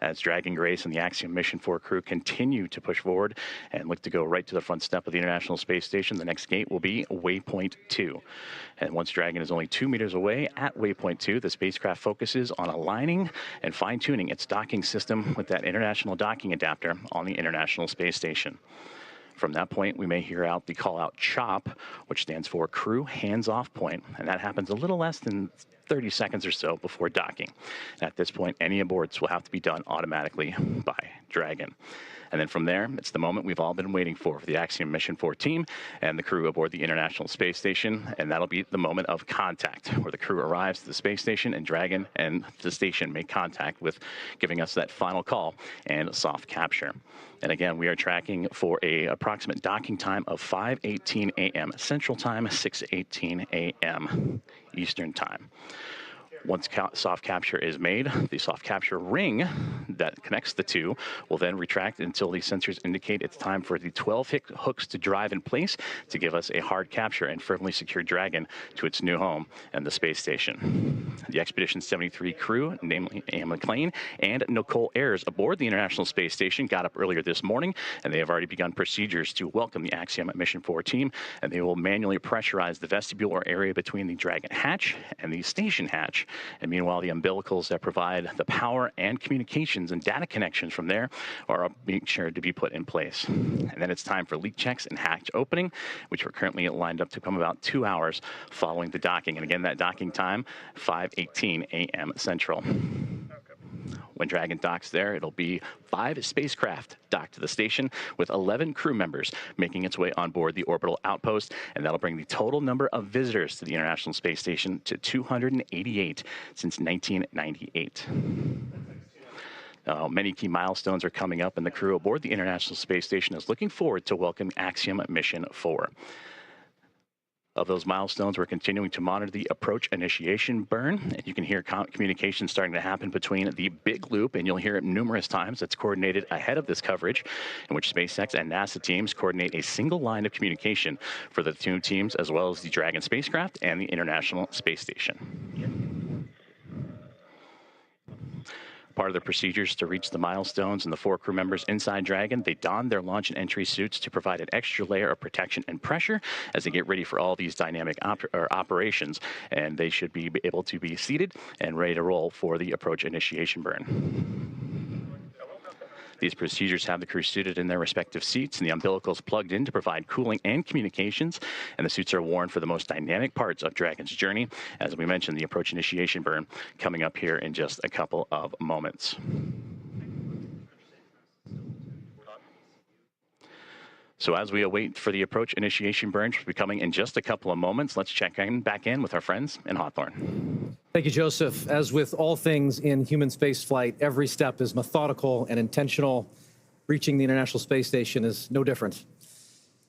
as Dragon, Grace, and the Axiom Mission 4 crew continue to push forward and look to go right to the front step of the International Space Station. The next gate will be Waypoint 2. And once Dragon is only 2 meters away at Waypoint 2, the spacecraft focuses on aligning and fine-tuning its docking system with that international docking adapter on the International Space Station. From that point, we may hear out the call-out CHOP, which stands for Crew Hands-Off Point, and that happens a little less than 30 seconds or so before docking. At this point, any aborts will have to be done automatically by Dragon. And then from there, it's the moment we've all been waiting for the Axiom Mission 4 team and the crew aboard the International Space Station, and that'll be the moment of contact, where the crew arrives to the space station and Dragon and the station make contact with giving us that final call and soft capture. And again, we are tracking for an approximate docking time of 5:18 a.m. Central Time, 6:18 a.m. Eastern Time. Once soft capture is made, the soft capture ring that connects the two will then retract until the sensors indicate it's time for the 12 hooks to drive in place to give us a hard capture and firmly secure Dragon to its new home and the space station. The Expedition 73 crew, namely Anne McLean and Nicole Ayers aboard the International Space Station, got up earlier this morning, and they have already begun procedures to welcome the Axiom Mission 4 team, and they will manually pressurize the vestibule or area between the Dragon hatch and the station hatch. And meanwhile, the umbilicals that provide the power and communications and data connections from there are being sure to be put in place. And then it's time for leak checks and hatch opening, which we're currently lined up to come about 2 hours following the docking. And again, that docking time, 5:18 a.m. Central. When Dragon docks there, it'll be 5 spacecraft docked to the station with 11 crew members making its way on board the orbital outpost, and that'll bring the total number of visitors to the International Space Station to 288 since 1998. Many key milestones are coming up, and the crew aboard the International Space Station is looking forward to welcome Axiom Mission 4. Of those milestones, we're continuing to monitor the approach initiation burn, and you can hear communication starting to happen between the big loop, and you'll hear it numerous times. It's coordinated ahead of this coverage, in which SpaceX and NASA teams coordinate a single line of communication for the two teams, as well as the Dragon spacecraft and the International Space Station. Part of the procedures to reach the milestones and the 4 crew members inside Dragon, they don their launch and entry suits to provide an extra layer of protection and pressure as they get ready for all these dynamic operations, and they should be able to be seated and ready to roll for the approach initiation burn. These procedures have the crew seated in their respective seats and the umbilicals plugged in to provide cooling and communications, and the suits are worn for the most dynamic parts of Dragon's journey. As we mentioned, the approach initiation burn coming up here in just a couple of moments. So as we await for the approach initiation burn, which will be coming in just a couple of moments, let's check back in with our friends in Hawthorne. Thank you, Joseph. As with all things in human spaceflight, every step is methodical and intentional. Reaching the International Space Station is no different.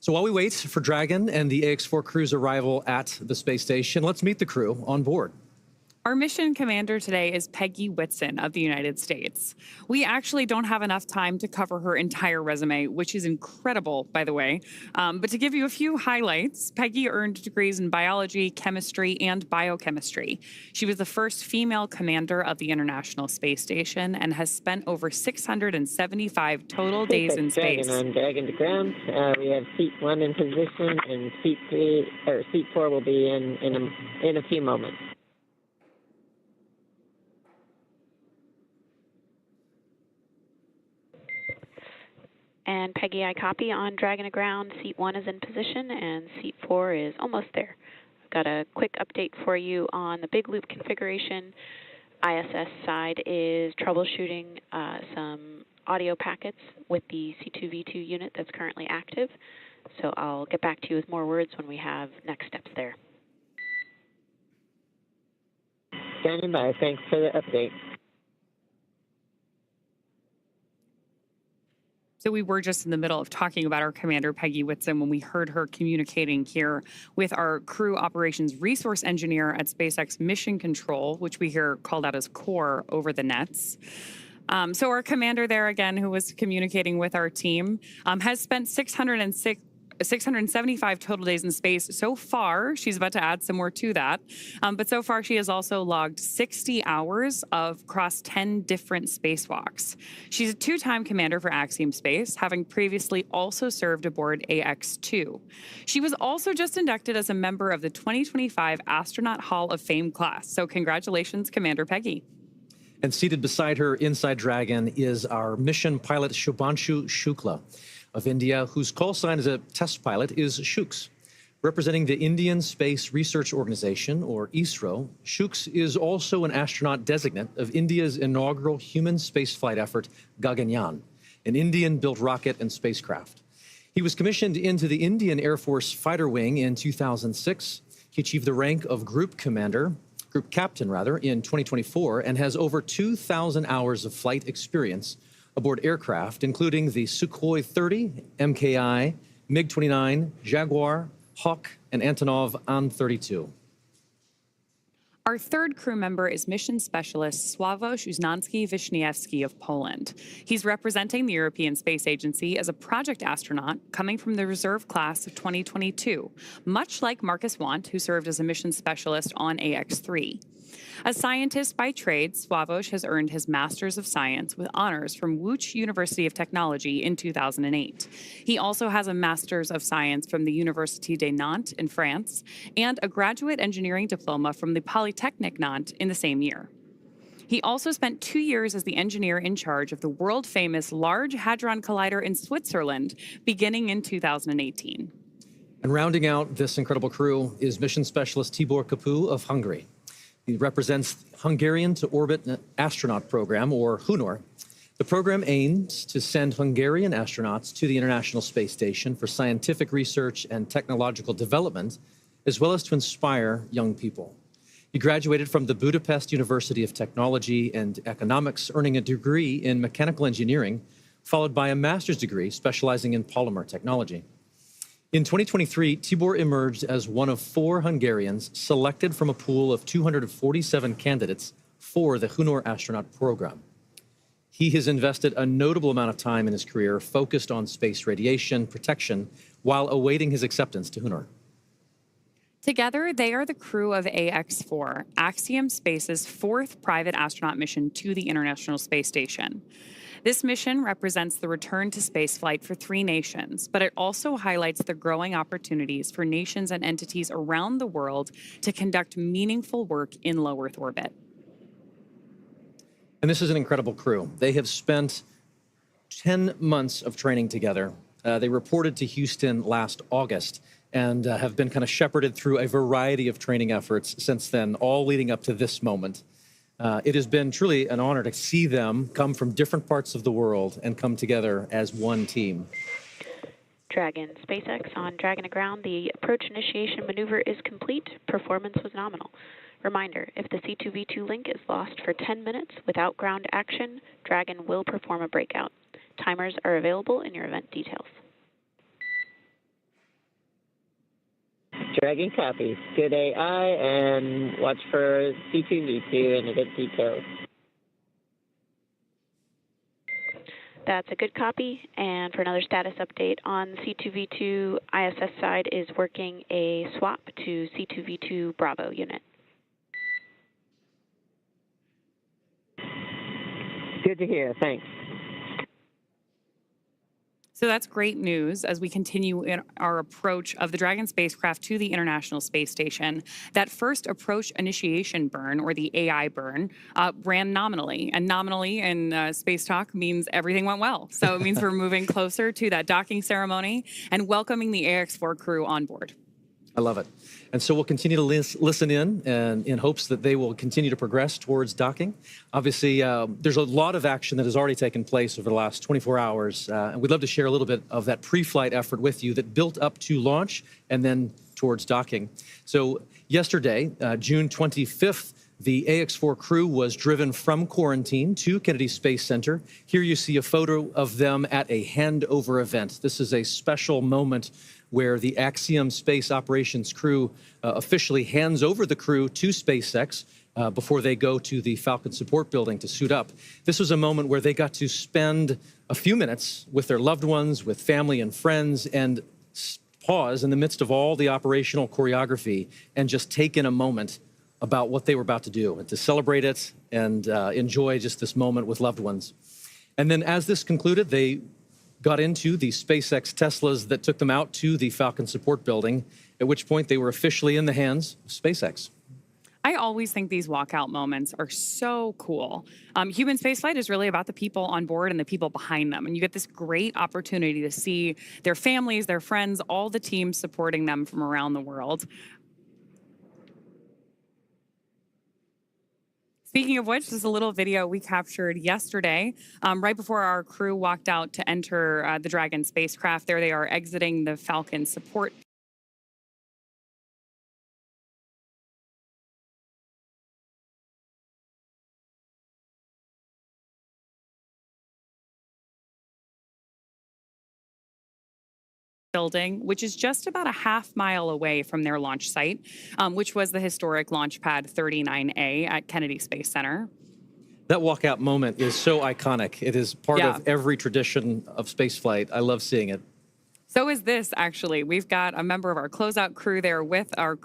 So while we wait for Dragon and the AX-4 crew's arrival at the space station, let's meet the crew on board. Our mission commander today is Peggy Whitson of the United States. We actually don't have enough time to cover her entire resume, which is incredible, by the way. But to give you a few highlights, Peggy earned degrees in biology, chemistry, and biochemistry. She was the first female commander of the International Space Station and has spent over 675 total days in space. Dragon on Dragon to ground. We have seat 1 in position, and seat 4 will be in a few moments. And Peggy, I copy on Dragon to ground. Seat 1 is in position, and seat 4 is almost there. I've got a quick update for you on the big loop configuration. ISS side is troubleshooting some audio packets with the C2V2 unit that's currently active. So I'll get back to you with more words when we have next steps there. Standing by. Thanks for the update. So we were just in the middle of talking about our commander, Peggy Whitson, when we heard her communicating here with our crew operations resource engineer at SpaceX Mission Control, which we hear called out as CORE over the nets. So our commander there, again, who was communicating with our team, has spent 675 total days in space so far. She's about to add some more to that. But so far, she has also logged 60 hours across 10 different spacewalks. She's a two-time commander for Axiom Space, having previously also served aboard AX-2. She was also just inducted as a member of the 2025 Astronaut Hall of Fame class. So congratulations, Commander Peggy. And seated beside her inside Dragon is our mission pilot Shubhanshu Shukla of India, whose call sign as a test pilot is Shuks. Representing the Indian Space Research Organization, or ISRO, Shuks is also an astronaut designate of India's inaugural human spaceflight effort, Gaganyaan, an Indian-built rocket and spacecraft. He was commissioned into the Indian Air Force Fighter Wing in 2006. He achieved the rank of Group Captain, in 2024, and has over 2,000 hours of flight experience aboard aircraft, including the Sukhoi 30, MKI, MiG-29, Jaguar, Hawk, and Antonov An-32. Our third crew member is mission specialist Sławomir Uznański-Wiśniewski of Poland. He's representing the European Space Agency as a project astronaut coming from the reserve class of 2022, much like Marcus Want, who served as a mission specialist on AX-3. A scientist by trade, Sławomir has earned his Master's of Science with honors from Łódź University of Technology in 2008. He also has a Master's of Science from the Université de Nantes in France and a graduate engineering diploma from the Polytechnique Nantes in the same year. He also spent 2 years as the engineer in charge of the world-famous Large Hadron Collider in Switzerland, beginning in 2018. And rounding out this incredible crew is mission specialist Tibor Kapu of Hungary. He represents the Hungarian to Orbit Astronaut Program, or HUNOR. The program aims to send Hungarian astronauts to the International Space Station for scientific research and technological development, as well as to inspire young people. He graduated from the Budapest University of Technology and Economics, earning a degree in mechanical engineering, followed by a master's degree specializing in polymer technology. In 2023, Tibor emerged as one of 4 Hungarians selected from a pool of 247 candidates for the HUNOR astronaut program. He has invested a notable amount of time in his career focused on space radiation protection while awaiting his acceptance to HUNOR. Together, they are the crew of AX-4, Axiom Space's 4th private astronaut mission to the International Space Station. This mission represents the return to spaceflight for 3 nations, but it also highlights the growing opportunities for nations and entities around the world to conduct meaningful work in low Earth orbit. And this is an incredible crew. They have spent 10 months of training together. They reported to Houston last August and have been kind of shepherded through a variety of training efforts since then, all leading up to this moment. It has been truly an honor to see them come from different parts of the world and come together as one team. Dragon SpaceX on Dragon to ground. The approach initiation maneuver is complete. Performance was nominal. Reminder, if the C2V2 link is lost for 10 minutes without ground action, Dragon will perform a breakout. Timers are available in your event details. Dragon copies. Good AI, and watch for C2V2 and event details. That's a good copy. And for another status update on C2V2, ISS side is working a swap to C2V2 Bravo unit. Good to hear. Thanks. So that's great news as we continue in our approach of the Dragon spacecraft to the International Space Station. That first approach initiation burn, or the AI burn, ran nominally. And nominally in space talk means everything went well. So it means we're moving closer to that docking ceremony and welcoming the AX-4 crew on board. I love it. And so we'll continue to listen in and in hopes that they will continue to progress towards docking. Obviously, there's a lot of action that has already taken place over the last 24 hours. And we'd love to share a little bit of that pre-flight effort with you that built up to launch and then towards docking. So yesterday, June 25th, the AX-4 crew was driven from quarantine to Kennedy Space Center. Here you see a photo of them at a handover event. This is a special moment where the Axiom Space Operations crew officially hands over the crew to SpaceX before they go to the Falcon Support Building to suit up. This was a moment where they got to spend a few minutes with their loved ones, with family and friends, and pause in the midst of all the operational choreography and just take in a moment about what they were about to do and to celebrate it and enjoy just this moment with loved ones. And then as this concluded, they got into the SpaceX Teslas that took them out to the Falcon support building, at which point they were officially in the hands of SpaceX. I always think these walkout moments are so cool. Human spaceflight is really about the people on board and the people behind them. And you get this great opportunity to see their families, their friends, all the teams supporting them from around the world. Speaking of which, this is a little video we captured yesterday, right before our crew walked out to enter the Dragon spacecraft. There they are exiting the Falcon support building, which is just about a half-mile away from their launch site, which was the historic Launch Pad 39A at Kennedy Space Center. That walkout moment is so iconic. It is part of every tradition of spaceflight. I love seeing it. So is this, actually. We've got a member of our closeout crew there with our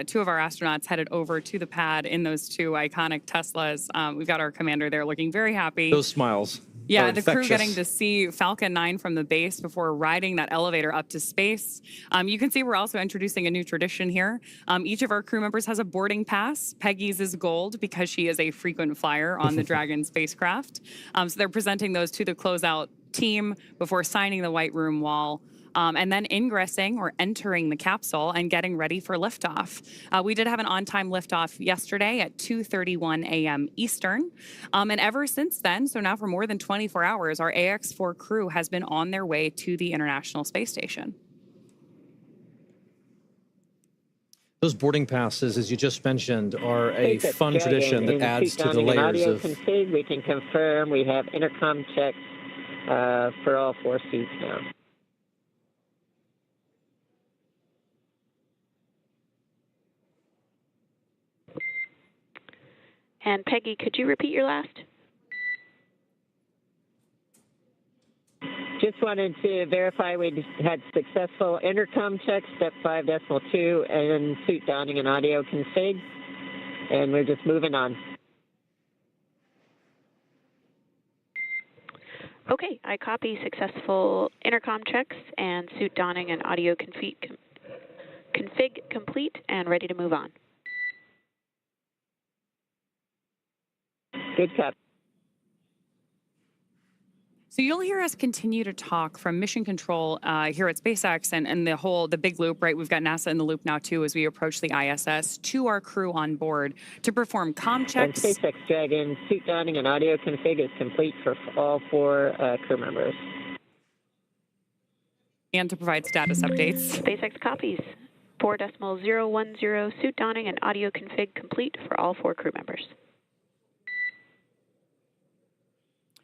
two of our astronauts headed over to the pad in those two iconic Teslas. We've got our commander there looking very happy. Those smiles. Yeah, the crew getting to see Falcon 9 from the base before riding that elevator up to space. You can see we're also introducing a new tradition here. Each of our crew members has a boarding pass. Peggy's is gold because she is a frequent flyer on the Dragon spacecraft. So they're presenting those to the closeout team before signing the white room wall. And then ingressing or entering the capsule and getting ready for liftoff. We did have an on-time liftoff yesterday at 2:31 a.m. Eastern. And ever since then, so now for more than 24 hours, our AX-4 crew has been on their way to the International Space Station. Those boarding passes, as you just mentioned, are a fun tradition that adds to the layers of... Config, we can confirm we have intercom checks for all 4 seats now. And Peggy, could you repeat your last? Just wanted to verify we had successful intercom checks, step 5.2, and suit donning and audio config. And we're just moving on. Okay, I copy successful intercom checks and suit donning and audio config complete and ready to move on. Good copy. So you'll hear us continue to talk from mission control here at SpaceX and the big loop, right? We've got NASA in the loop now too as we approach the ISS to our crew on board to perform comm checks. And SpaceX Dragon suit donning and audio config is complete for all 4 crew members. And to provide status updates. SpaceX copies 4.010 suit donning and audio config complete for all 4 crew members.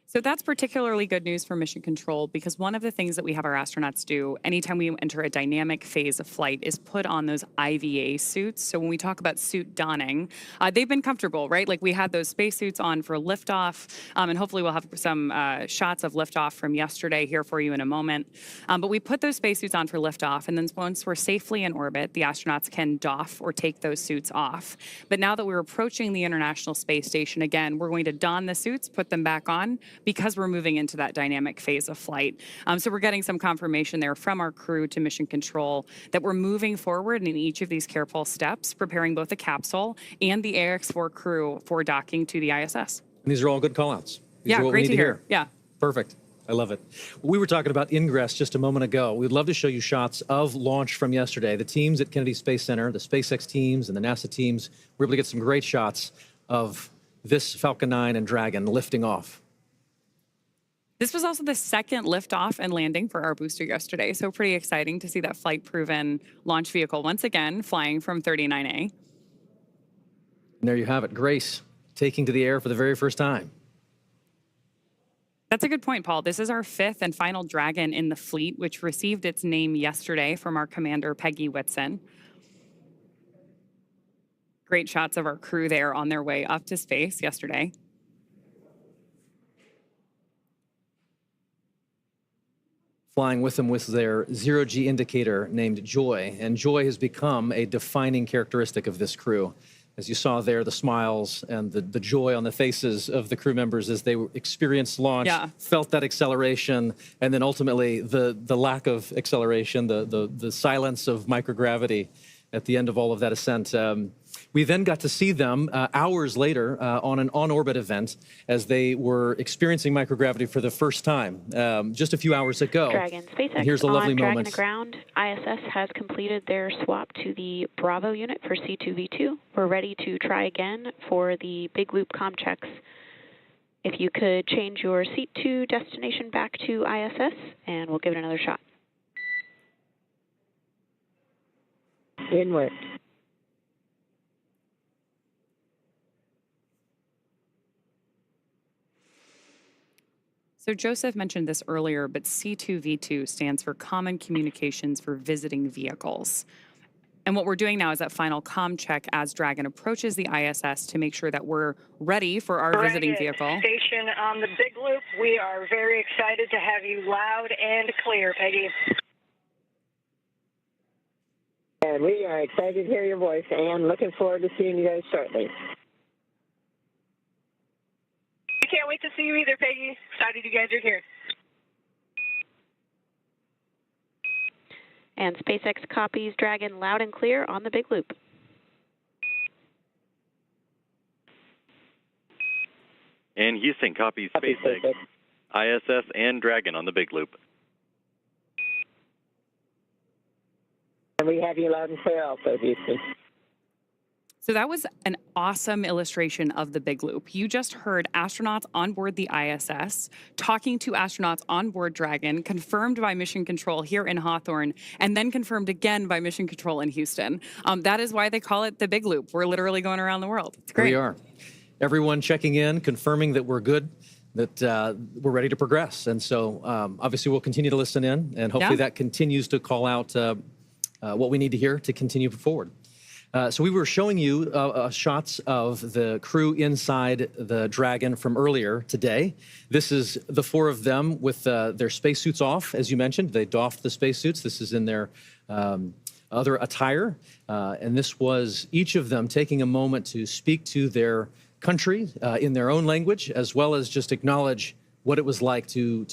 So that's particularly good news for mission control because one of the things that we have our astronauts do anytime we enter a dynamic phase of flight is put on those IVA suits. So when we talk about suit donning, they've been comfortable, right? Like we had those spacesuits on for liftoff, and hopefully we'll have some shots of liftoff from yesterday here for you in a moment. But we put those spacesuits on for liftoff, and then once we're safely in orbit, the astronauts can doff or take those suits off. But now that we're approaching the International Space Station again, we're going to don the suits, put them back on, because we're moving into that dynamic phase of flight. So we're getting some confirmation there from our crew to mission control that we're moving forward in each of these careful steps, preparing both the capsule and the AX-4 crew for docking to the ISS. And these are all good call-outs. Yeah, great to hear. Yeah. Perfect. I love it. We were talking about ingress just a moment ago. We'd love to show you shots of launch from yesterday. The teams at Kennedy Space Center, the SpaceX teams and the NASA teams, were able to get some great shots of this Falcon 9 and Dragon lifting off. This was also the second liftoff and landing for our booster yesterday, so pretty exciting to see that flight-proven launch vehicle once again flying from 39A. And there you have it, Grace taking to the air for the very first time. That's a good point, Paul. This is our 5th and final Dragon in the fleet, which received its name yesterday from our commander, Peggy Whitson. Great shots of our crew there on their way up to space yesterday. Flying with them was their zero-G indicator named Joy, and Joy has become a defining characteristic of this crew. As you saw there, the smiles and the joy on the faces of the crew members as they experienced launch, felt that acceleration, and then ultimately the lack of acceleration, the silence of microgravity at the end of all of that ascent. We then got to see them hours later on an on-orbit event as they were experiencing microgravity for the first time just a few hours ago. Dragon SpaceX and here's a lovely on moment. Dragon to ground. ISS has completed their swap to the Bravo unit for C2V2. We're ready to try again for the big loop comm checks. If you could change your seat to destination back to ISS, and we'll give it another shot. Inward. So Joseph mentioned this earlier, but C2V2 stands for Common Communications for Visiting Vehicles. And what we're doing now is that final comm check as Dragon approaches the ISS to make sure that we're ready for our visiting vehicle. Station on the big loop. We are very excited to have you loud and clear, Peggy. And we are excited to hear your voice, and looking forward to seeing you guys shortly. I can't wait to see you either, Peggy. Excited you guys are here. And SpaceX copies Dragon loud and clear on the big loop. And Houston copies SpaceX, ISS, and Dragon on the big loop. And we have you loud and clear also, Houston. So that was an awesome illustration of the big loop. You just heard astronauts on board the ISS talking to astronauts on board Dragon, confirmed by Mission Control here in Hawthorne, and then confirmed again by Mission Control in Houston. That is why they call it the big loop. We're literally going around the world. It's great. Here we are. Everyone checking in, confirming that we're good, that we're ready to progress. And so obviously we'll continue to listen in, and hopefully that continues to call out what we need to hear to continue forward. So we were showing you shots of the crew inside the Dragon from earlier today. This is the four of them with their spacesuits off, as you mentioned. They doffed the spacesuits. This is in their other attire. And this was each of them taking a moment to speak to their country in their own language, as well as just acknowledge what it was like to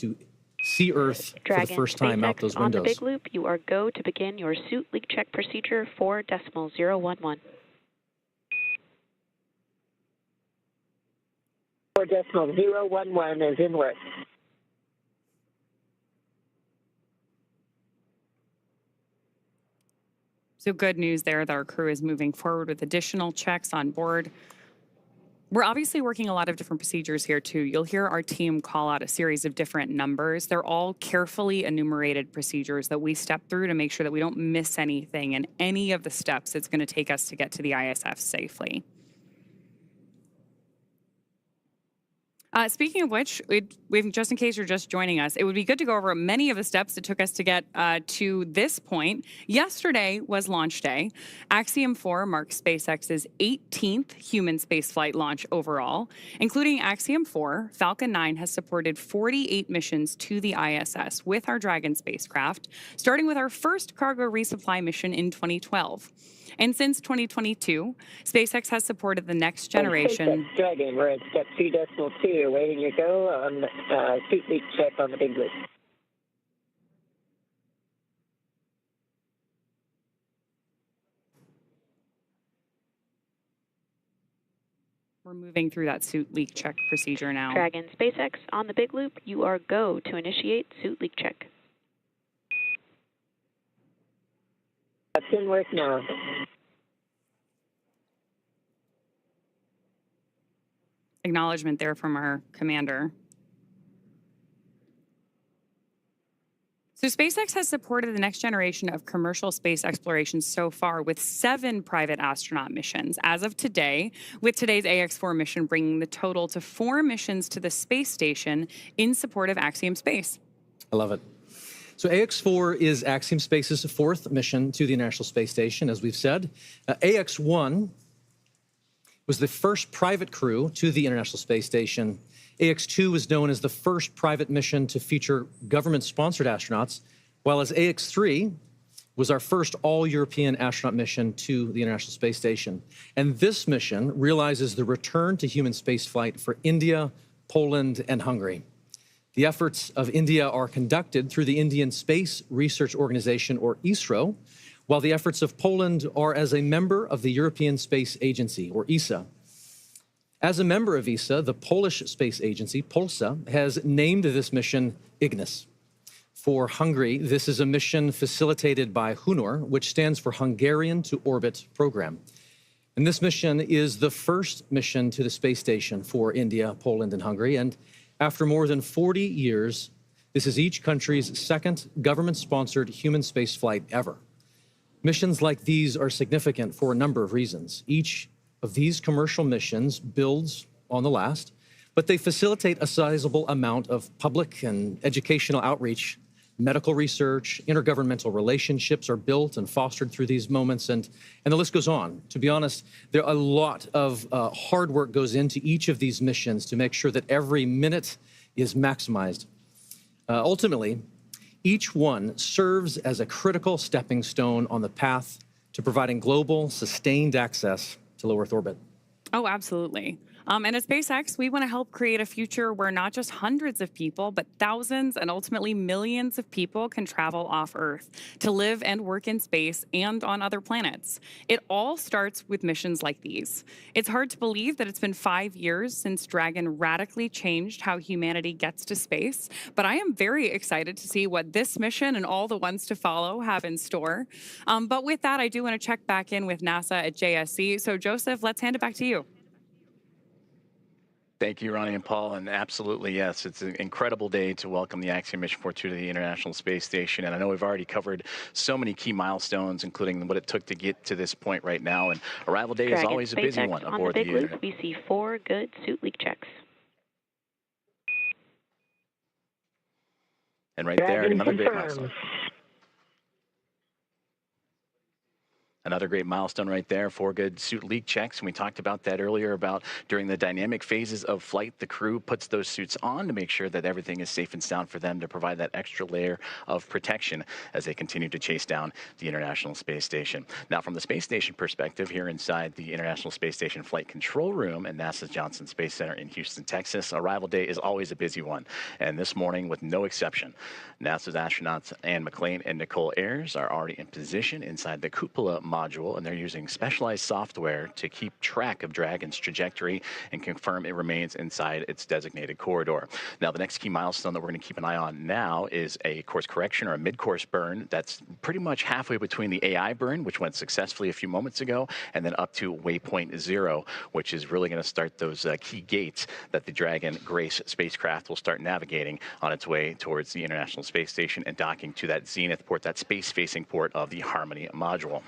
see Earth Dragon, for the first time out those windows. On the big loop, you are go to begin your suit leak check procedure 4.011. 4.011 is inward. So good news there that our crew is moving forward with additional checks on board. We're obviously working a lot of different procedures here too. You'll hear our team call out a series of different numbers. They're all carefully enumerated procedures that we step through to make sure that we don't miss anything in any of the steps it's going to take us to get to the ISS safely. Speaking of which, just in case you're just joining us, it would be good to go over many of the steps it took us to get to this point. Yesterday was launch day. Axiom 4 marks SpaceX's 18th human spaceflight launch overall. Including Axiom 4, Falcon 9 has supported 48 missions to the ISS with our Dragon spacecraft, starting with our first cargo resupply mission in 2012. And since 2022, SpaceX has supported the next generation. Dragon, we're at step 2.2, waiting your go on suit leak check on the big loop. We're moving through that suit leak check procedure now. Dragon SpaceX on the big loop, you are go to initiate suit leak check. That's in work now. Acknowledgement there from our commander. So SpaceX has supported the next generation of commercial space exploration so far with 7 private astronaut missions as of today, with today's AX4 mission bringing the total to 4 missions to the space station in support of Axiom Space. I love it. So AX4 is Axiom Space's 4th mission to the International Space Station, as we've said. AX1 was the first private crew to the International Space Station AX-2 was known as the first private mission to feature government-sponsored astronauts, while as AX-3 was our first all-European astronaut mission to the International Space Station. And this mission realizes the return to human spaceflight for India, Poland, and Hungary. The efforts of India are conducted through the Indian Space Research Organization, or ISRO, while the efforts of Poland are as a member of the European Space Agency, or ESA. As a member of ESA, the Polish Space Agency, Polsa, has named this mission Ignis. For Hungary, this is a mission facilitated by HUNOR, which stands for Hungarian to Orbit Program. And this mission is the first mission to the space station for India, Poland, and Hungary. And after more than 40 years, this is each country's second government-sponsored human spaceflight ever. Missions like these are significant for a number of reasons. Each of these commercial missions builds on the last, but they facilitate a sizable amount of public and educational outreach. Medical research, intergovernmental relationships are built and fostered through these moments, and the list goes on. To be honest, there a lot of hard work goes into each of these missions to make sure that every minute is maximized. Ultimately, each one serves as a critical stepping stone on the path to providing global, sustained access to low Earth orbit. Oh, absolutely. And at SpaceX, we want to help create a future where not just hundreds of people, but thousands and ultimately millions of people can travel off Earth to live and work in space and on other planets. It all starts with missions like these. It's hard to believe that it's been 5 years since Dragon radically changed how humanity gets to space, but I am very excited to see what this mission and all the ones to follow have in store. But with that, I do want to check back in with NASA at JSC. So Joseph, let's hand it back to you. Thank you, Ronnie and Paul. And absolutely, yes, it's an incredible day to welcome the Axiom Mission 42 to the International Space Station. And I know we've already covered so many key milestones, including what it took to get to this point right now. And arrival day is always a busy one aboard the Big Loop. We see 4 good suit leak checks. And right there, another great milestone. Another great milestone right there, 4 good suit leak checks. And we talked about that earlier about during the dynamic phases of flight, the crew puts those suits on to make sure that everything is safe and sound for them to provide that extra layer of protection as they continue to chase down the International Space Station. Now, from the space station perspective, here inside the International Space Station Flight Control Room at NASA's Johnson Space Center in Houston, Texas, arrival day is always a busy one. And this morning, with no exception, NASA's astronauts Anne McClain and Nicole Ayers are already in position inside the cupola module, and they're using specialized software to keep track of Dragon's trajectory and confirm it remains inside its designated corridor. Now, the next key milestone that we're going to keep an eye on now is a course correction or a mid-course burn that's pretty much halfway between the AI burn, which went successfully a few moments ago, and then up to waypoint 0, which is really going to start those key gates that the Dragon Grace spacecraft will start navigating on its way towards the International Space Station and docking to that zenith port, that space-facing port of the Harmony module.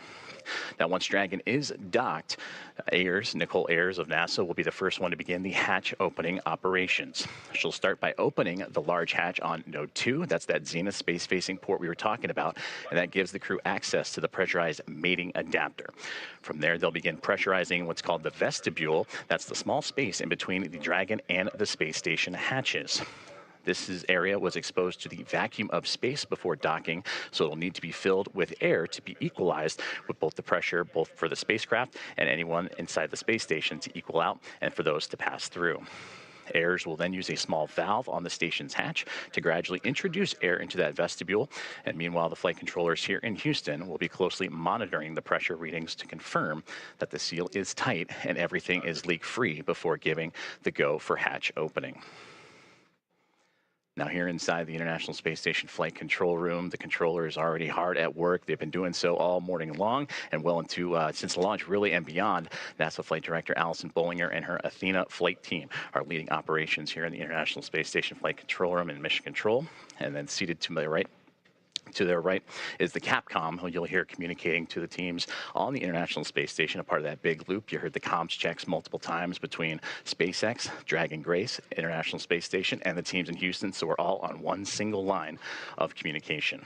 Now, once Dragon is docked, Nicole Ayers of NASA will be the first one to begin the hatch opening operations. She'll start by opening the large hatch on Node 2. That's that zenith space-facing port we were talking about, and that gives the crew access to the pressurized mating adapter. From there, they'll begin pressurizing what's called the vestibule. That's the small space in between the Dragon and the space station hatches. This area was exposed to the vacuum of space before docking, so it'll need to be filled with air to be equalized with both the pressure, both for the spacecraft and anyone inside the space station to equal out and for those to pass through. Ayers will then use a small valve on the station's hatch to gradually introduce air into that vestibule. And meanwhile, the flight controllers here in Houston will be closely monitoring the pressure readings to confirm that the seal is tight and everything is leak-free before giving the go for hatch opening. Now, here inside the International Space Station Flight Control Room, the controller is already hard at work. They've been doing so all morning long and well into since the launch, really, and beyond. NASA Flight Director Allison Bollinger and her Athena flight team are leading operations here in the International Space Station Flight Control Room in Mission Control. And then seated to my right, their right is the Capcom, who you'll hear communicating to the teams on the International Space Station, a part of that big loop. You heard the comms checks multiple times between SpaceX, Dragon Grace, International Space Station, and the teams in Houston, so we're all on one single line of communication.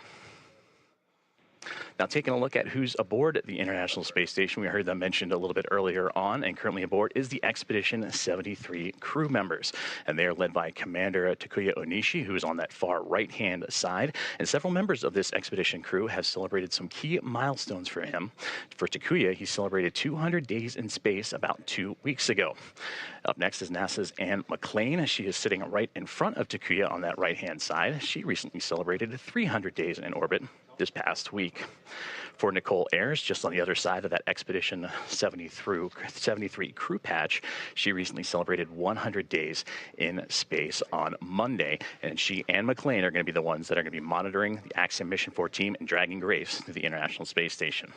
Now, taking a look at who's aboard the International Space Station, we heard them mentioned a little bit earlier on, and currently aboard is the Expedition 73 crew members. And they are led by Commander Takuya Onishi, who is on that far right-hand side. And several members of this expedition crew have celebrated some key milestones for him. For Takuya, he celebrated 200 days in space about 2 weeks ago. Up next is NASA's Anne McClain. She is sitting right in front of Takuya on that right-hand side. She recently celebrated 300 days in orbit this past week. For Nicole Ayers, just on the other side of that Expedition 73 crew patch, she recently celebrated 100 days in space on Monday. And she and McLean are going to be the ones that are going to be monitoring the Axiom Mission 4 team and dragging Grace to the International Space Station.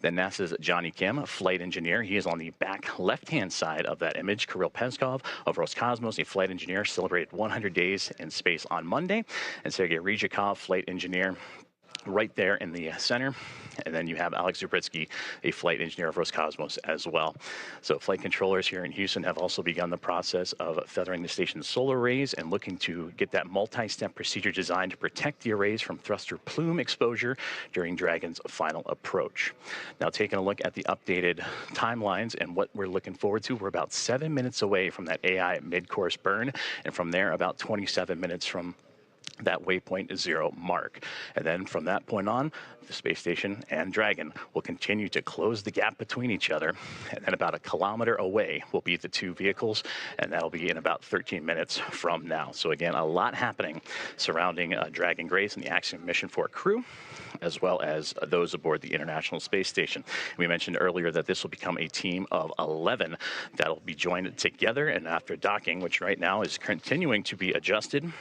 Then NASA's Johnny Kim, flight engineer. He is on the back left-hand side of that image. Kirill Peskov of Roscosmos, a flight engineer, celebrated 100 days in space on Monday. And Sergei Ryzhikov, flight engineer, right there in the center. And then you have Alex Zubritsky, a flight engineer of Roscosmos as well. So flight controllers here in Houston have also begun the process of feathering the station's solar arrays and looking to get that multi-step procedure designed to protect the arrays from thruster plume exposure during Dragon's final approach. Now, taking a look at the updated timelines and what we're looking forward to, we're about 7 minutes away from that AI mid-course burn, and from there about 27 minutes from that waypoint 0 mark. And then from that point on, the space station and Dragon will continue to close the gap between each other. And then about a kilometer away will be the two vehicles, and that'll be in about 13 minutes from now. So again, a lot happening surrounding Dragon Grace and the Axiom Mission 4 crew, as well as those aboard the International Space Station. We mentioned earlier that this will become a team of 11 that'll be joined together, and after docking, which right now is continuing to be adjusted,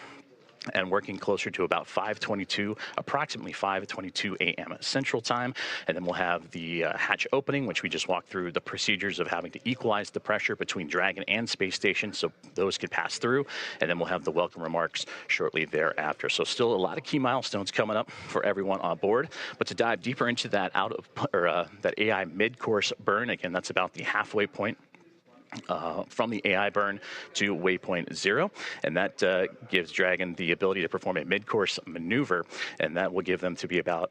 and working closer to about 5:22, approximately 5:22 a.m. Central Time. And then we'll have the hatch opening, which we just walked through the procedures of having to equalize the pressure between Dragon and Space Station so those could pass through. And then we'll have the welcome remarks shortly thereafter. So still a lot of key milestones coming up for everyone on board. But to dive deeper into that that AI mid-course burn, again, that's about the halfway point from the AI burn to waypoint 0, and that gives Dragon the ability to perform a mid-course maneuver, and that will give them to be about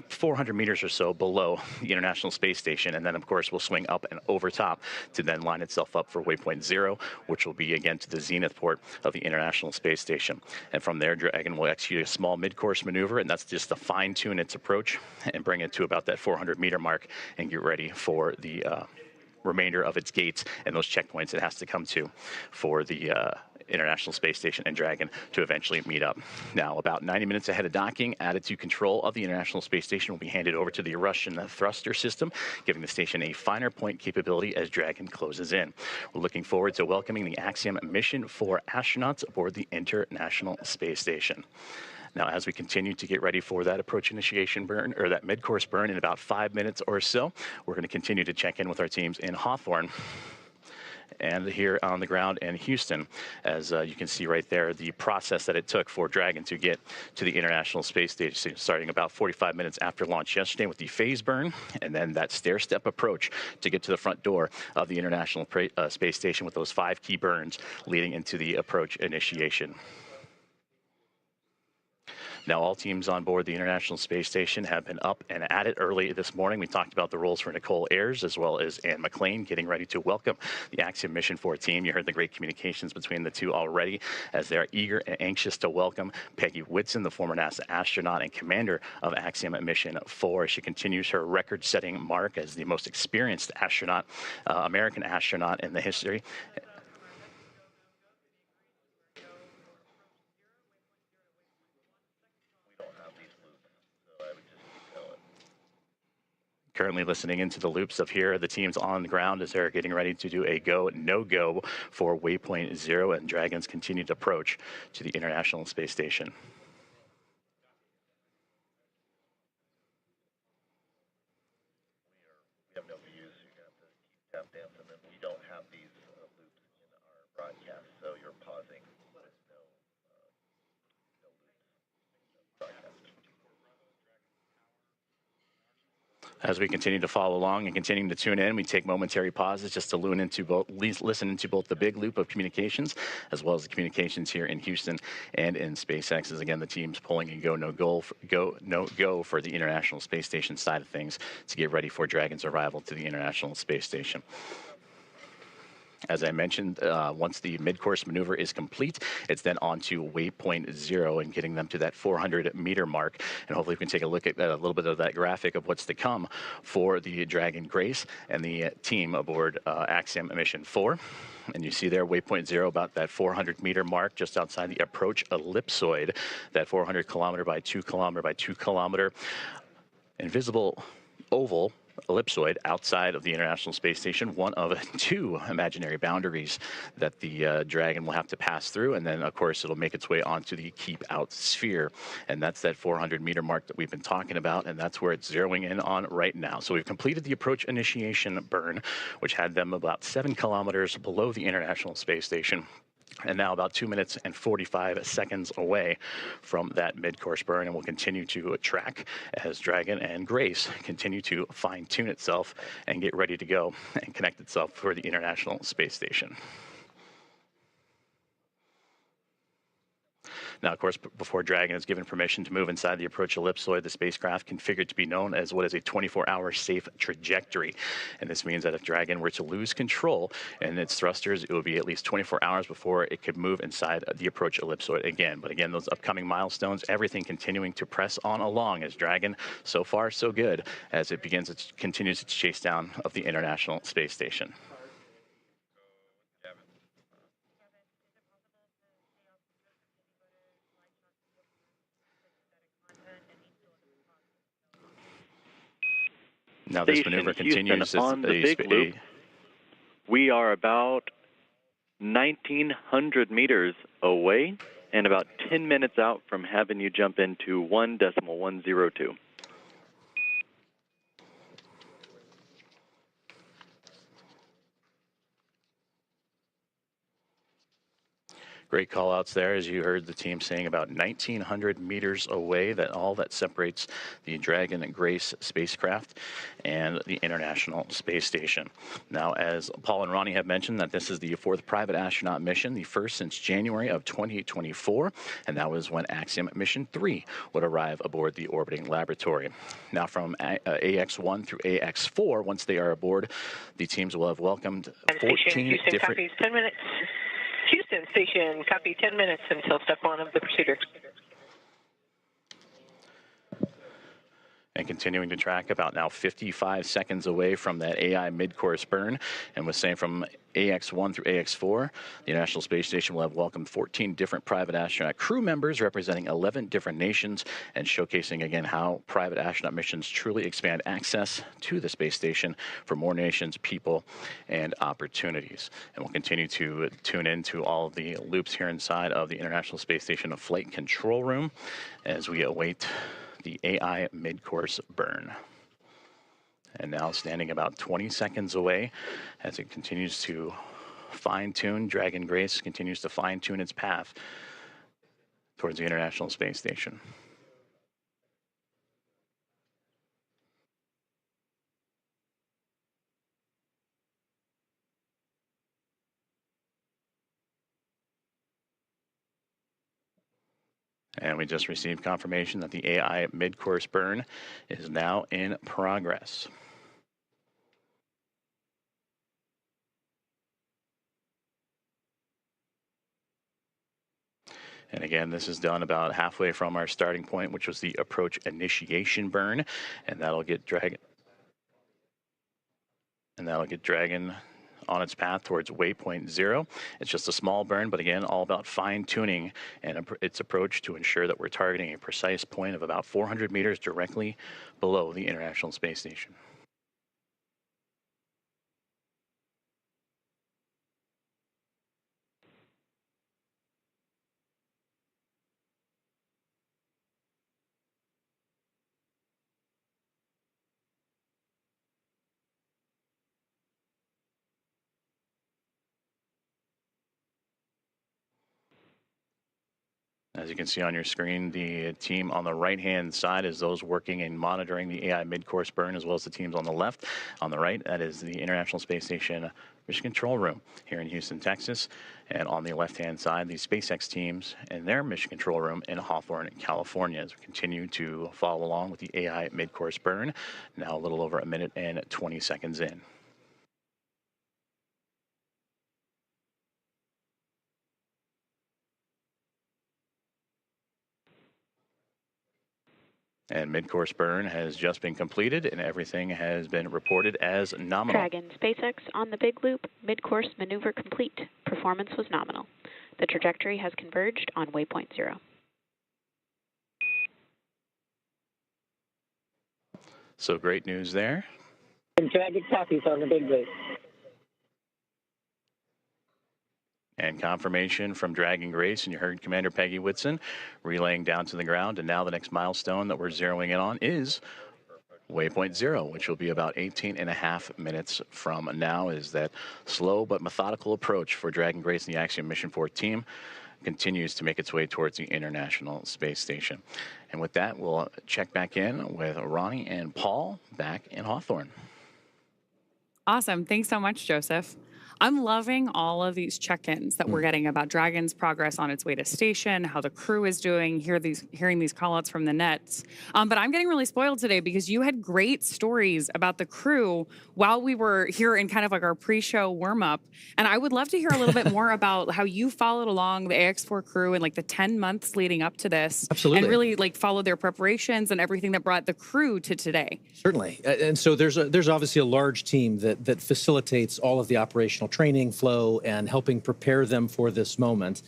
400 meters or so below the International Space Station, and then of course will swing up and over top to then line itself up for waypoint 0, which will be again to the zenith port of the International Space Station. And from there, Dragon will execute a small mid-course maneuver, and that's just to fine-tune its approach and bring it to about that 400-meter mark and get ready for the remainder of its gates and those checkpoints it has to come to for the International Space Station and Dragon to eventually meet up. Now, about 90 minutes ahead of docking, attitude control of the International Space Station will be handed over to the Russian thruster system, giving the station a finer point capability as Dragon closes in. We're looking forward to welcoming the Axiom Mission 4 astronauts aboard the International Space Station. Now, as we continue to get ready for that approach initiation burn, or that mid-course burn in about 5 minutes or so, we're going to continue to check in with our teams in Hawthorne and here on the ground in Houston. As you can see right there, the process that it took for Dragon to get to the International Space Station, starting about 45 minutes after launch yesterday with the phase burn, and then that stair-step approach to get to the front door of the International Space Station with those 5 key burns leading into the approach initiation. Now, all teams on board the International Space Station have been up and at it early this morning. We talked about the roles for Nicole Ayers as well as Anne McClain getting ready to welcome the Axiom Mission 4 team. You heard the great communications between the two already as they're eager and anxious to welcome Peggy Whitson, the former NASA astronaut and commander of Axiom Mission 4. She continues her record-setting mark as the most experienced astronaut, American astronaut in the history. Currently listening into the loops of here, the teams on the ground as they're getting ready to do a go, no-go for waypoint 0 and Dragon's continued approach to the International Space Station. We have no views, so you're going to have to keep tap dancing, and we don't have these loops in our broadcast, so you're pausing with no loops in the broadcast. As we continue to follow along and continue to tune in, we take momentary pauses just to listen into both the big loop of communications as well as the communications here in Houston and in SpaceX. As again, the team's pulling a no go for the International Space Station side of things to get ready for Dragon's arrival to the International Space Station. As I mentioned, once the mid-course maneuver is complete, it's then on to waypoint 0 and getting them to that 400-meter mark. And hopefully we can take a look at a little bit of that graphic of what's to come for the Dragon Grace and the team aboard Axiom Mission 4. And you see there, waypoint 0, about that 400-meter mark just outside the approach ellipsoid, that 400-kilometer by 2-kilometer by 2-kilometer invisible oval ellipsoid outside of the International Space Station, one of 2 imaginary boundaries that the Dragon will have to pass through, and then of course it'll make its way onto the keep out sphere, and that's that 400-meter mark that we've been talking about, and that's where it's zeroing in on right now. So we've completed the approach initiation burn, which had them about 7 kilometers below the International Space Station, and now about 2 minutes and 45 seconds away from that mid-course burn, and we'll continue to track as Dragon and Grace continue to fine-tune itself and get ready to go and connect itself for the International Space Station. Now, of course, before Dragon is given permission to move inside the approach ellipsoid, the spacecraft configured to be known as what is a 24-hour safe trajectory. And this means that if Dragon were to lose control in its thrusters, it would be at least 24 hours before it could move inside the approach ellipsoid again. But again, those upcoming milestones, everything continuing to press on along as Dragon, so far so good, as it continues its chase down of the International Space Station. Now this maneuver continues on the big loop. We are about 1,900 meters away and about 10 minutes out from having you jump into 1.102. Great call outs there, as you heard the team saying, about 1,900 meters away, that separates the Dragon and Grace spacecraft and the International Space Station. Now, as Paul and Ronnie have mentioned, that this is the 4th private astronaut mission, the first since January of 2024, and that was when Axiom Mission 3 would arrive aboard the orbiting laboratory. Now, from AX1 through AX4, once they are aboard, the teams will have welcomed 14 different... Copies, 10 minutes. Houston Station, copy 10 minutes until step 1 of the procedure. And continuing to track about now 55 seconds away from that AI mid-course burn. And was saying from AX1 through AX4, the International Space Station will have welcomed 14 different private astronaut crew members representing 11 different nations, and showcasing again how private astronaut missions truly expand access to the space station for more nations, people, and opportunities. And we'll continue to tune into all of the loops here inside of the International Space Station flight control room as we await the AI mid-course burn. And now standing about 20 seconds away as it continues to fine-tune, Dragon Grace continues to fine-tune its path towards the International Space Station. And we just received confirmation that the AI mid-course burn is now in progress. And again, this is done about halfway from our starting point, which was the approach initiation burn, and that'll get Dragon on its path towards waypoint 0. It's just a small burn, but again, all about fine-tuning and its approach to ensure that we're targeting a precise point of about 400 meters directly below the International Space Station. As you can see on your screen, the team on the right-hand side is those working and monitoring the AI mid-course burn, as well as the teams on the left. On the right, that is the International Space Station Mission Control Room here in Houston, Texas. And on the left-hand side, the SpaceX teams and their Mission Control Room in Hawthorne, California, as we continue to follow along with the AI mid-course burn, now a little over a minute and 20 seconds in. And mid-course burn has just been completed, and everything has been reported as nominal. Dragon SpaceX on the big loop, mid-course maneuver complete. Performance was nominal. The trajectory has converged on waypoint 0. So great news there. And Dragon copies on the big loop. And confirmation from Dragon Grace, and you heard Commander Peggy Whitson relaying down to the ground. And now the next milestone that we're zeroing in on is waypoint 0, which will be about 18.5 minutes from now. Is that slow but methodical approach for Dragon Grace and the Axiom Mission 4 team continues to make its way towards the International Space Station. And with that, we'll check back in with Ronnie and Paul back in Hawthorne. Awesome. Thanks so much, Joseph. I'm loving all of these check-ins that we're getting about Dragon's progress on its way to station, how the crew is doing, hearing these call-outs from the nets. But I'm getting really spoiled today because you had great stories about the crew while we were here in kind of like our pre-show warm-up. And I would love to hear a little bit more about how you followed along the AX4 crew in like the 10 months leading up to this. Absolutely. And really like followed their preparations and everything that brought the crew to today. Certainly. And so there's obviously a large team that facilitates all of the operational training flow and helping prepare them for this moment.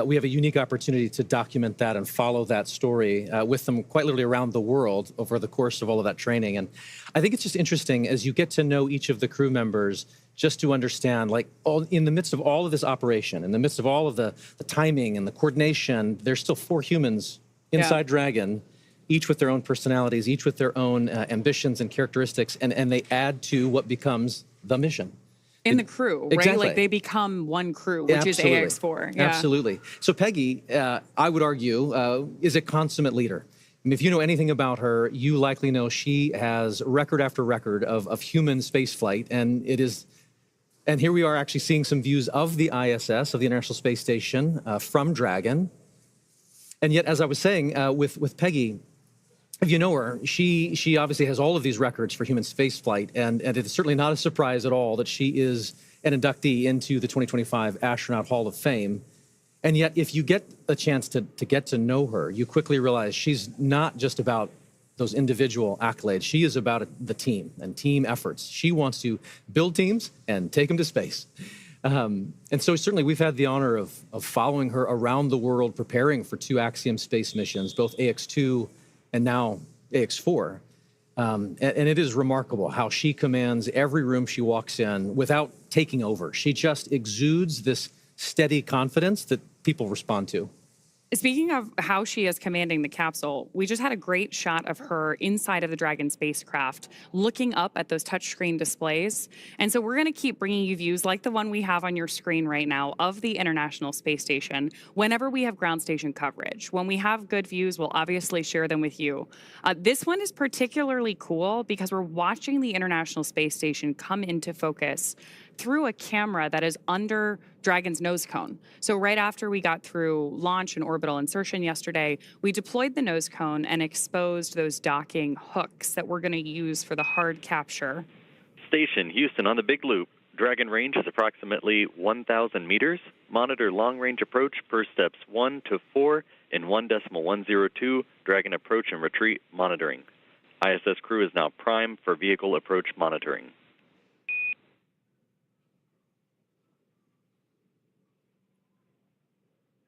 We have a unique opportunity to document that and follow that story with them quite literally around the world over the course of all of that training. And I think it's just interesting as you get to know each of the crew members, just to understand, like, in the midst of all of this operation, in the midst of all of the timing and the coordination, there's still 4 humans inside Dragon, each with their own personalities, each with their own ambitions and characteristics, and they add to what becomes the mission. In the crew, right? Exactly. Like they become one crew, which is AX4. Yeah. Absolutely. So Peggy, I would argue, is a consummate leader. I mean, if you know anything about her, you likely know she has record after record of human spaceflight, and here we are actually seeing some views of the ISS, of the International Space Station, from Dragon. And yet, as I was saying, with Peggy, if you know her, she obviously has all of these records for human spaceflight, and it's certainly not a surprise at all that she is an inductee into the 2025 Astronaut Hall of Fame. And yet, if you get a chance to get to know her, you quickly realize she's not just about those individual accolades. She is about the team and team efforts. She wants to build teams and take them to space. And so certainly we've had the honor of following her around the world, preparing for 2 Axiom space missions, both AX2 and now AX4. And it is remarkable how she commands every room she walks in without taking over. She just exudes this steady confidence that people respond to. Speaking of how she is commanding the capsule, we just had a great shot of her inside of the Dragon spacecraft, looking up at those touchscreen displays. And so we're going to keep bringing you views like the one we have on your screen right now of the International Space Station whenever we have ground station coverage. When we have good views, we'll obviously share them with you. This one is particularly cool because we're watching the International Space Station come into focus through a camera that is under Dragon's nose cone. So right after we got through launch and orbital insertion yesterday, we deployed the nose cone and exposed those docking hooks that we're going to use for the hard capture. Station Houston on the big loop. Dragon range is approximately 1,000 meters. Monitor long-range approach per steps 1 to 4 in 1.102. Dragon approach and retreat monitoring. ISS crew is now primed for vehicle approach monitoring.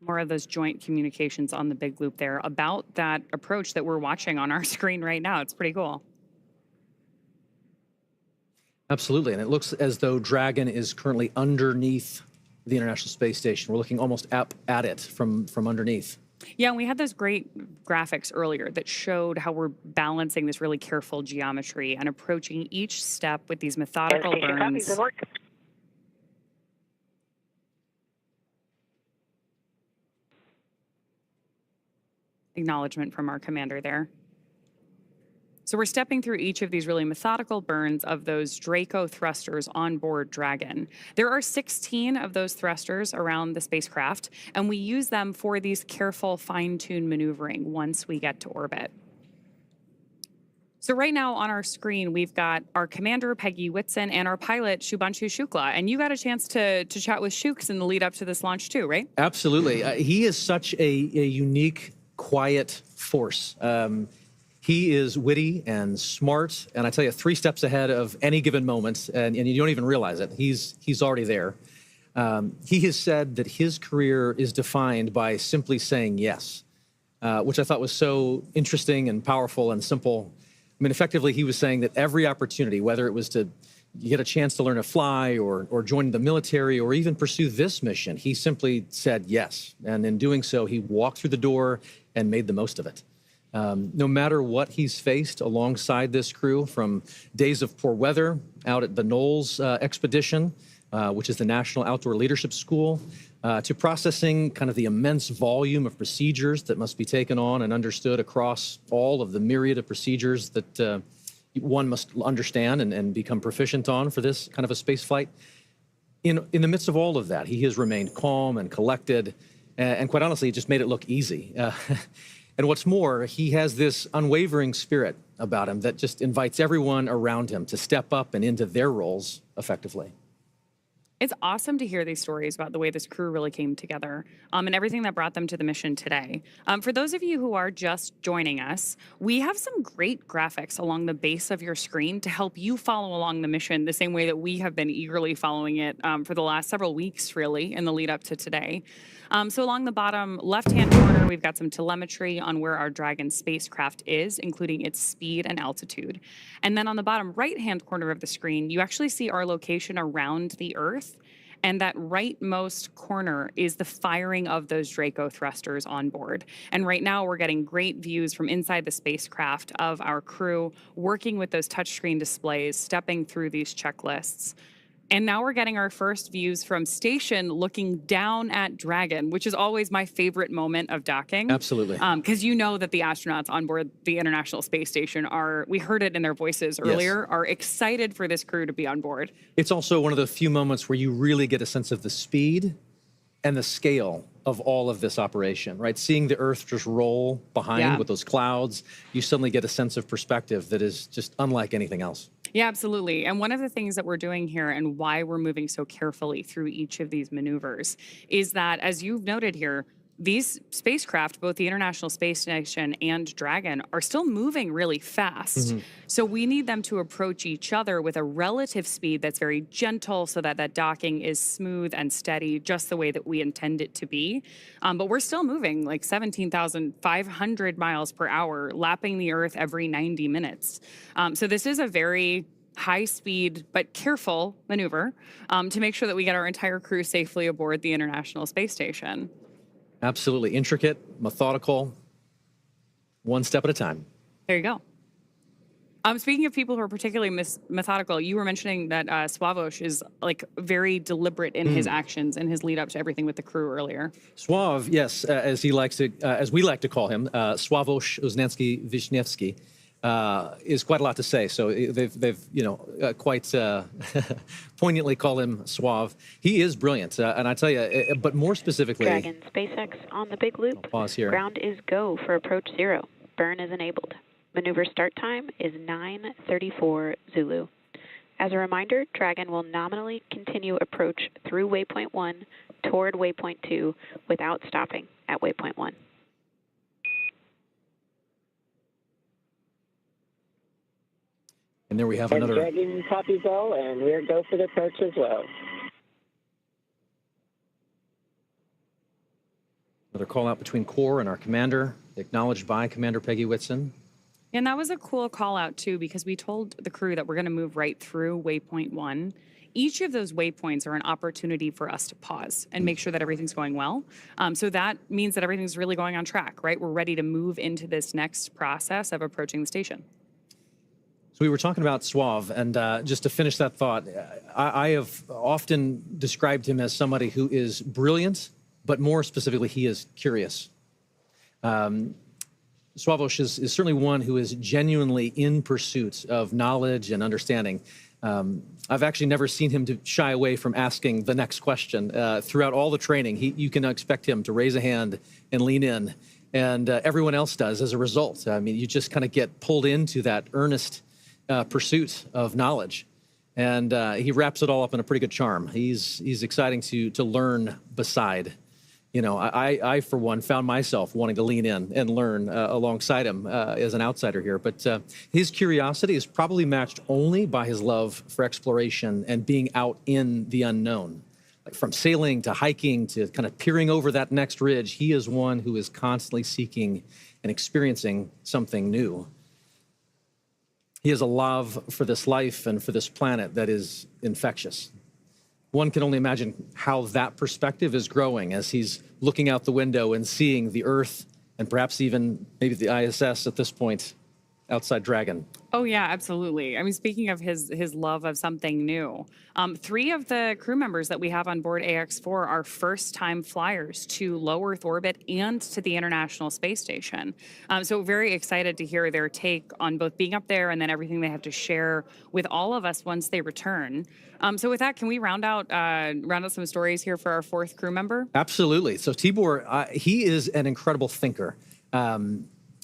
More of those joint communications on the big loop there about that approach that we're watching on our screen right now. It's pretty cool. Absolutely. And it looks as though Dragon is currently underneath the International Space Station. We're looking almost up at it from underneath. Yeah, and we had those great graphics earlier that showed how we're balancing this really careful geometry and approaching each step with these methodical burns. acknowledgement from our commander there. So we're stepping through each of these really methodical burns of those Draco thrusters on board Dragon. There are 16 of those thrusters around the spacecraft, and we use them for these careful, fine-tuned maneuvering once we get to orbit. So right now on our screen, we've got our commander, Peggy Whitson, and our pilot, Shubhanshu Shukla. And you got a chance to chat with Shooks in the lead up to this launch too, right? Absolutely. He is such a unique, quiet force. He is witty and smart, and I tell you, 3 steps ahead of any given moment, and you don't even realize it. He's already there. He has said that his career is defined by simply saying yes, which I thought was so interesting and powerful and simple. I mean, effectively, he was saying that every opportunity, whether it was to get a chance to learn to fly or join the military or even pursue this mission, he simply said yes. And in doing so, he walked through the door and made the most of it. No matter what he's faced alongside this crew, from days of poor weather out at the Knowles expedition, which is the National Outdoor Leadership School, to processing kind of the immense volume of procedures that must be taken on and understood across all of the myriad of procedures that one must understand and become proficient on for this kind of a space flight. In the midst of all of that, he has remained calm and collected, and quite honestly, it just made it look easy. And what's more, he has this unwavering spirit about him that just invites everyone around him to step up and into their roles effectively. It's awesome to hear these stories about the way this crew really came together and everything that brought them to the mission today. For those of you who are just joining us, we have some great graphics along the base of your screen to help you follow along the mission the same way that we have been eagerly following it for the last several weeks, really, in the lead up to today. So along the bottom left-hand corner, we've got some telemetry on where our Dragon spacecraft is, including its speed and altitude. And then on the bottom right-hand corner of the screen, you actually see our location around the Earth. And that rightmost corner is the firing of those Draco thrusters on board. And right now we're getting great views from inside the spacecraft of our crew working with those touchscreen displays, stepping through these checklists. And now we're getting our first views from station looking down at Dragon, which is always my favorite moment of docking. Absolutely. Because you know that the astronauts on board the International Space Station are, we heard it in their voices earlier, are excited for this crew to be on board. It's also one of the few moments where you really get a sense of the speed and the scale of all of this operation, right? Seeing the Earth just roll behind with those clouds, you suddenly get a sense of perspective that is just unlike anything else. Yeah, absolutely. And one of the things that we're doing here and why we're moving so carefully through each of these maneuvers is that, as you've noted here, these spacecraft, both the International Space Station and Dragon, are still moving really fast. So we need them to approach each other with a relative speed that's very gentle so that that docking is smooth and steady, just the way that we intend it to be. But we're still moving like 17,500 miles per hour, lapping the Earth every 90 minutes. So this is a very high speed but careful maneuver to make sure that we get our entire crew safely aboard the International Space Station. Absolutely. Intricate, methodical, one step at a time. There you go. Speaking of people who are particularly methodical, you were mentioning that Sławomir is like very deliberate in his actions and his lead up to everything with the crew earlier. Sław, yes, as he likes to, as we like to call him, Sławomir Uznański-Wiśniewski, is quite a lot to say. So they've quite poignantly call him Sław. He is brilliant, and I tell you, but more specifically, Dragon SpaceX on the big loop. I'll pause here. Ground is go for approach 0. Burn is enabled. Maneuver start time is 9:34 Zulu. As a reminder, Dragon will nominally continue approach through waypoint 1 toward waypoint 2 without stopping at waypoint 1. And there we have And another. Dragon copies all, and we're go for the approach as well. Another call out between Core and our commander, acknowledged by Commander Peggy Whitson. And that was a cool call out too, because we told the crew that we're going to move right through waypoint 1. Each of those waypoints are an opportunity for us to pause and make sure that everything's going well. So that means that everything's really going on track, right? We're ready to move into this next process of approaching the station. So we were talking about Sław, and just to finish that thought, I have often described him as somebody who is brilliant, but more specifically, he is curious. Sławomir is certainly one who is genuinely in pursuit of knowledge and understanding. I've actually never seen him to shy away from asking the next question. Throughout all the training, you can expect him to raise a hand and lean in, and everyone else does as a result. I mean, you just kind of get pulled into that earnest pursuit of knowledge, and he wraps it all up in a pretty good charm. He's exciting to learn beside. You know, I, for one, found myself wanting to lean in and learn alongside him as an outsider here. But his curiosity is probably matched only by his love for exploration and being out in the unknown. Like from sailing to hiking to kind of peering over that next ridge, he is one who is constantly seeking and experiencing something new. He has a love for this life and for this planet that is infectious. One can only imagine how that perspective is growing as he's looking out the window and seeing the Earth and perhaps even maybe the ISS at this point outside Dragon. Oh, yeah, absolutely. I mean, speaking of his love of something new, 3 of the crew members that we have on board AX4 are first-time flyers to low Earth orbit and to the International Space Station. So very excited to hear their take on both being up there and then everything they have to share with all of us once they return. So with that, can we round out some stories here for our 4th crew member? Absolutely. So Tibor, he is an incredible thinker.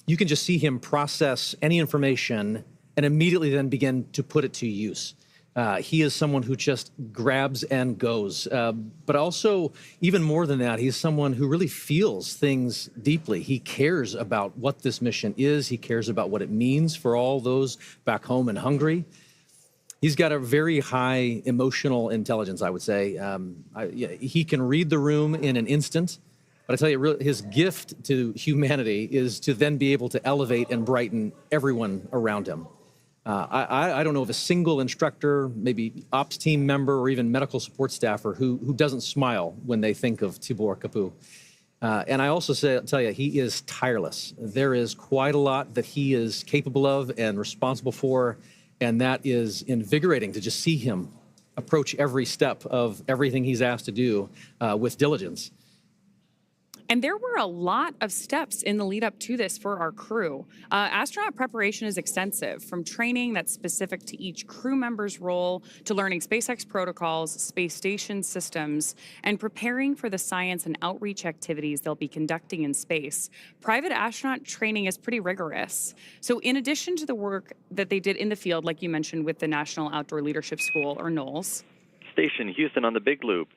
You can just see him process any information and immediately then begin to put it to use. He is someone who just grabs and goes. But also, even more than that, he's someone who really feels things deeply. He cares about what this mission is. He cares about what it means for all those back home in Hungary. He's got a very high emotional intelligence, I would say. He can read the room in an instant. But I tell you, his gift to humanity is to then be able to elevate and brighten everyone around him. I don't know of a single instructor, maybe ops team member, or even medical support staffer who doesn't smile when they think of Tibor Kapu. And I also tell you, he is tireless. There is quite a lot that he is capable of and responsible for, and that is invigorating to just see him approach every step of everything he's asked to do with diligence. And there were a lot of steps in the lead up to this for our crew. Astronaut preparation is extensive, from training that's specific to each crew member's role to learning SpaceX protocols, space station systems, and preparing for the science and outreach activities they'll be conducting in space. Private astronaut training is pretty rigorous. So in addition to the work that they did in the field, like you mentioned with the National Outdoor Leadership School, or NOLS. Station Houston on the Big Loop.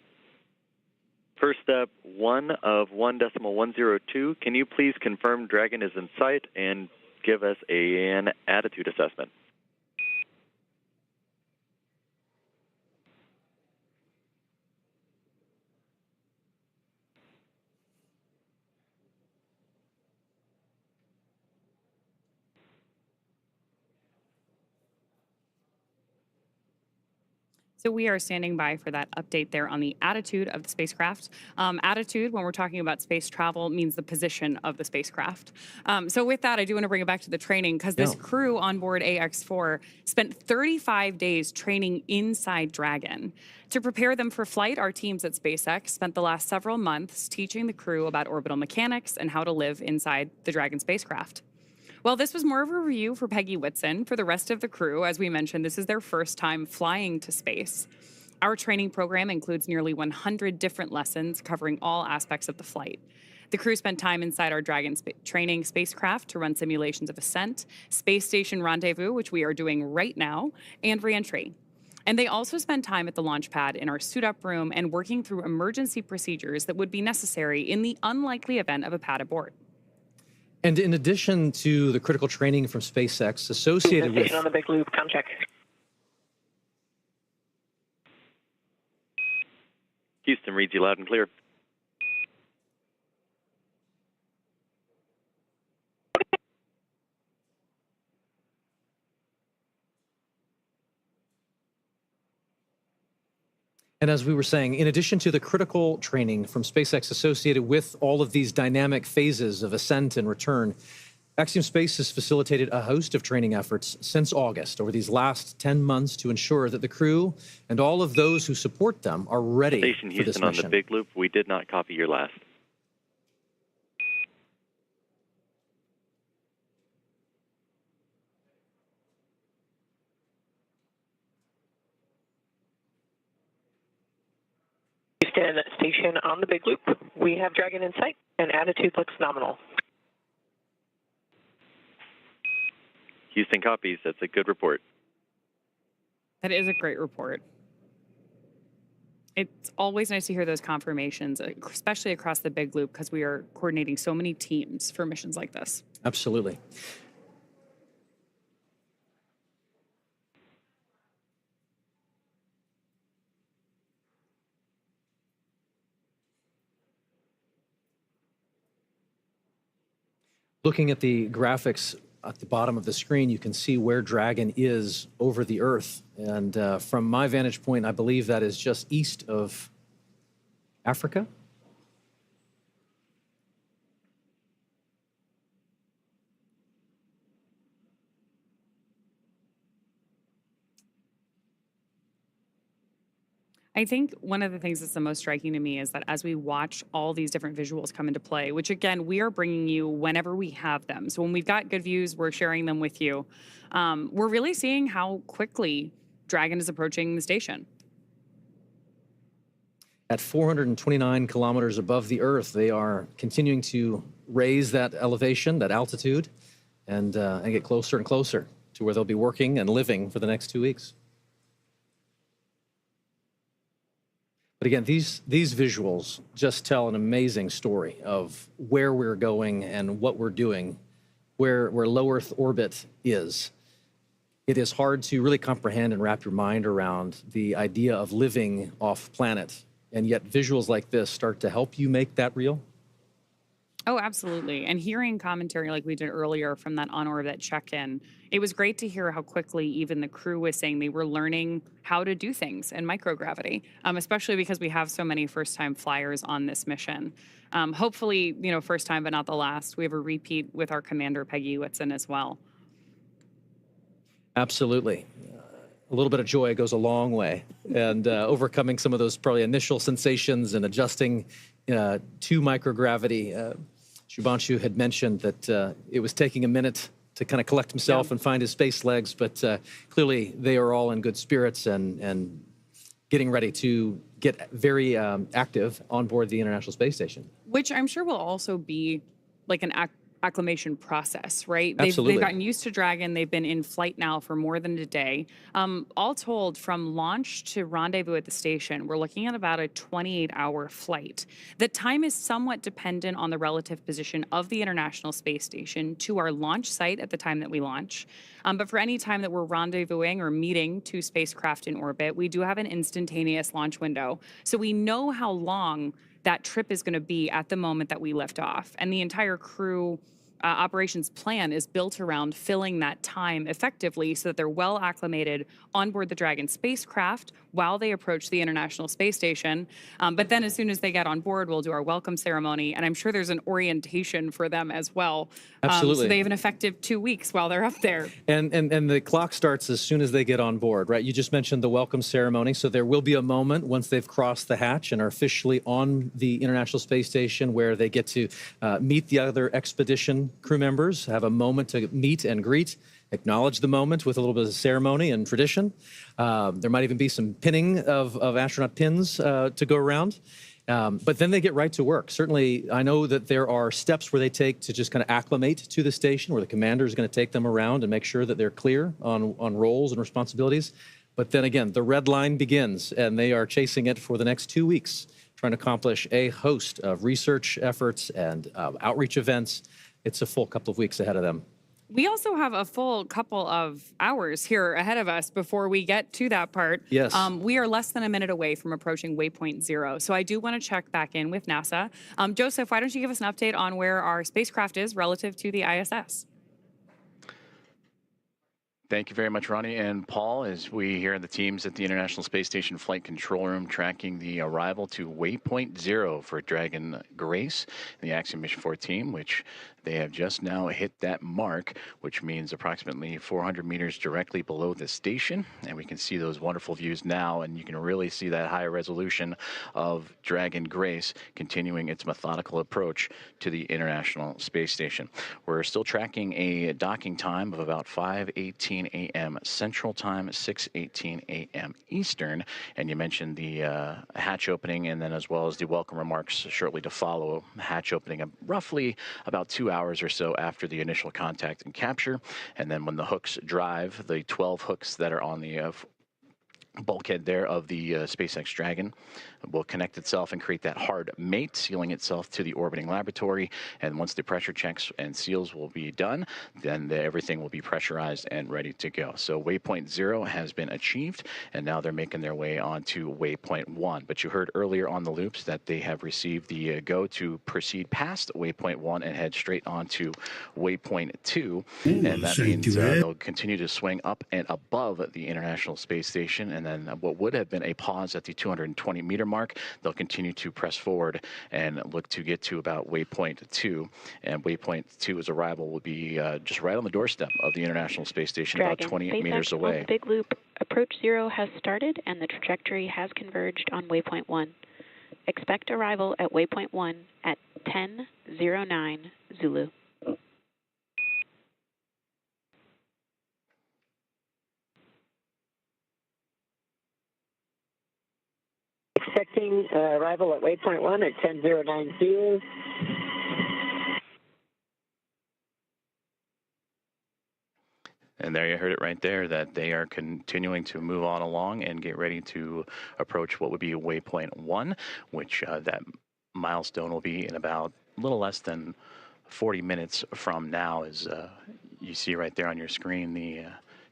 First step, 1 of 1.102. Can you please confirm Dragon is in sight and give us an attitude assessment? So we are standing by for that update there on the attitude of the spacecraft. Attitude, when we're talking about space travel, means the position of the spacecraft. So with that, I do want to bring it back to the training, because this crew on board AX4 spent 35 days training inside Dragon. To prepare them for flight, our teams at SpaceX spent the last several months teaching the crew about orbital mechanics and how to live inside the Dragon spacecraft. Well, this was more of a review for Peggy Whitson. For the rest of the crew, as we mentioned, this is their first time flying to space. Our training program includes nearly 100 different lessons covering all aspects of the flight. The crew spent time inside our Dragon training spacecraft to run simulations of ascent, space station rendezvous, which we are doing right now, and reentry. And they also spent time at the launch pad in our suit-up room and working through emergency procedures that would be necessary in the unlikely event of a pad abort. And in addition to the critical training from SpaceX associated with... on the Big Loop, come check. Houston reads you loud and clear. And as we were saying, in addition to the critical training from SpaceX associated with all of these dynamic phases of ascent and return, Axiom Space has facilitated a host of training efforts since August over these last 10 months to ensure that the crew and all of those who support them are ready Station for this Houston on mission. the Big Loop. We did not copy your last. Houston, station on the big loop. We have Dragon in sight, and attitude looks nominal. Houston copies. That's a good report. That is a great report. It's always nice to hear those confirmations, especially across the big loop, because we are coordinating so many teams for missions like this. Absolutely. Looking at the graphics at the bottom of the screen, you can see where Dragon is over the Earth. And from my vantage point, I believe that is just east of Africa. I think one of the things that's the most striking to me is that as we watch all these different visuals come into play, which again, we are bringing you whenever we have them. So when we've got good views, we're sharing them with you. We're really seeing how quickly Dragon is approaching the station. At 429 kilometers above the Earth, they are continuing to raise that elevation, that altitude, and get closer and closer to where they'll be working and living for the next 2 weeks. But again, these visuals just tell an amazing story of where we're going and what we're doing, where low Earth orbit is. It is hard to really comprehend and wrap your mind around the idea of living off planet, and yet visuals like this start to help you make that real. Oh, absolutely. And hearing commentary like we did earlier from that on-orbit check-in, it was great to hear how quickly even the crew was saying they were learning how to do things in microgravity, especially because we have so many first-time flyers on this mission. Hopefully, first time, but not the last. We have a repeat with our commander, Peggy Whitson, as well. Absolutely. A little bit of joy goes a long way, and overcoming some of those probably initial sensations and adjusting to microgravity. Shubhanshu had mentioned that it was taking a minute to kind of collect himself and find his space legs, but clearly they are all in good spirits and getting ready to get very active on board the International Space Station. Which I'm sure will also be like an acclimation process, right? Absolutely. They've gotten used to Dragon. They've been in flight now for more than a day. All told, from launch to rendezvous at the station, we're looking at about a 28-hour flight. The time is somewhat dependent on the relative position of the International Space Station to our launch site at the time that we launch. But for any time that we're rendezvousing or meeting two spacecraft in orbit, we do have an instantaneous launch window. So we know how long that trip is going to be at the moment that we lift off. And the entire crew operations plan is built around filling that time effectively so that they're well acclimated on board the Dragon spacecraft while they approach the International Space Station. But then as soon as they get on board, we'll do our welcome ceremony. And I'm sure there's an orientation for them as well. Absolutely. So they have an effective 2 weeks while they're up there. And the clock starts as soon as they get on board, right? You just mentioned the welcome ceremony. So there will be a moment once they've crossed the hatch and are officially on the International Space Station where they get to meet the other expedition crew members, have a moment to meet and greet, acknowledge the moment with a little bit of ceremony and tradition. There might even be some pinning of astronaut pins to go around. But then they get right to work. Certainly, I know that there are steps where they take to just kind of acclimate to the station, where the commander is going to take them around and make sure that they're clear on roles and responsibilities. But then again, the red line begins, and they are chasing it for the next 2 weeks, trying to accomplish a host of research efforts and outreach events. It's a full couple of weeks ahead of them. We also have a full couple of hours here ahead of us before we get to that part. Yes. We are less than a minute away from approaching waypoint 0. So I do want to check back in with NASA. Joseph, why don't you give us an update on where our spacecraft is relative to the ISS? Thank you very much, Ronnie and Paul, as we here in the teams at the International Space Station Flight Control Room tracking the arrival to waypoint 0 for Dragon Grace and the Axiom Mission 4 team, which They have just now hit that mark, which means approximately 400 meters directly below the station. And we can see those wonderful views now, and you can really see that high resolution of Dragon Grace continuing its methodical approach to the International Space Station. We're still tracking a docking time of about 5:18 a.m. Central Time, 6:18 a.m. Eastern. And you mentioned the hatch opening, and then as well as the welcome remarks shortly to follow. Hatch opening roughly about 2 hours or so after the initial contact and capture. And then when the hooks drive, the 12 hooks that are on the bulkhead there of the SpaceX Dragon will connect itself and create that hard mate, sealing itself to the orbiting laboratory. And once the pressure checks and seals will be done, then everything will be pressurized and ready to go. So waypoint 0 has been achieved, and now they're making their way on to waypoint 1. But you heard earlier on the loops that they have received the go to proceed past waypoint 1 and head straight on to waypoint 2. And that means they'll continue to swing up and above the International Space Station, and then what would have been a pause at the 220-meter mark, they'll continue to press forward and look to get to about waypoint 2. And waypoint 2's arrival will be just right on the doorstep of the International Space Station, Dragon, about 20 SpaceX meters away. On the big loop, approach 0 has started, and the trajectory has converged on waypoint 1. Expect arrival at waypoint 1 at 10:09 Zulu. Expecting arrival at waypoint 1 at 10:09 Zulu. And there you heard it right there, that they are continuing to move on along and get ready to approach what would be waypoint 1, which that milestone will be in about a little less than 40 minutes from now. As you see right there on your screen, the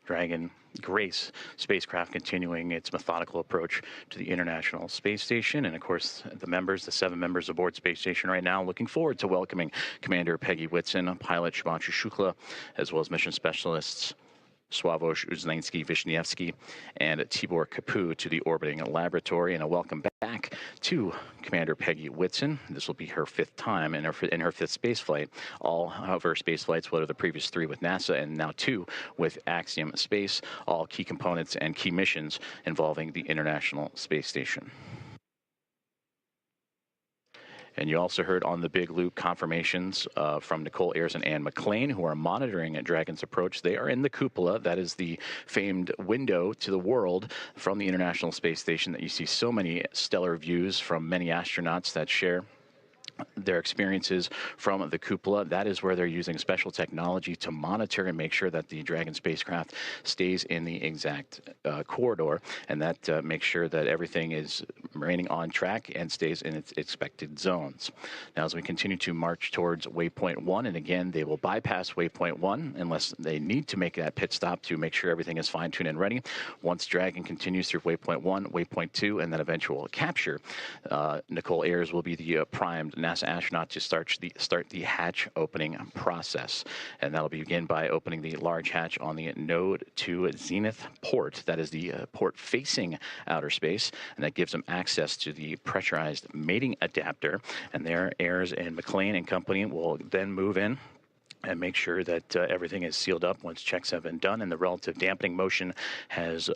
Dragon Grace spacecraft continuing its methodical approach to the International Space Station. And of course, the 7 members aboard Space Station right now, looking forward to welcoming Commander Peggy Whitson, pilot Shubhanshu Shukla, as well as mission specialists Uznański-Wiśniewski and Tibor Kapu to the orbiting laboratory. And a welcome back to Commander Peggy Whitson. This will be her 5th time in her 5th space flight. All of her space flights, what are the previous 3 with NASA and now 2 with Axiom Space, all key components and key missions involving the International Space Station. And you also heard on the big loop confirmations from Nicole Ayers and Ann McLean, who are monitoring Dragon's approach. They are in the cupola. That is the famed window to the world from the International Space Station that you see so many stellar views from many astronauts that share their experiences from the cupola. That is where they're using special technology to monitor and make sure that the Dragon spacecraft stays in the exact corridor, and that makes sure that everything is remaining on track and stays in its expected zones. Now, as we continue to march towards waypoint 1, and again, they will bypass waypoint 1 unless they need to make that pit stop to make sure everything is fine-tuned and ready. Once Dragon continues through waypoint 1, waypoint 2, and then eventual capture, Nicole Ayers will be the primed NASA astronaut to start the hatch opening process. And that'll begin by opening the large hatch on the Node 2 Zenith port. That is the port facing outer space, and that gives them access to the pressurized mating adapter. And there, Ayers and McLean and company will then move in and make sure that everything is sealed up once checks have been done and the relative dampening motion has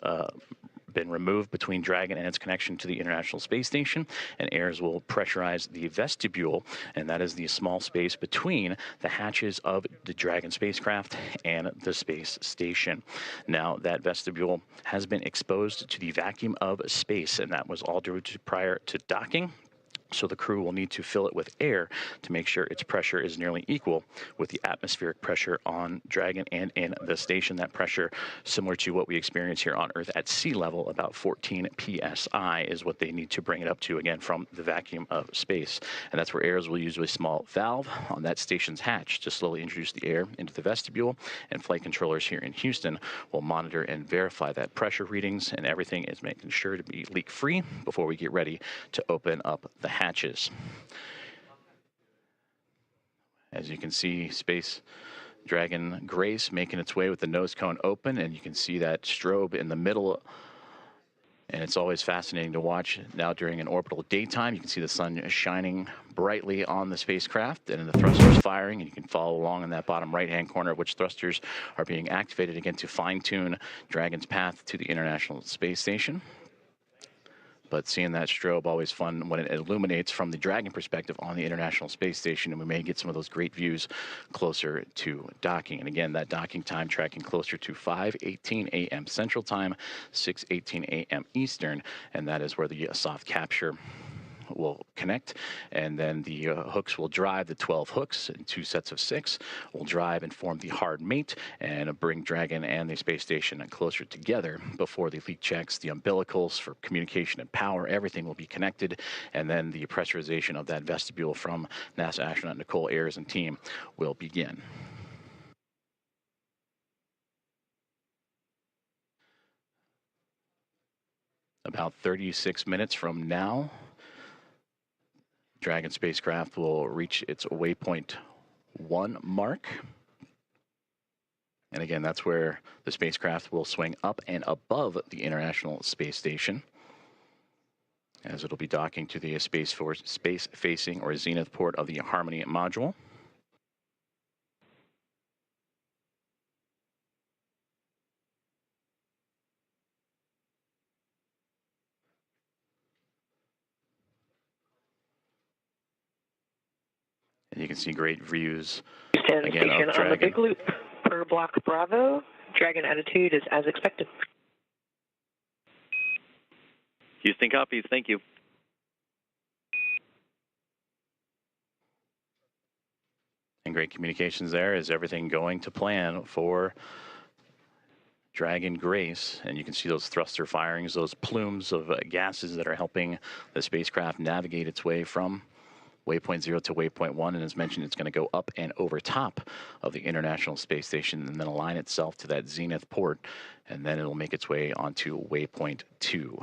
been removed between Dragon and its connection to the International Space Station. And Ayers will pressurize the vestibule, and that is the small space between the hatches of the Dragon spacecraft and the space station. Now, that vestibule has been exposed to the vacuum of space, and that was all due to prior to docking. So the crew will need to fill it with air to make sure its pressure is nearly equal with the atmospheric pressure on Dragon and in the station. That pressure, similar to what we experience here on Earth at sea level, about 14 psi is what they need to bring it up to, again, from the vacuum of space. And that's where Ayers will use a small valve on that station's hatch to slowly introduce the air into the vestibule. And flight controllers here in Houston will monitor and verify that pressure readings, and everything is making sure to be leak-free before we get ready to open up the hatches. As you can see, Space Dragon Grace making its way with the nose cone open, and you can see that strobe in the middle And it's always fascinating to watch. Now during an orbital daytime, you can see the sun shining brightly on the spacecraft and the thrusters firing, and you can follow along in that bottom right-hand corner which thrusters are being activated again to fine-tune Dragon's path to the International Space Station. But seeing that strobe, always fun when it illuminates from the Dragon perspective on the International Space Station, and we may get some of those great views closer to docking. And again, that docking time tracking closer to 5:18 a.m. Central Time, 6:18 a.m. Eastern, and that is where the soft capture will connect, and then the hooks will drive. The 12 hooks in 2 sets of 6 will drive and form the hard mate and bring Dragon and the space station closer together before the leak checks, the umbilicals for communication and power. Everything will be connected, and then the pressurization of that vestibule from NASA astronaut Nicole Ayers and team will begin. About 36 minutes from now, Dragon spacecraft will reach its waypoint 1 mark. And again, that's where the spacecraft will swing up and above the International Space Station, as it'll be docking to the space-facing or zenith port of the Harmony module. And you can see great views again of Dragon. On the big loop per block Bravo. Dragon attitude is as expected. Houston copies. Thank you. And great communications there. Is everything going to plan for Dragon Grace? And you can see those thruster firings, those plumes of gases that are helping the spacecraft navigate its way from waypoint 0 to waypoint 1, and as mentioned, it's going to go up and over top of the International Space Station and then align itself to that zenith port, and then it'll make its way onto waypoint 2.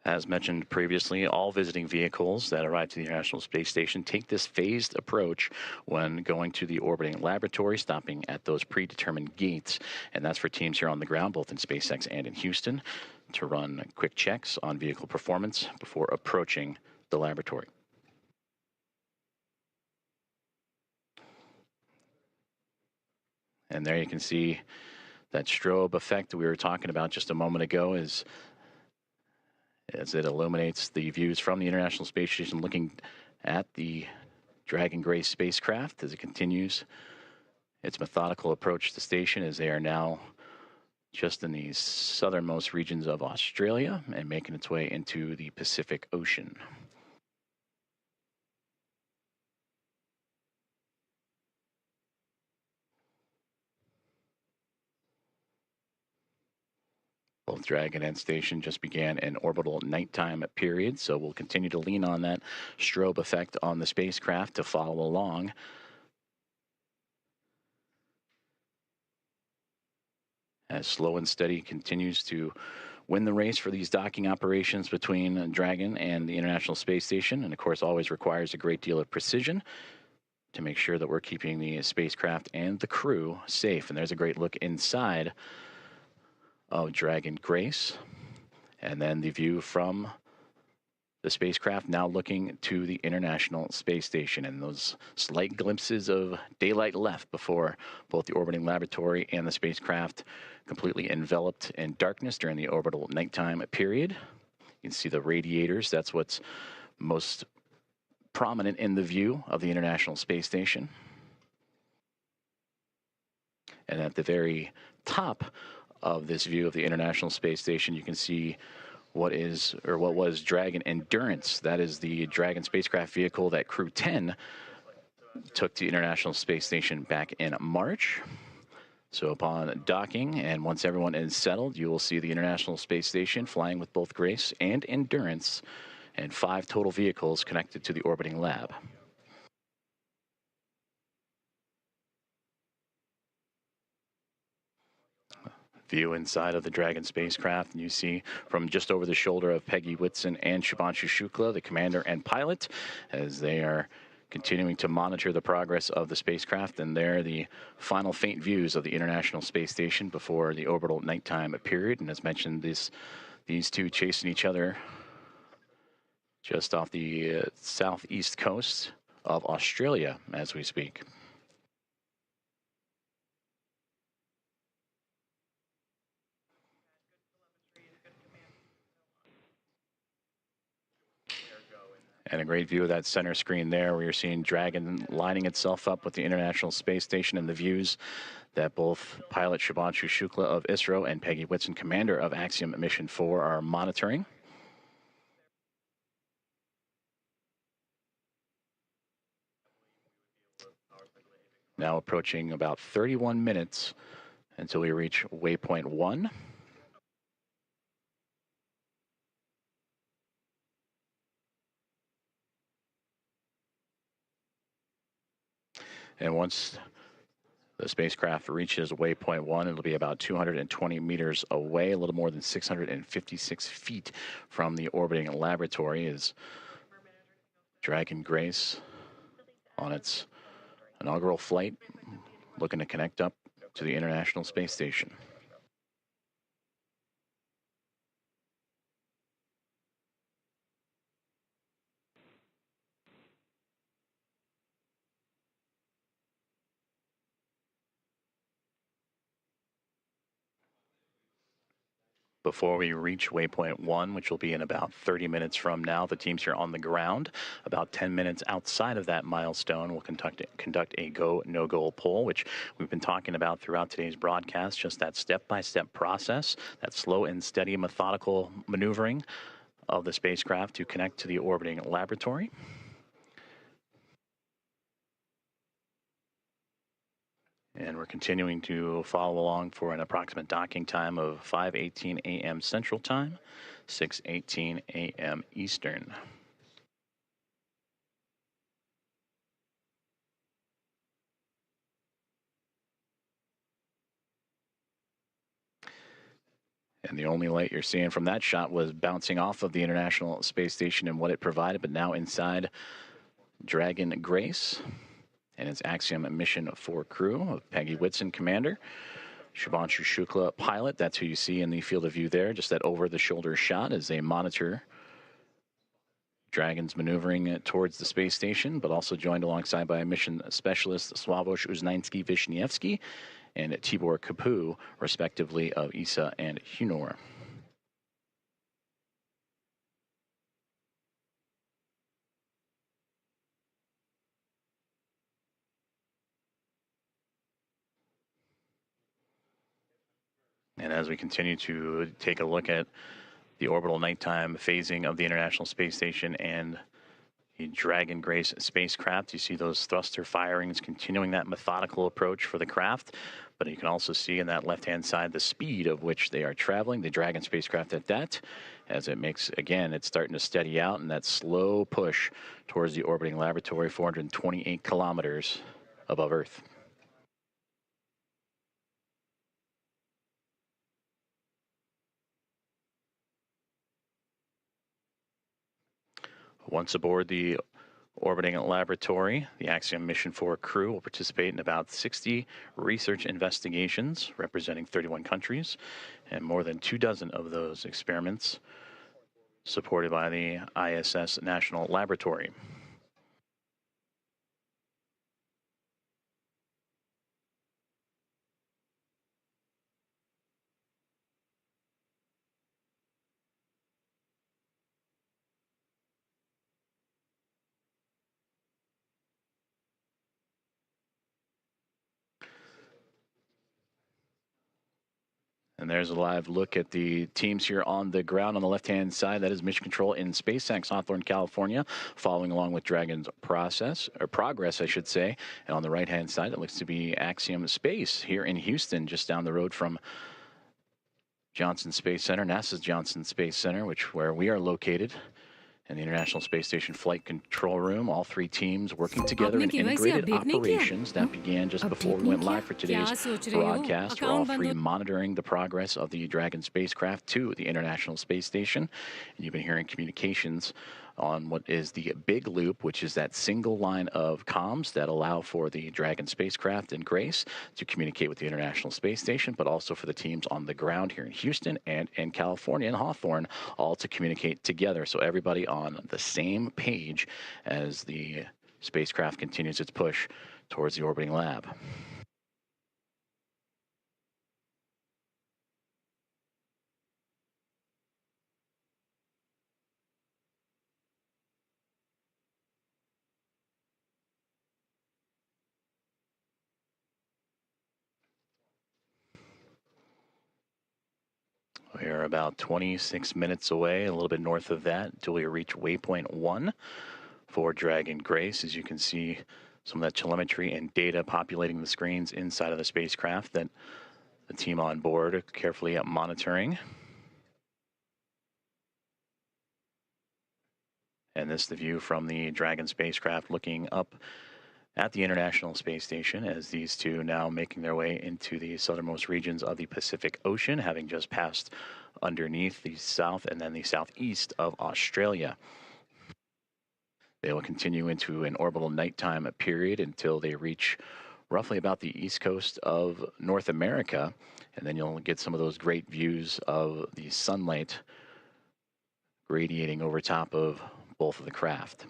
As mentioned previously, all visiting vehicles that arrive to the International Space Station take this phased approach when going to the orbiting laboratory, stopping at those predetermined gates. And that's for teams here on the ground, both in SpaceX and in Houston, to run quick checks on vehicle performance before approaching the laboratory. And there you can see that strobe effect that we were talking about just a moment ago as it illuminates the views from the International Space Station looking at the Dragon Grace spacecraft as it continues its methodical approach to the station, as they are now just in the southernmost regions of Australia and making its way into the Pacific Ocean. Both Dragon and station just began an orbital nighttime period, so we'll continue to lean on that strobe effect on the spacecraft to follow along. As Slow and Steady continues to win the race for these docking operations between Dragon and the International Space Station, and of course always requires a great deal of precision to make sure that we're keeping the spacecraft and the crew safe. And there's a great look inside of Dragon Grace, and then the view from the spacecraft now looking to the International Space Station, and those slight glimpses of daylight left before both the orbiting laboratory and the spacecraft completely enveloped in darkness during the orbital nighttime period. You can see the radiators. That's what's most prominent in the view of the International Space Station. And at the very top of this view of the International Space Station, you can see what was Dragon Endurance. That is the Dragon spacecraft vehicle that Crew 10 took to the International Space Station back in March. So upon docking, and once everyone is settled, you will see the International Space Station flying with both Grace and Endurance, and 5 total vehicles connected to the orbiting lab. view inside of the Dragon spacecraft, and you see from just over the shoulder of Peggy Whitson and Shubhanshu Shukla, the commander and pilot, as they are continuing to monitor the progress of the spacecraft. And there are the final faint views of the International Space Station before the orbital nighttime period. And as mentioned, these two chasing each other just off the southeast coast of Australia as we speak. And a great view of that center screen there, where you're seeing Dragon lining itself up with the International Space Station, and the views that both pilot Shubhanshu Shukla of ISRO and Peggy Whitson, commander of Axiom Mission 4, are monitoring. Now approaching about 31 minutes until we reach waypoint 1. And once the spacecraft reaches waypoint 1, it'll be about 220 meters away, a little more than 656 feet from the orbiting laboratory, as Dragon Grace on its inaugural flight, looking to connect up to the International Space Station. Before we reach waypoint 1, which will be in about 30 minutes from now, the teams here on the ground, about 10 minutes outside of that milestone, will conduct a go, no-go poll, which we've been talking about throughout today's broadcast, just that step-by-step process, that slow and steady methodical maneuvering of the spacecraft to connect to the orbiting laboratory. And we're continuing to follow along for an approximate docking time of 5:18 a.m. Central Time, 6:18 a.m. Eastern. And the only light you're seeing from that shot was bouncing off of the International Space Station and what it provided, but now inside Dragon Grace and its Axiom Mission 4 crew of Peggy Whitson, commander, Shubhanshu Shukla, pilot. That's who you see in the field of view there, just that over-the-shoulder shot as they monitor Dragon's maneuvering towards the space station, but also joined alongside by mission specialist Sławomir Uznański-Wiśniewski and Tibor Kapu, respectively, of ESA and Hunor. And as we continue to take a look at the orbital nighttime phasing of the International Space Station and the Dragon Grace spacecraft, you see those thruster firings continuing that methodical approach for the craft. But you can also see in that left-hand side the speed of which they are traveling, the Dragon spacecraft at that, as it makes, again, it's starting to steady out in that slow push towards the orbiting laboratory, 428 kilometers above Earth. Once aboard the orbiting laboratory, the Axiom Mission 4 crew will participate in about 60 research investigations representing 31 countries, and more than 24 of those experiments supported by the ISS National Laboratory. And there's a live look at the teams here on the ground on the left-hand side. That is Mission Control in SpaceX, Hawthorne, California, following along with Dragon's progress, I should say. And on the right-hand side, it looks to be Axiom Space here in Houston, just down the road from Johnson Space Center, NASA's Johnson Space Center, where we are located In the International Space Station Flight Control Room, all three teams working together in integrated operations. That began just before we went live for today's broadcast. We're all three monitoring the progress of the Dragon spacecraft to the International Space Station. And you've been hearing communications on what is the big loop, which is that single line of comms that allow for the Dragon spacecraft and Grace to communicate with the International Space Station, but also for the teams on the ground here in Houston and in California and Hawthorne, all to communicate together. So everybody on the same page as the spacecraft continues its push towards the orbiting lab. We are about 26 minutes away, a little bit north of that, until we reach waypoint 1 for Dragon Grace. As you can see, some of that telemetry and data populating the screens inside of the spacecraft that the team on board are carefully monitoring. And this is the view from the Dragon spacecraft looking up at the International Space Station, as these two now making their way into the southernmost regions of the Pacific Ocean, having just passed underneath the south and then the southeast of Australia. They will continue into an orbital nighttime period until they reach roughly about the east coast of North America, and then you'll get some of those great views of the sunlight radiating over top of both of the craft.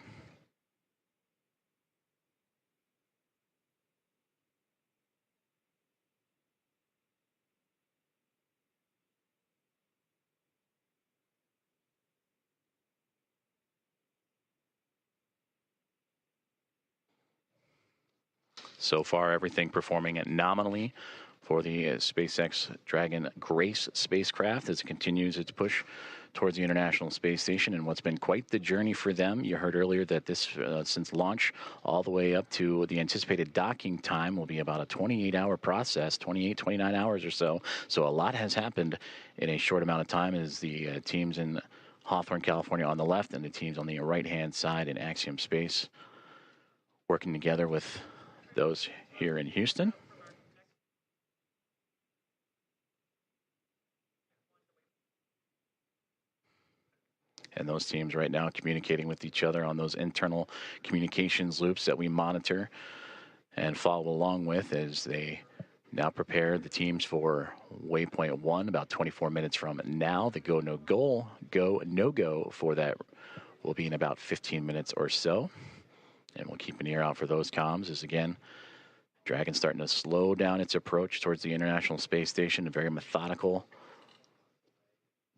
So far, everything performing nominally for the SpaceX Dragon Grace spacecraft as it continues its push towards the International Space Station, and what's been quite the journey for them. You heard earlier that this, since launch all the way up to the anticipated docking time, will be about a 28-hour process, 28, 29 hours or so. So a lot has happened in a short amount of time as the teams in Hawthorne, California on the left and the teams on the right-hand side in Axiom Space working together with those here in Houston. And those teams right now communicating with each other on those internal communications loops that we monitor and follow along with as they now prepare the teams for waypoint 1 about 24 minutes from now. The go no go for that will be in about 15 minutes or so. And we'll keep an ear out for those comms as, again, Dragon starting to slow down its approach towards the International Space Station, a very methodical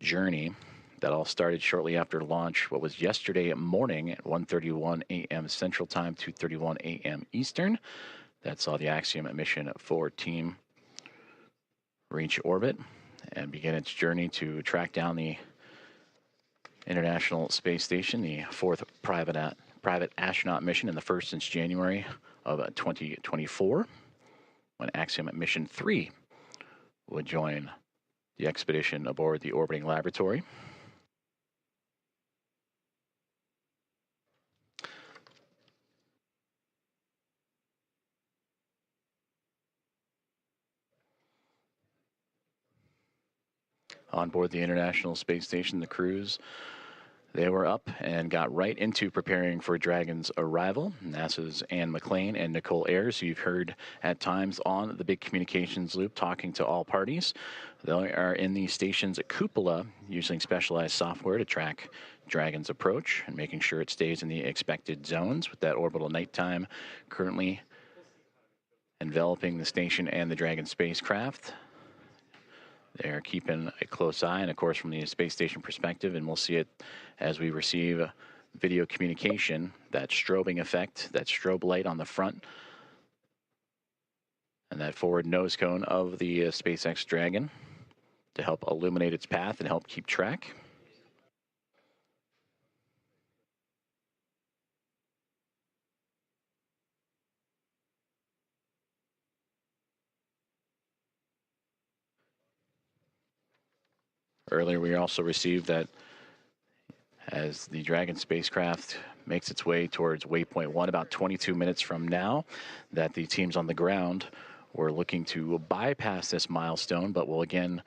journey that all started shortly after launch, what was yesterday morning at 1:31 a.m. Central Time, 2:31 a.m. Eastern. That saw the Axiom Mission 4 team reach orbit and begin its journey to track down the International Space Station, the fourth private astronaut mission, and the first since January of 2024, when Axiom Mission 3 would join the expedition aboard the orbiting laboratory. On board the International Space Station, the crews, they were up and got right into preparing for Dragon's arrival. NASA's Anne McClain and Nicole Ayers, who you've heard at times on the big communications loop talking to all parties. They are in the station's cupola using specialized software to track Dragon's approach and making sure it stays in the expected zones with that orbital nighttime currently enveloping the station and the Dragon spacecraft. They're keeping a close eye, and of course from the space station perspective, and we'll see it as we receive video communication, that strobing effect, that strobe light on the front, and that forward nose cone of the SpaceX Dragon to help illuminate its path and help keep track. Earlier, we also received that as the Dragon spacecraft makes its way towards waypoint 1 about 22 minutes from now, that the teams on the ground were looking to bypass this milestone, but will again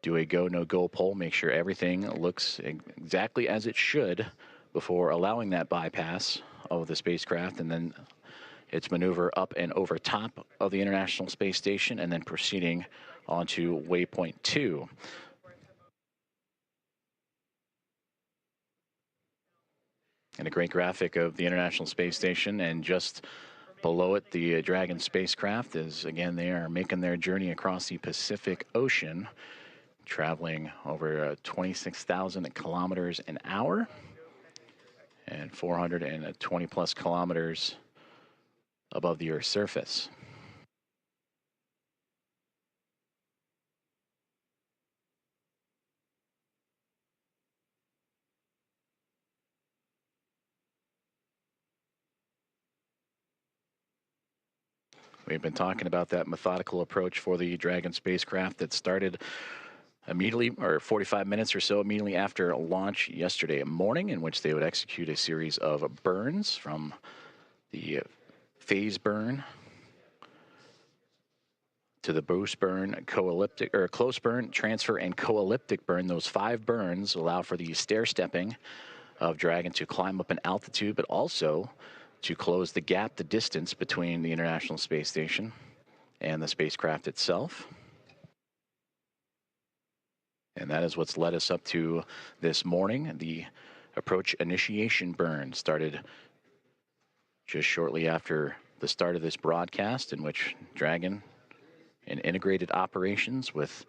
do a go, no-go poll, make sure everything looks exactly as it should before allowing that bypass of the spacecraft, and then its maneuver up and over top of the International Space Station, and then proceeding onto waypoint 2. And a great graphic of the International Space Station, and just below it, the Dragon spacecraft is, again, they are making their journey across the Pacific Ocean, traveling over 26,000 kilometers an hour and 420 plus kilometers above the Earth's surface. We've been talking about that methodical approach for the Dragon spacecraft that started immediately, or 45 minutes or so immediately after launch yesterday morning, in which they would execute a series of burns from the phase burn to the boost burn, co-elliptic or close burn, transfer, and co-elliptic burn. Those 5 burns allow for the stair-stepping of Dragon to climb up in altitude, but also to close the gap, the distance between the International Space Station and the spacecraft itself. And that is what's led us up to this morning. The approach initiation burn started just shortly after the start of this broadcast, in which Dragon, in integrated operations with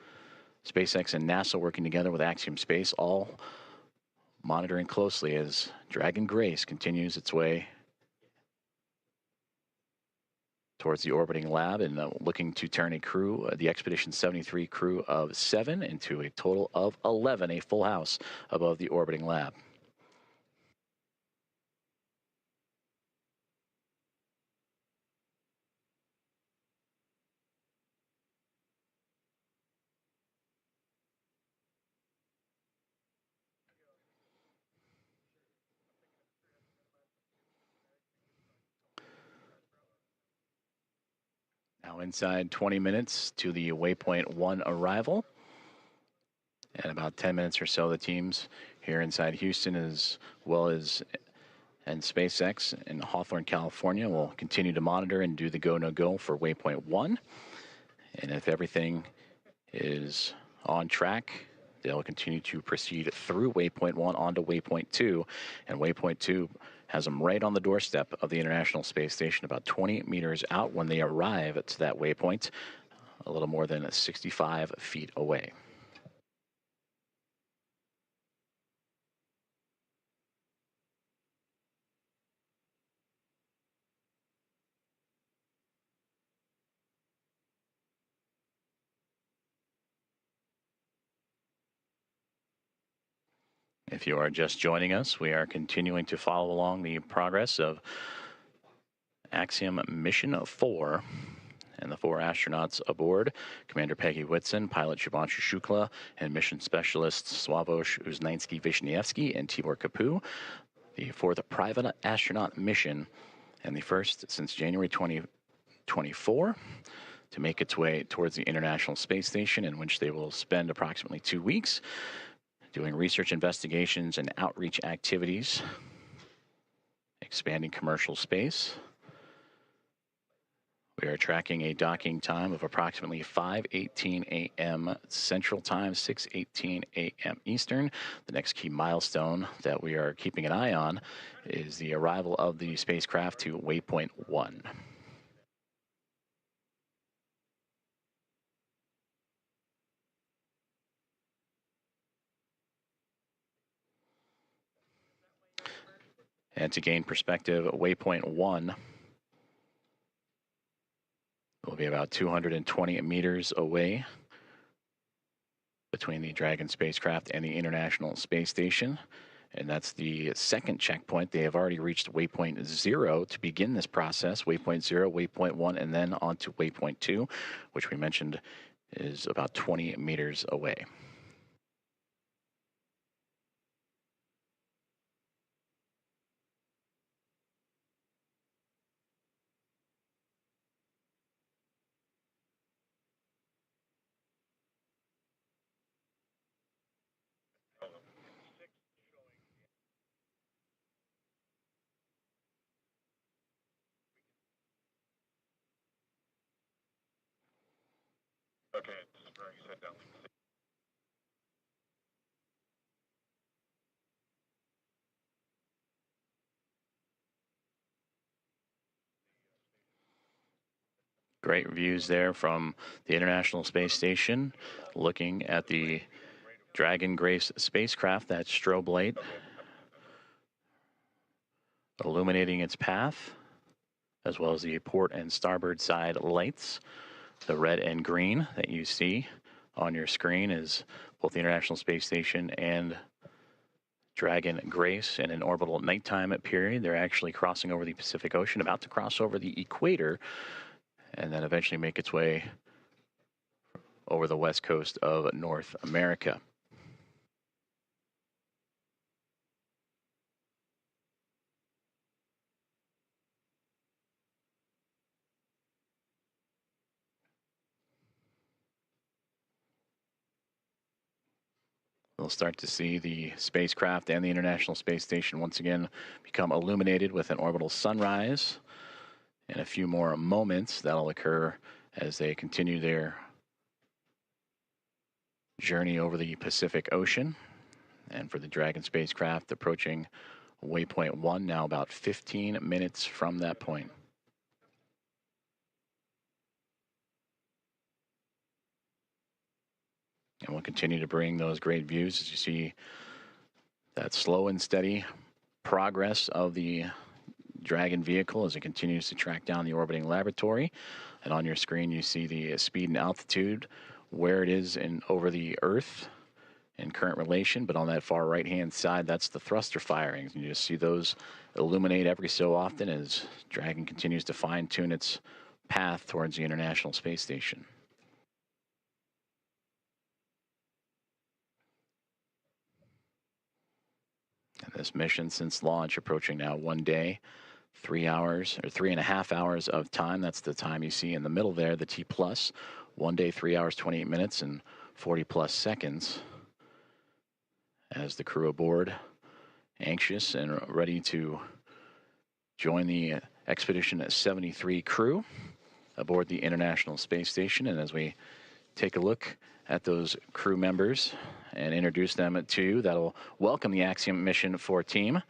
SpaceX and NASA working together with Axiom Space, all monitoring closely as Dragon Grace continues its way towards the orbiting lab, and looking to turn a crew, the Expedition 73 crew of 7, into a total of 11, a full house above the orbiting lab. Now inside 20 minutes to the waypoint 1 arrival. And about 10 minutes or so, the teams here inside Houston, as well as and SpaceX in Hawthorne, California, will continue to monitor and do the go, no-go for waypoint 1. And if everything is on track, they'll continue to proceed through waypoint 1 onto waypoint 2. And waypoint 2 has them right on the doorstep of the International Space Station, about 20 meters out when they arrive to that waypoint, a little more than 65 feet away. If you are just joining us, we are continuing to follow along the progress of Axiom Mission 4 and the 4 astronauts aboard: Commander Peggy Whitson, pilot Shubhanshu Shukla, and mission specialists Sławosz Uznański-Wiśniewski and Tibor Kapu. The 4th private astronaut mission, and the first since January 2024, to make its way towards the International Space Station, in which they will spend approximately 2 weeks doing research, investigations, and outreach activities, expanding commercial space. We are tracking a docking time of approximately 5:18 a.m. Central Time, 6:18 a.m. Eastern. The next key milestone that we are keeping an eye on is the arrival of the spacecraft to waypoint 1. And to gain perspective, waypoint 1 will be about 220 meters away between the Dragon spacecraft and the International Space Station. And that's the second checkpoint. They have already reached waypoint 0 to begin this process. Waypoint 0, waypoint 1, and then on to waypoint 2, which we mentioned is about 20 meters away. Okay, it's where you said downlink. Great views there from the International Space Station, looking at the Dragon Grace spacecraft, that strobe light illuminating its path, as well as the port and starboard side lights. The red and green that you see on your screen is both the International Space Station and Dragon Grace in an orbital nighttime period. They're actually crossing over the Pacific Ocean, about to cross over the equator, and then eventually make its way over the west coast of North America. We'll start to see the spacecraft and the International Space Station once again become illuminated with an orbital sunrise. In a few more moments, that'll occur as they continue their journey over the Pacific Ocean. And for the Dragon spacecraft approaching waypoint 1, now about 15 minutes from that point. And we'll continue to bring those great views as you see that slow and steady progress of the Dragon vehicle as it continues to track down the orbiting laboratory. And on your screen, you see the speed and altitude, where it is over the Earth in current relation. But on that far right-hand side, that's the thruster firings. And you just see those illuminate every so often as Dragon continues to fine-tune its path towards the International Space Station. And this mission since launch approaching now 1 day, 3 hours or 3.5 hours of time. That's the time you see in the middle there, the T plus. 1 day, 3 hours, 28 minutes and 40 plus seconds. As the crew aboard, anxious and ready to join the Expedition 73 crew aboard the International Space Station. And as we take a look at those crew members and introduce them to you, that'll welcome the Axiom Mission 4 team.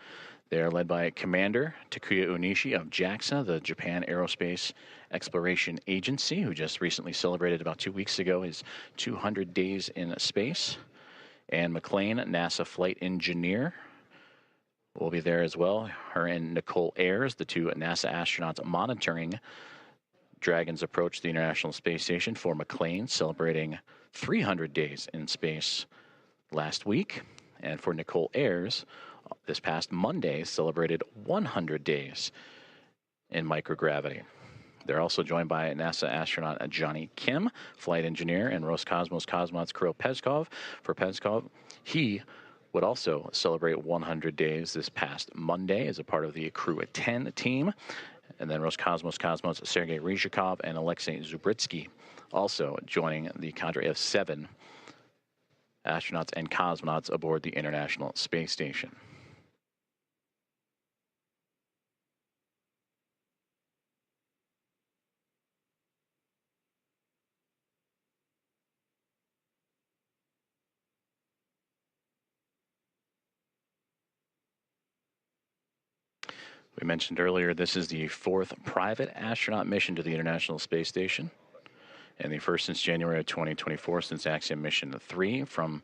They're led by Commander Takuya Onishi of JAXA, the Japan Aerospace Exploration Agency, who just recently celebrated about 2 weeks ago his 200 days in space. Anne McLean, NASA flight engineer, will be there as well. Her and Nicole Ayers, the two NASA astronauts monitoring Dragon's approach to the International Space Station. For McLean, celebrating 300 days in space last week. And for Nicole Ayers, this past Monday, celebrated 100 days in microgravity. They're also joined by NASA astronaut Johnny Kim, flight engineer, and Roscosmos cosmonauts Kirill Peskov. For Peskov, he would also celebrate 100 days this past Monday as a part of the Crew at 10 team. And then Roscosmos cosmonauts Sergei Ryzhikov and Alexei Zubritsky also joining the cadre of 7 astronauts and cosmonauts aboard the International Space Station. We mentioned earlier, this is the 4th private astronaut mission to the International Space Station, and the first since January of 2024, since Axiom Mission 3. From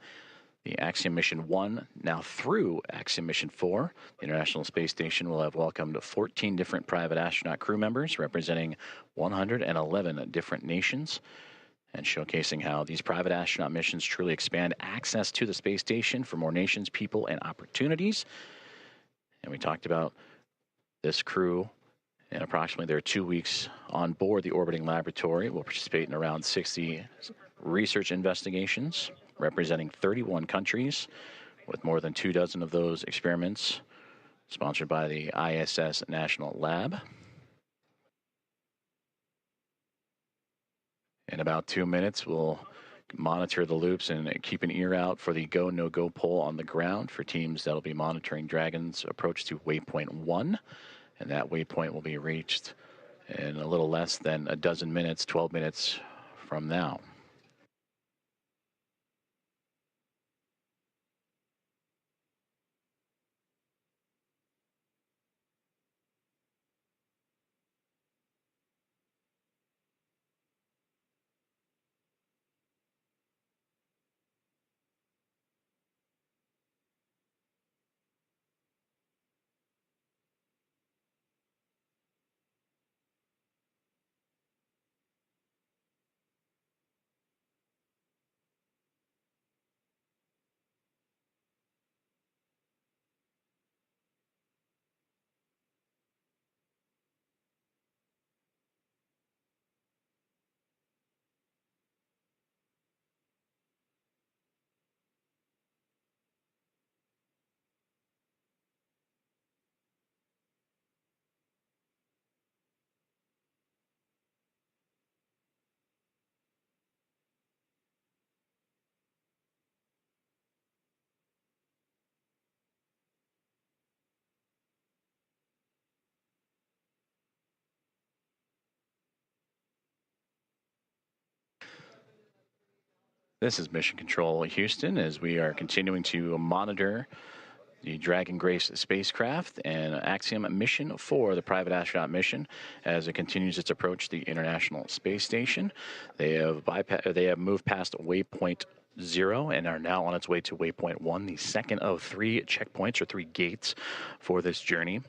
the Axiom Mission 1 now through Axiom Mission 4, the International Space Station will have welcomed 14 different private astronaut crew members representing 111 different nations, and showcasing how these private astronaut missions truly expand access to the space station for more nations, people, and opportunities. And we talked about this crew, in approximately their 2 weeks on board the orbiting laboratory, will participate in around 60 research investigations representing 31 countries, with more than 24 of those experiments sponsored by the ISS National Lab. In about 2 minutes, we'll monitor the loops and keep an ear out for the go, no-go poll on the ground for teams that'll be monitoring Dragon's approach to waypoint 1. And that waypoint will be reached in a little less than a dozen minutes, 12 minutes from now. This is Mission Control Houston as we are continuing to monitor the Dragon Grace spacecraft and Axiom Mission 4, the private astronaut mission, as it continues its approach to the International Space Station. They have moved past waypoint 0 and are now on its way to waypoint 1, the second of 3 checkpoints or 3 gates for this journey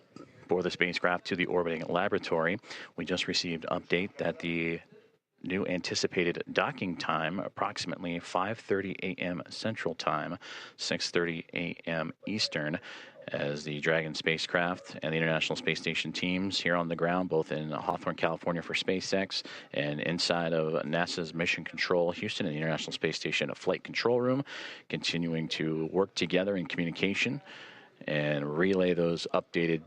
for the spacecraft to the orbiting laboratory. We just received update that the new anticipated docking time, approximately 5:30 a.m. Central Time, 6:30 a.m. Eastern, as the Dragon spacecraft and the International Space Station teams here on the ground, both in Hawthorne, California for SpaceX and inside of NASA's Mission Control Houston and the International Space Station Flight Control Room, continuing to work together in communication and relay those updated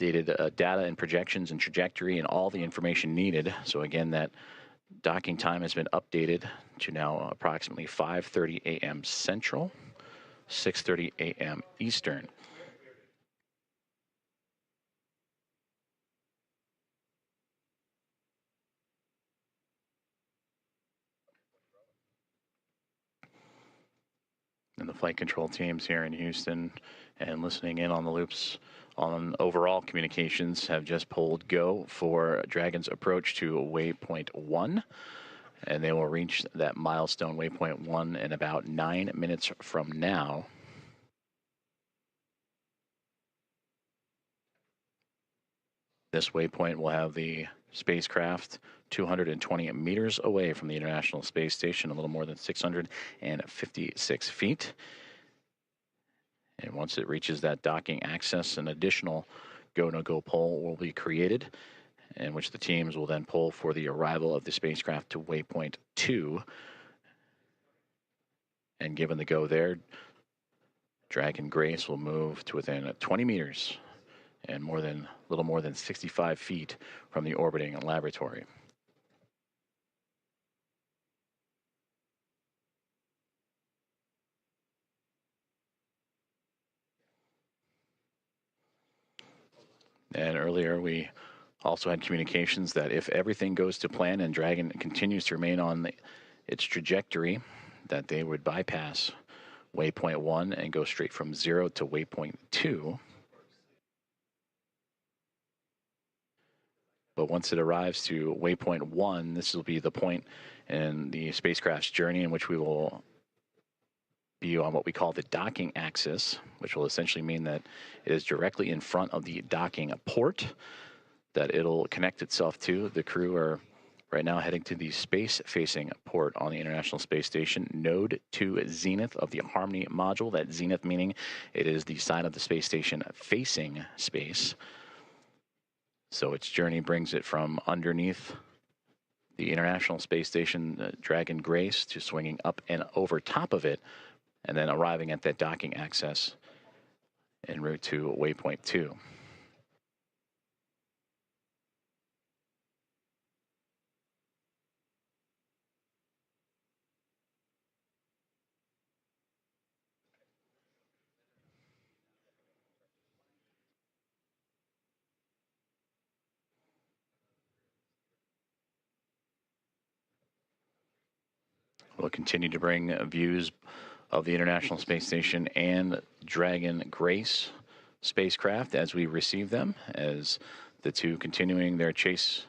data and projections and trajectory and all the information needed. So again, that docking time has been updated to now approximately 5:30 a.m. Central, 6:30 a.m. Eastern. And the flight control teams here in Houston and listening in on the loops on overall communications have just pulled go for Dragon's approach to waypoint 1, and they will reach that milestone waypoint 1 in about 9 minutes from now. This waypoint will have the spacecraft 220 meters away from the International Space Station, a little more than 656 feet. And once it reaches that docking access, an additional go-no-go pole will be created, in which the teams will then pull for the arrival of the spacecraft to waypoint 2. And given the go there, Dragon Grace will move to within 20 meters and a little more than 65 feet from the orbiting laboratory. And earlier we also had communications that if everything goes to plan and Dragon continues to remain on its trajectory, that they would bypass waypoint 1 and go straight from 0 to waypoint 2. But once it arrives to waypoint 1, this will be the point in the spacecraft's journey in which we will be on what we call the docking axis, which will essentially mean that it is directly in front of the docking port that it'll connect itself to. The crew are right now heading to the space-facing port on the International Space Station, node to zenith of the Harmony module. That zenith meaning it is the side of the space station facing space. So its journey brings it from underneath the International Space Station, Dragon Grace, to swinging up and over top of it, and then arriving at that docking access en route to waypoint 2. We'll continue to bring views of the International Space Station and Dragon Grace spacecraft as we receive them, as the two continuing their chase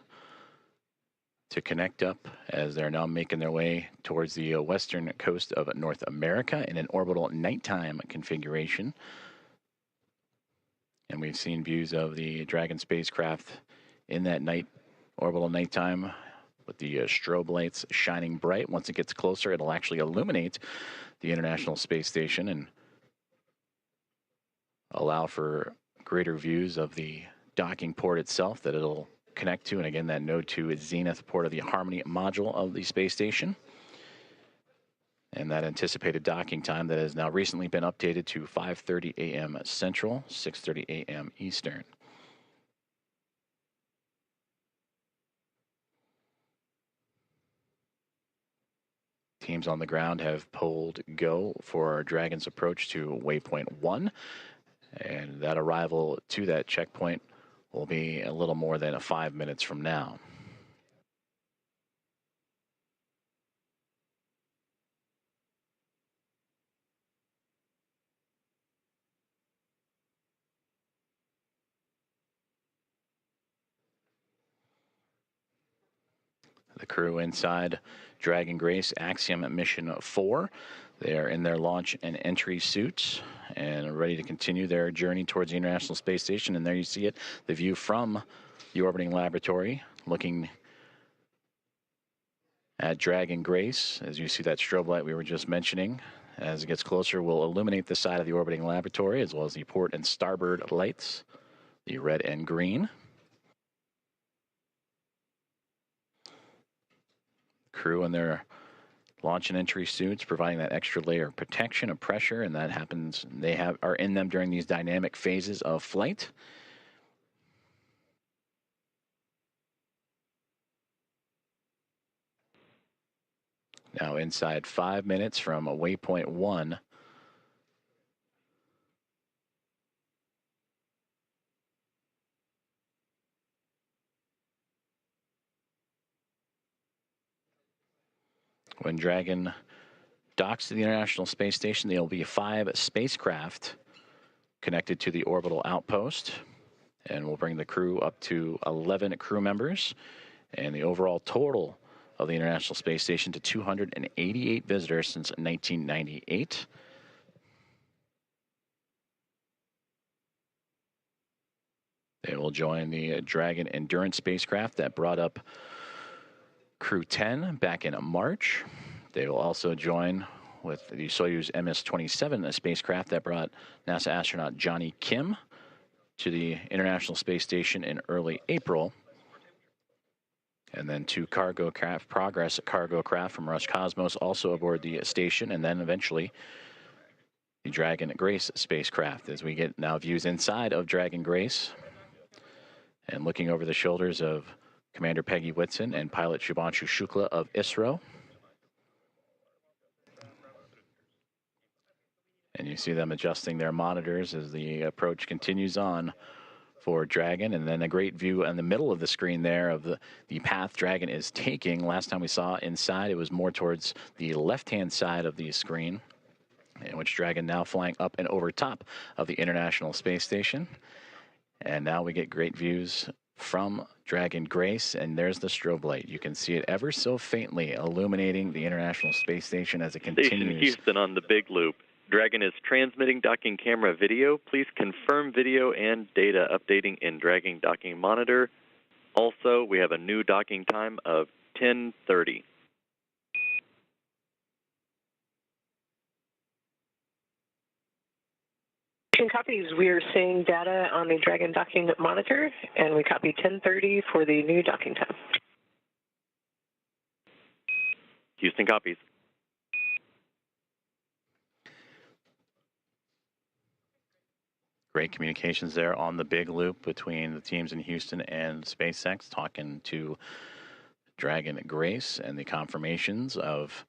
to connect up as they're now making their way towards the western coast of North America in an orbital nighttime configuration. And we've seen views of the Dragon spacecraft in that orbital nighttime with the strobe lights shining bright. Once it gets closer, it'll actually illuminate the International Space Station and allow for greater views of the docking port itself that it'll connect to. And again, that node to zenith port of the Harmony module of the space station. And that anticipated docking time that has now recently been updated to 5:30 a.m. Central, 6:30 a.m. Eastern. Teams on the ground have pulled go for Dragon's approach to waypoint 1. And that arrival to that checkpoint will be a little more than 5 minutes from now. The crew inside Dragon Grace Axiom Mission 4. They are in their launch and entry suits and are ready to continue their journey towards the International Space Station. And there you see it, the view from the orbiting laboratory, looking at Dragon Grace. As you see that strobe light we were just mentioning, as it gets closer, will illuminate the side of the orbiting laboratory, as well as the port and starboard lights, the red and green. Crew in their launch and entry suits, providing that extra layer of protection of pressure, and that happens, are in them during these dynamic phases of flight. Now inside 5 minutes from waypoint 1. When Dragon docks to the International Space Station, there will be 5 spacecraft connected to the orbital outpost, and we'll bring the crew up to 11 crew members, and the overall total of the International Space Station to 288 visitors since 1998. They will join the Dragon Endurance spacecraft that brought up Crew 10 back in March. They will also join with the Soyuz MS-27, a spacecraft that brought NASA astronaut Johnny Kim to the International Space Station in early April. And then 2 cargo craft, Progress cargo craft from Roscosmos also aboard the station, and then eventually the Dragon Grace spacecraft, as we get now views inside of Dragon Grace and looking over the shoulders of Commander Peggy Whitson and pilot Shubhanshu Shukla of ISRO. And you see them adjusting their monitors as the approach continues on for Dragon. And then a great view in the middle of the screen there of the path Dragon is taking. Last time we saw inside, it was more towards the left-hand side of the screen, in which Dragon now flying up and over top of the International Space Station. And now we get great views from Dragon Grace, and there's the strobe light. You can see it ever so faintly illuminating the International Space Station as it continues. Station Houston on the Big Loop. Dragon is transmitting docking camera video. Please confirm video and data updating in Dragon Docking Monitor. Also, we have a new docking time of 10:30. Copies. We are seeing data on the Dragon Docking Monitor, and we copy 10:30 for the new docking time. Houston copies. Great communications there on the Big Loop between the teams in Houston and SpaceX, talking to Dragon Grace and the confirmations of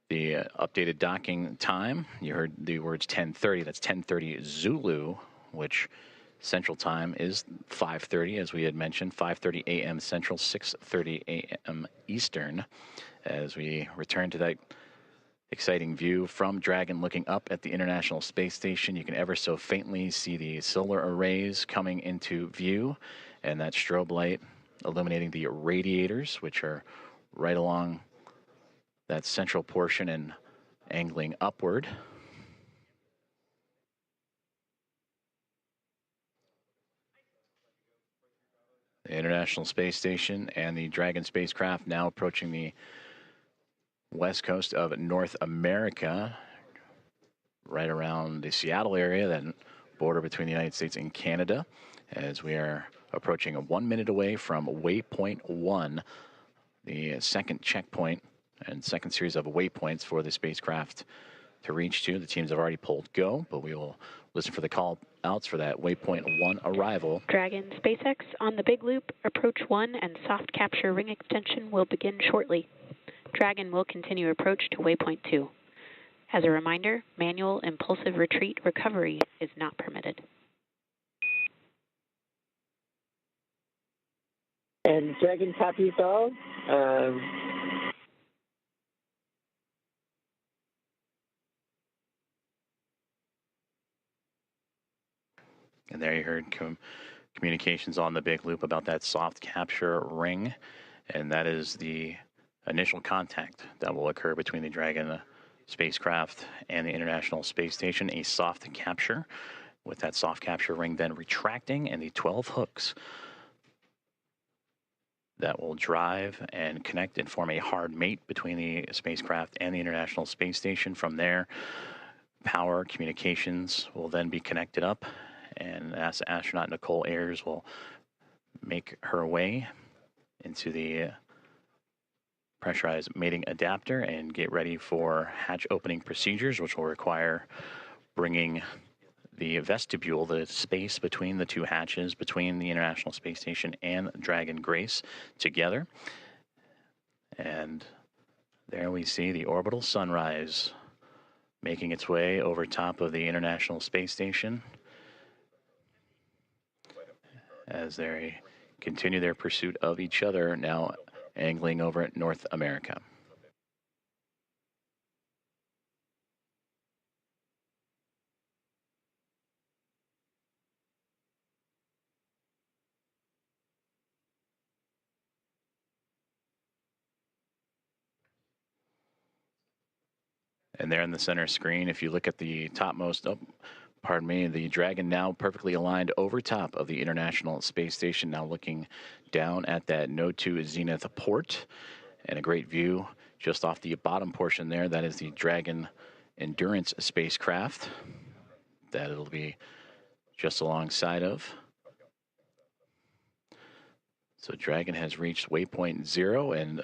the updated docking time. You heard the words 10:30. That's 10:30 Zulu, which Central Time is 5:30, as we had mentioned, 5:30 a.m. Central, 6:30 a.m. Eastern, as we return to that exciting view from Dragon looking up at the International Space Station. You can ever so faintly see the solar arrays coming into view, and that strobe light illuminating the radiators, which are right along that central portion and angling upward. The International Space Station and the Dragon spacecraft now approaching the west coast of North America, right around the Seattle area, that border between the United States and Canada, as we are approaching 1 minute away from waypoint 1, the second checkpoint and second series of waypoints for the spacecraft to reach to. The teams have already pulled go, but we will listen for the call outs for that waypoint 1 arrival. Dragon SpaceX on the Big Loop, approach 1 and soft capture ring extension will begin shortly. Dragon will continue approach to waypoint 2. As a reminder, manual impulsive retreat recovery is not permitted. And Dragon copies all. And there you heard communications on the Big Loop about that soft capture ring And that is the initial contact that will occur between the Dragon spacecraft and the International Space Station, a soft capture, with that soft capture ring then retracting and the 12 hooks that will drive and connect and form a hard mate between the spacecraft and the International Space Station. From there, power communications will then be connected up, and astronaut Nicole Ayers will make her way into the pressurized mating adapter and get ready for hatch opening procedures, which will require bringing the vestibule, the space between the two hatches, between the International Space Station and Dragon Grace, together. And there we see the orbital sunrise making its way over top of the International Space Station as they continue their pursuit of each other, now angling over at North America. And there in the center screen, if you look at the topmost, the Dragon now perfectly aligned over top of the International Space Station, now looking down at that Node 2 Zenith port, and a great view just off the bottom portion there. That is the Dragon Endurance spacecraft that it'll be just alongside of. So Dragon has reached waypoint 0, and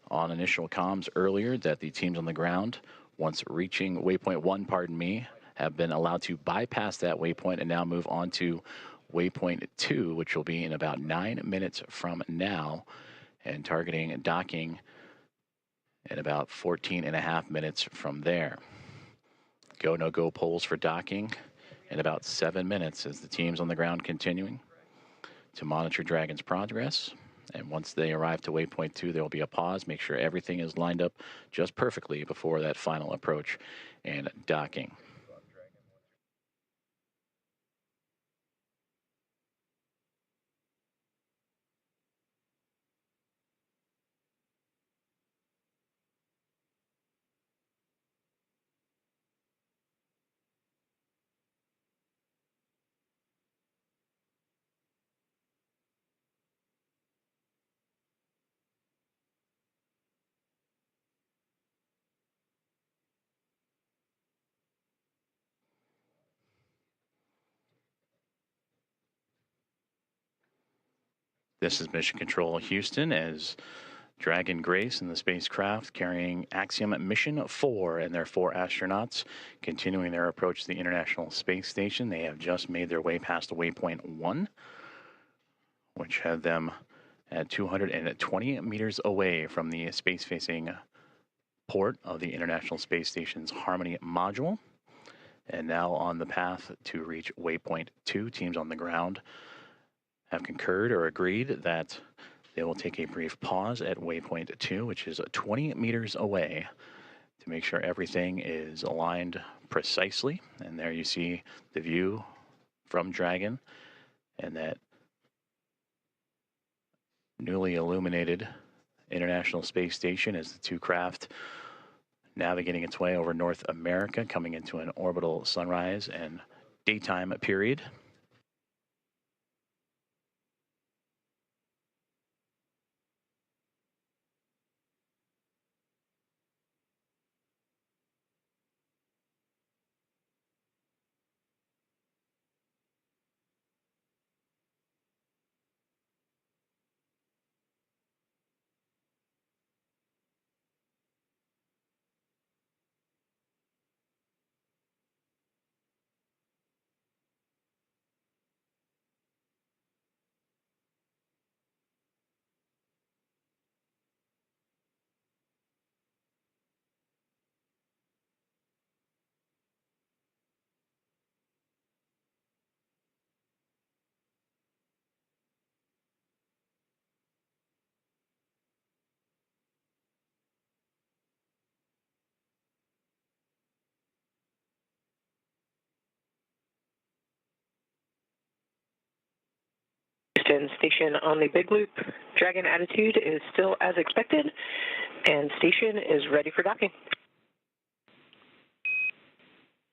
on initial comms earlier that the teams on the ground, once reaching waypoint 1, have been allowed to bypass that waypoint and now move on to waypoint 2, which will be in about 9 minutes from now, and targeting docking in about 14.5 minutes from there. Go, no-go polls for docking in about 7 minutes as the teams on the ground continuing to monitor Dragon's progress. And once they arrive to waypoint 2, there will be a pause, make sure everything is lined up just perfectly before that final approach and docking. This is Mission Control Houston as Dragon Grace and the spacecraft carrying Axiom Mission 4 and their 4 astronauts continuing their approach to the International Space Station. They have just made their way past waypoint 1, which had them at 220 meters away from the space-facing port of the International Space Station's Harmony module. And now on the path to reach waypoint 2, teams on the ground have concurred or agreed that they will take a brief pause at waypoint 2, which is 20 meters away, to make sure everything is aligned precisely. And there you see the view from Dragon and that newly illuminated International Space Station as the two craft navigating its way over North America, coming into an orbital sunrise and daytime period. Houston station on the big loop. Dragon attitude is still as expected, and station is ready for docking.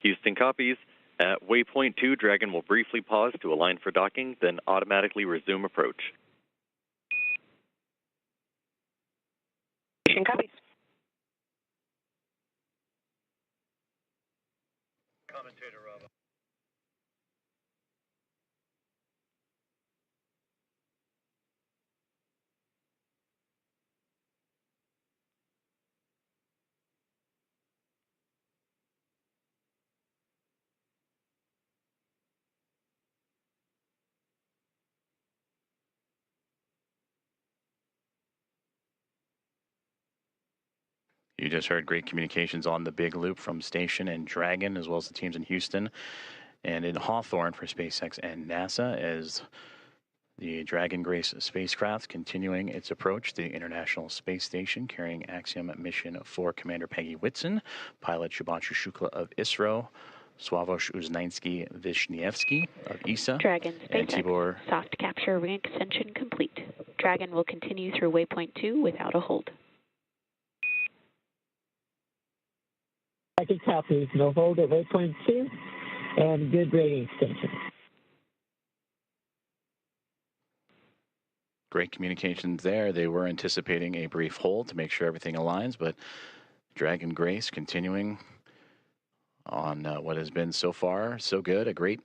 Houston copies. At waypoint 2, Dragon will briefly pause to align for docking, then automatically resume approach. Station copies. Commentator Rob. You just heard great communications on the big loop from Station and Dragon, as well as the teams in Houston and in Hawthorne for SpaceX and NASA, as the Dragon Grace spacecraft continuing its approach to the International Space Station, carrying Axiom Mission 4 Commander Peggy Whitson, pilot Shubhanshu Shukla of ISRO, Sławomir Uznański-Wiśniewski of ESA, Dragon and SpaceX Tibor. Soft capture ring extension complete. Dragon will continue through waypoint 2 without a hold. Second copies, no hold at waypoint 2, and good rating extension. Great communications there. They were anticipating a brief hold to make sure everything aligns, but Dragon Grace continuing on what has been so far so good. A great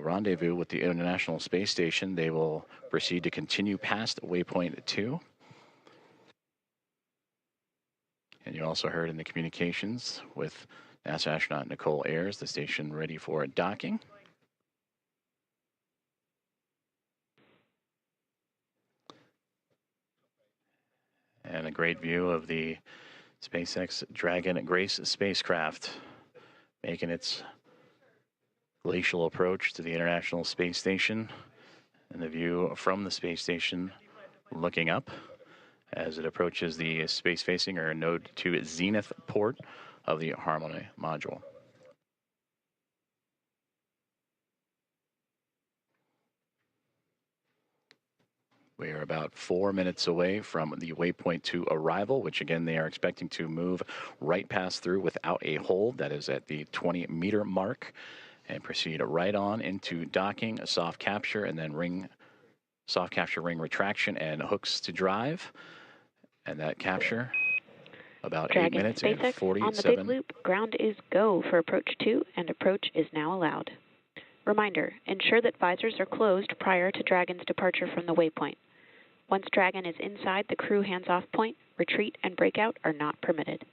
rendezvous with the International Space Station. They will proceed to continue past waypoint 2. And you also heard in the communications with NASA astronaut Nicole Ayers, the station ready for docking. And a great view of the SpaceX Dragon Grace spacecraft making its glacial approach to the International Space Station. And the view from the space station looking up as it approaches the space-facing or Node 2 Zenith port of the Harmony module. We are about 4 minutes away from the waypoint 2 arrival, which again, they are expecting to move right past through without a hold. That is at the 20-meter mark, and proceed right on into docking, a soft capture, and then soft capture ring retraction and hooks to drive. And that capture, about Dragon 8 minutes SpaceX and 47. on the big loop, ground is go for approach 2, and approach is now allowed. Reminder, ensure that visors are closed prior to Dragon's departure from the waypoint. Once Dragon is inside the crew hands-off point, retreat and breakout are not permitted.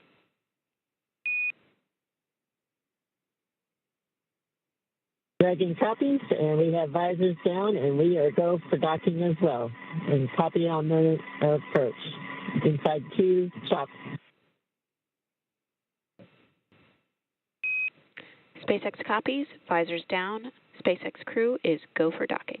Dragon copies, and we have visors down, and we are go for docking as well. And copy on the approach. Inside 2, chop. SpaceX copies, visors down, SpaceX crew is go for docking.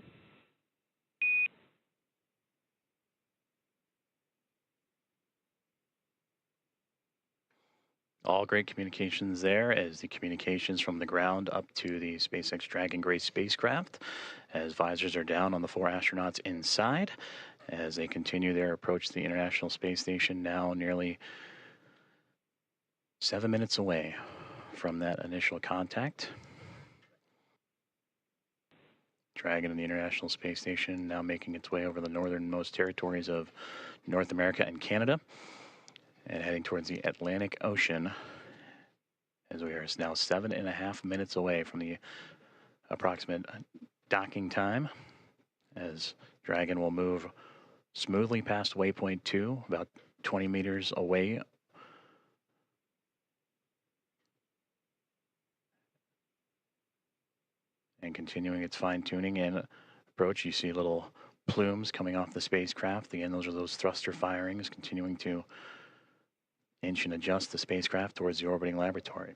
All great communications there, as the communications from the ground up to the SpaceX Dragon Grace spacecraft, as visors are down on the 4 astronauts inside, as they continue their approach to the International Space Station, now nearly 7 minutes away from that initial contact. Dragon and the International Space Station now making its way over the northernmost territories of North America and Canada, and heading towards the Atlantic Ocean, as we are now 7.5 minutes away from the approximate docking time, as Dragon will move smoothly past waypoint 2, about 20 meters away. And continuing its fine-tuning and approach, you see little plumes coming off the spacecraft. Again, those are those thruster firings, continuing to inch and adjust the spacecraft towards the orbiting laboratory.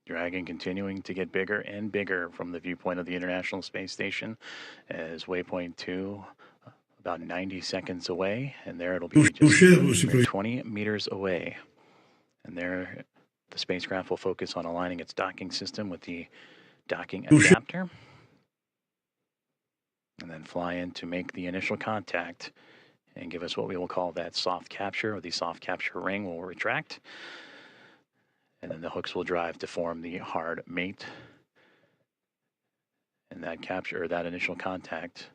Dragon continuing to get bigger and bigger from the viewpoint of the International Space Station as waypoint 2 about 90 seconds away, and there it'll be just 20 meters away. And there the spacecraft will focus on aligning its docking system with the docking adapter and then fly in to make the initial contact and give us what we will call that soft capture, or the soft capture ring will retract. And then the hooks will drive to form the hard mate. And that capture, or that initial contact,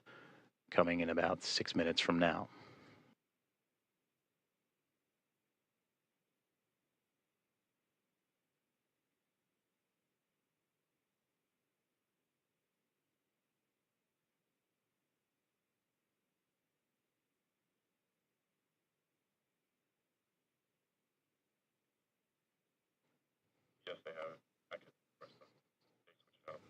coming in about 6 minutes from now. Yes, they have. I could press them. They switch it up.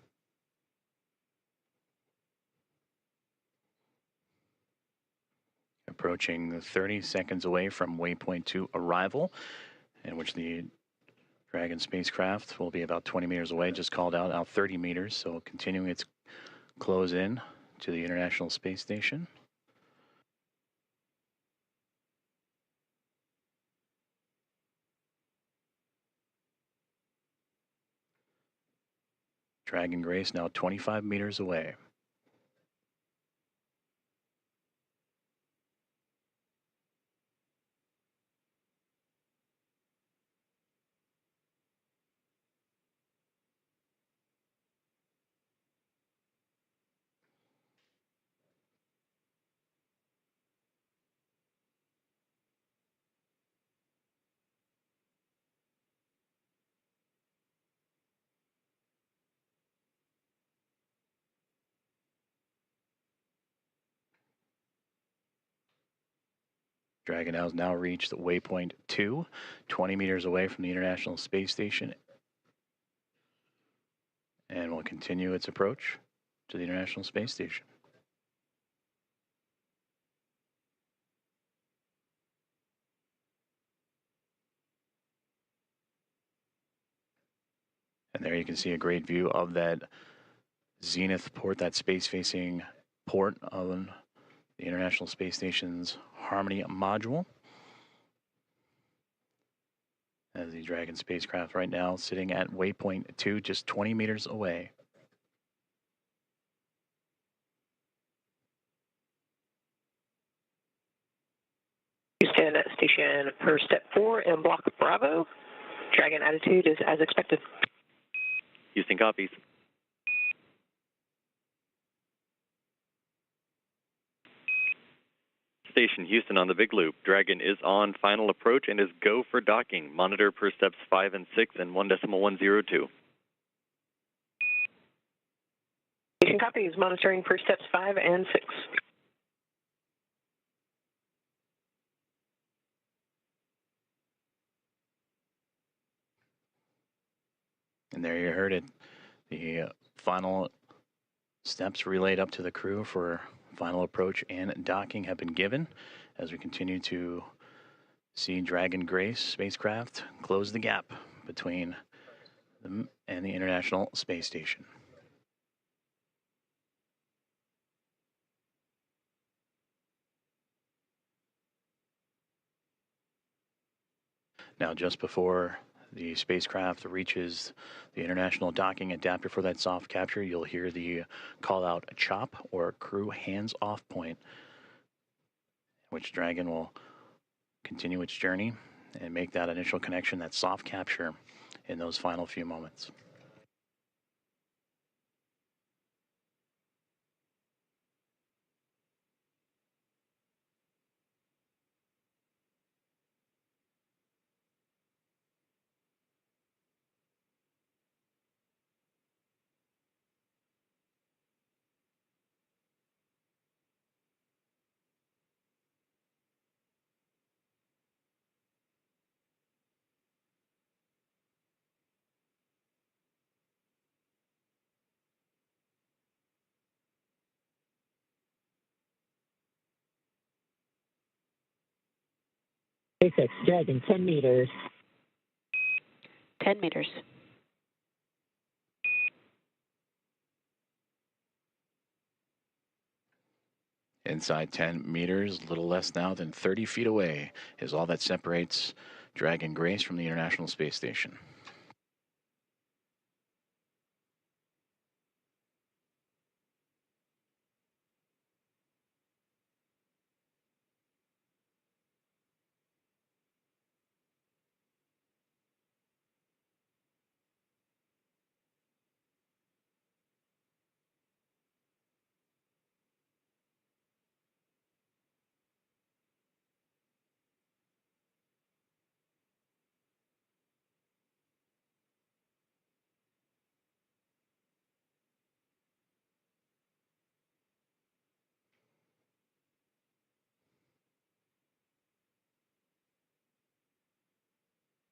Approaching 30 seconds away from waypoint 2 arrival, in which the Dragon spacecraft will be about 20 meters away, just called out 30 meters, so continuing its close in to the International Space Station. Dragon Grace now 25 meters away. Dragon has now reached waypoint 2, 20 meters away from the International Space Station, and will continue its approach to the International Space Station. And there you can see a great view of that zenith port, that space-facing port of the International Space Station's Harmony module. As the Dragon spacecraft right now sitting at waypoint 2, just 20 meters away. Houston, station per step 4 in block Bravo. Dragon attitude is as expected. Houston copies. Station Houston on the Big Loop. Dragon is on final approach and is go for docking. Monitor per steps 5 and 6 and 1.102. Station copies, monitoring per steps 5 and 6. And there you heard it. The final steps relayed up to the crew for final approach and docking have been given as we continue to see Dragon Grace spacecraft close the gap between them and the International Space Station. Now, just before the spacecraft reaches the international docking adapter for that soft capture, you'll hear the call out CHOP, or crew hands off point, which Dragon will continue its journey and make that initial connection, that soft capture, in those final few moments. SpaceX Dragon, 10 meters. 10 meters. Inside 10 meters, a little less now than 30 feet away, is all that separates Dragon Grace from the International Space Station.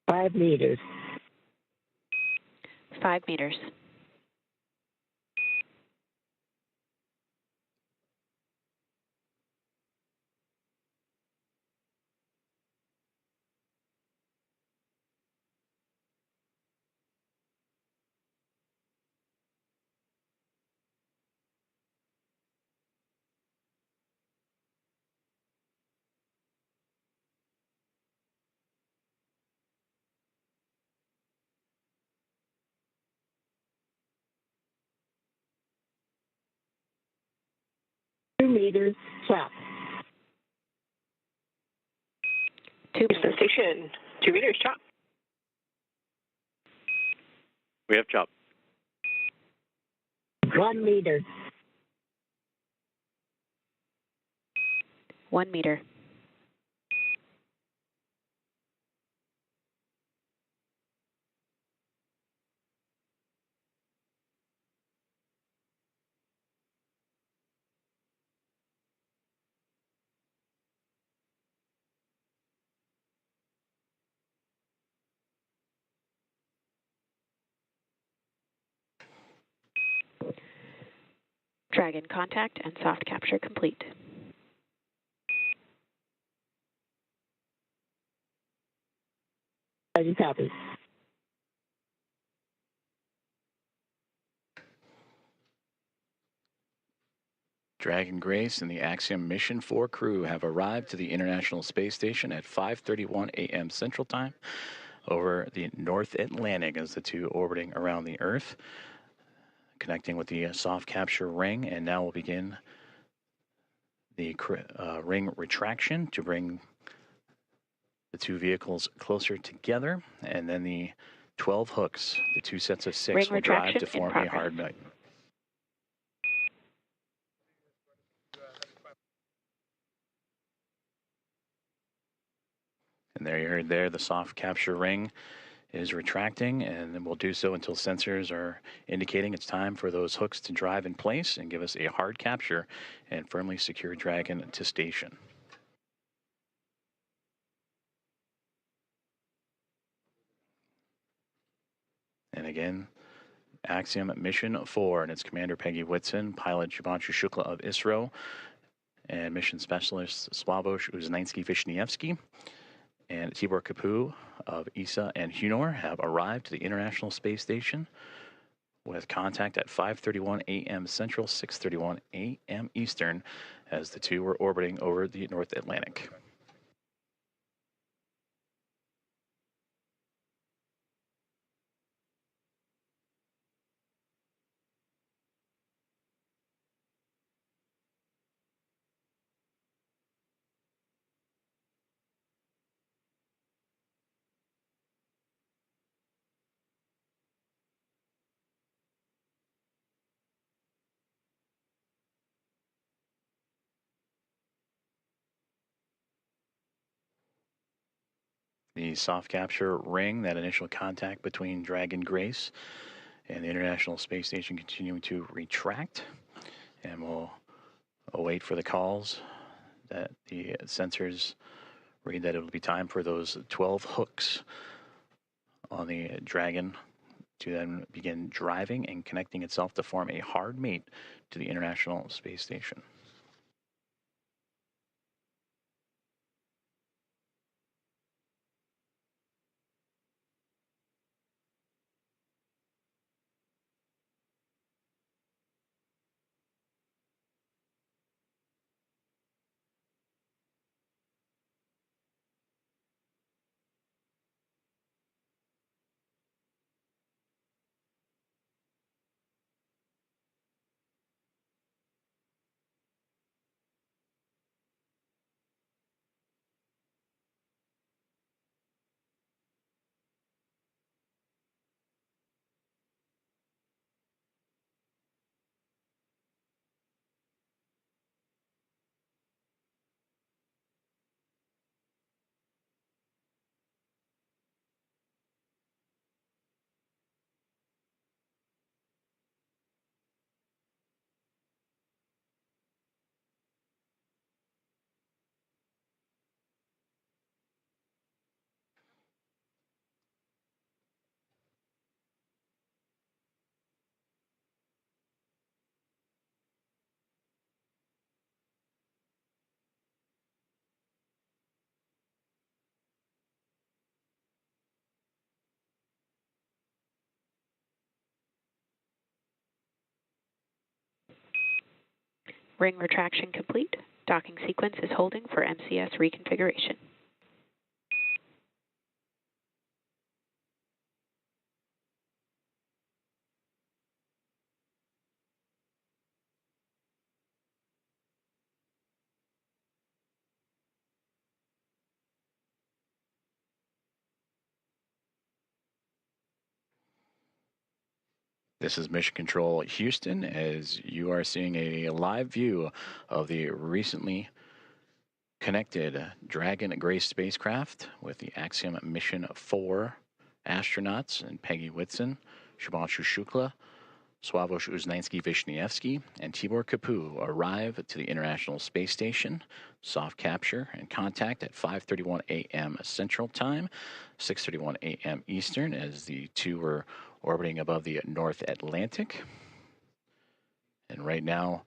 Five meters. 5 meters. Meters. Chop. 2 Houston meters. Station, 2 meters, chop. We have chop. 1 meter. 1 meter. Dragon contact and soft capture complete. Ready, copy. Dragon Grace and the Axiom Mission 4 crew have arrived to the International Space Station at 5:31 a.m. Central Time over the North Atlantic as the two orbiting around the Earth, connecting with the soft capture ring, and now we'll begin the ring retraction to bring the two vehicles closer together, and then the 12 hooks, the two sets of 6, Ring will drive retraction to in form a progress. hard nut. And there you heard there, the soft capture ring is retracting, and then we'll do so until sensors are indicating it's time for those hooks to drive in place and give us a hard capture and firmly secure Dragon to station. And again, Axiom Mission 4 and its commander Peggy Whitson, pilot Shubhanshu Shukla of ISRO, and mission specialist Sławosz Uznański-Wiśniewski and Tibor Kapu of ESA and Hunor have arrived to the International Space Station with contact at 5:31 a.m. Central, 6:31 a.m. Eastern, as the two were orbiting over the North Atlantic. The soft capture ring, that initial contact between Dragon Grace and the International Space Station, continuing to retract, and we'll await for the calls that the sensors read that it'll be time for those 12 hooks on the Dragon to then begin driving and connecting itself to form a hard mate to the International Space Station. Ring retraction complete. Docking sequence is holding for MCS reconfiguration. This is Mission Control Houston, as you are seeing a live view of the recently connected Dragon Grace spacecraft with the Axiom Mission 4 astronauts and Peggy Whitson, Shubhanshu Shukla, Uznański-Wiśniewski, and Tibor Kapu arrive to the International Space Station. Soft capture and contact at 5:31 a.m. Central Time, 6:31 a.m. Eastern, as the two were orbiting above the North Atlantic. And right now,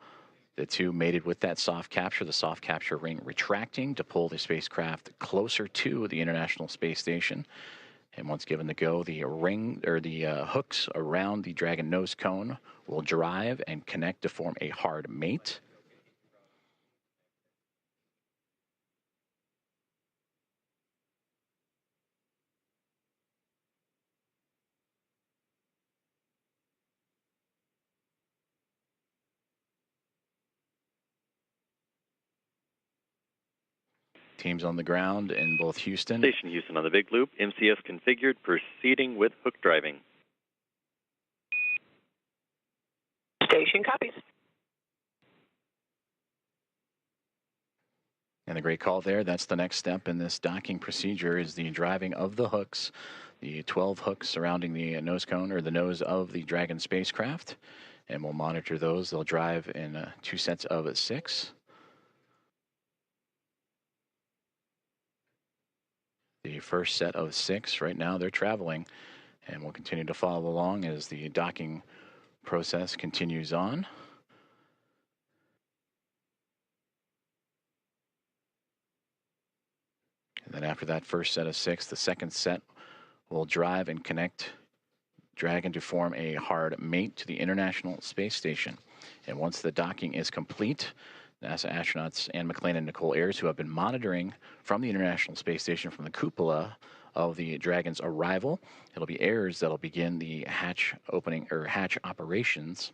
the two mated with that soft capture, the soft capture ring retracting to pull the spacecraft closer to the International Space Station. And once given the go, the ring or the hooks around the Dragon nose cone will drive and connect to form a hard mate. Teams on the ground in both Houston. Station Houston on the big loop. MCS configured, proceeding with hook driving. Station copies. And the great call there, that's the next step in this docking procedure, is the driving of the hooks, the 12 hooks surrounding the nose cone or the nose of the Dragon spacecraft. And we'll monitor those. They'll drive in 2 sets of 6. The first set of 6 right now, they're traveling, and we'll continue to follow along as the docking process continues on. And then after that first set of 6, the second set will drive and connect Dragon to form a hard mate to the International Space Station. And once the docking is complete, NASA astronauts Anne McLean and Nicole Ayers, who have been monitoring from the International Space Station from the cupola of the Dragon's arrival, it'll be Ayers that'll begin the hatch opening or hatch operations.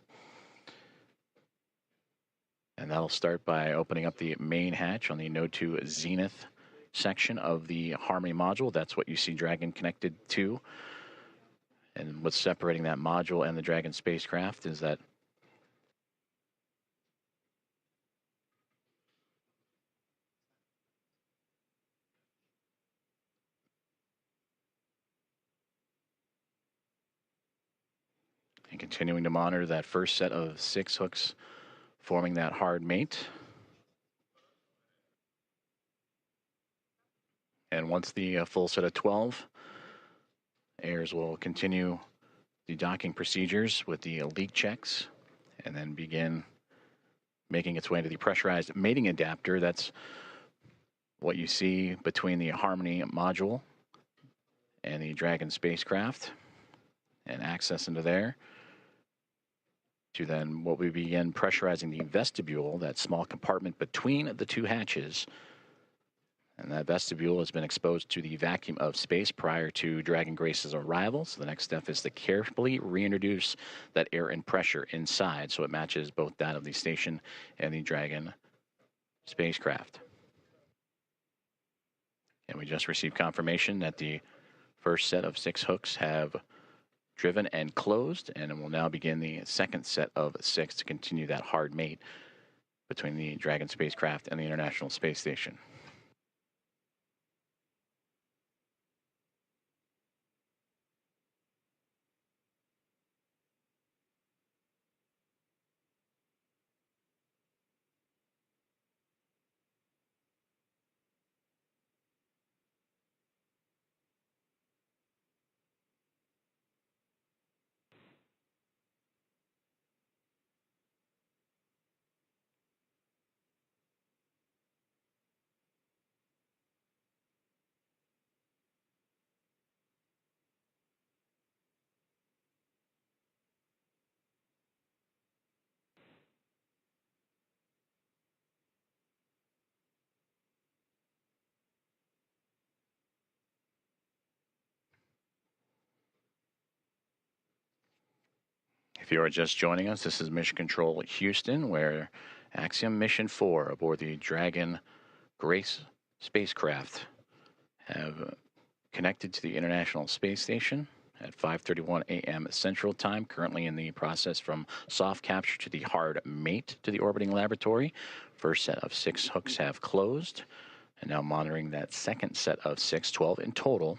And that'll start by opening up the main hatch on the Node 2 Zenith section of the Harmony module. That's what you see Dragon connected to. And what's separating that module and the Dragon spacecraft is that and continuing to monitor that first set of 6 hooks forming that hard mate. And once the full set of 12, Ayers will continue the docking procedures with the leak checks and then begin making its way into the pressurized mating adapter. That's what you see between the Harmony module and the Dragon spacecraft, and access into there to then what we begin pressurizing the vestibule, that small compartment between the 2 hatches. And that vestibule has been exposed to the vacuum of space prior to Dragon Grace's arrival. So the next step is to carefully reintroduce that air and pressure inside so it matches both that of the station and the Dragon spacecraft. And we just received confirmation that the first set of 6 hooks have driven and closed, and we'll now begin the second set of 6 to continue that hard mate between the Dragon spacecraft and the International Space Station. If you are just joining us, this is Mission Control Houston, where Axiom Mission 4 aboard the Dragon Grace spacecraft have connected to the International Space Station at 5:31 a.m. Central Time, currently in the process from soft capture to the hard mate to the orbiting laboratory. First set of 6 hooks have closed, and now monitoring that second set of 6, 12 in total,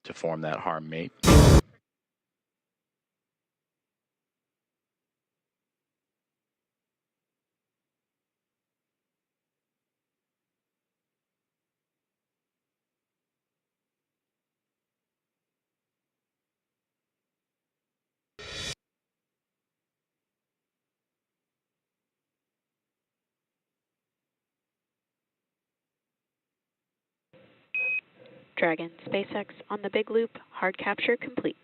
to form that hard mate. Dragon SpaceX on the big loop, hard capture complete.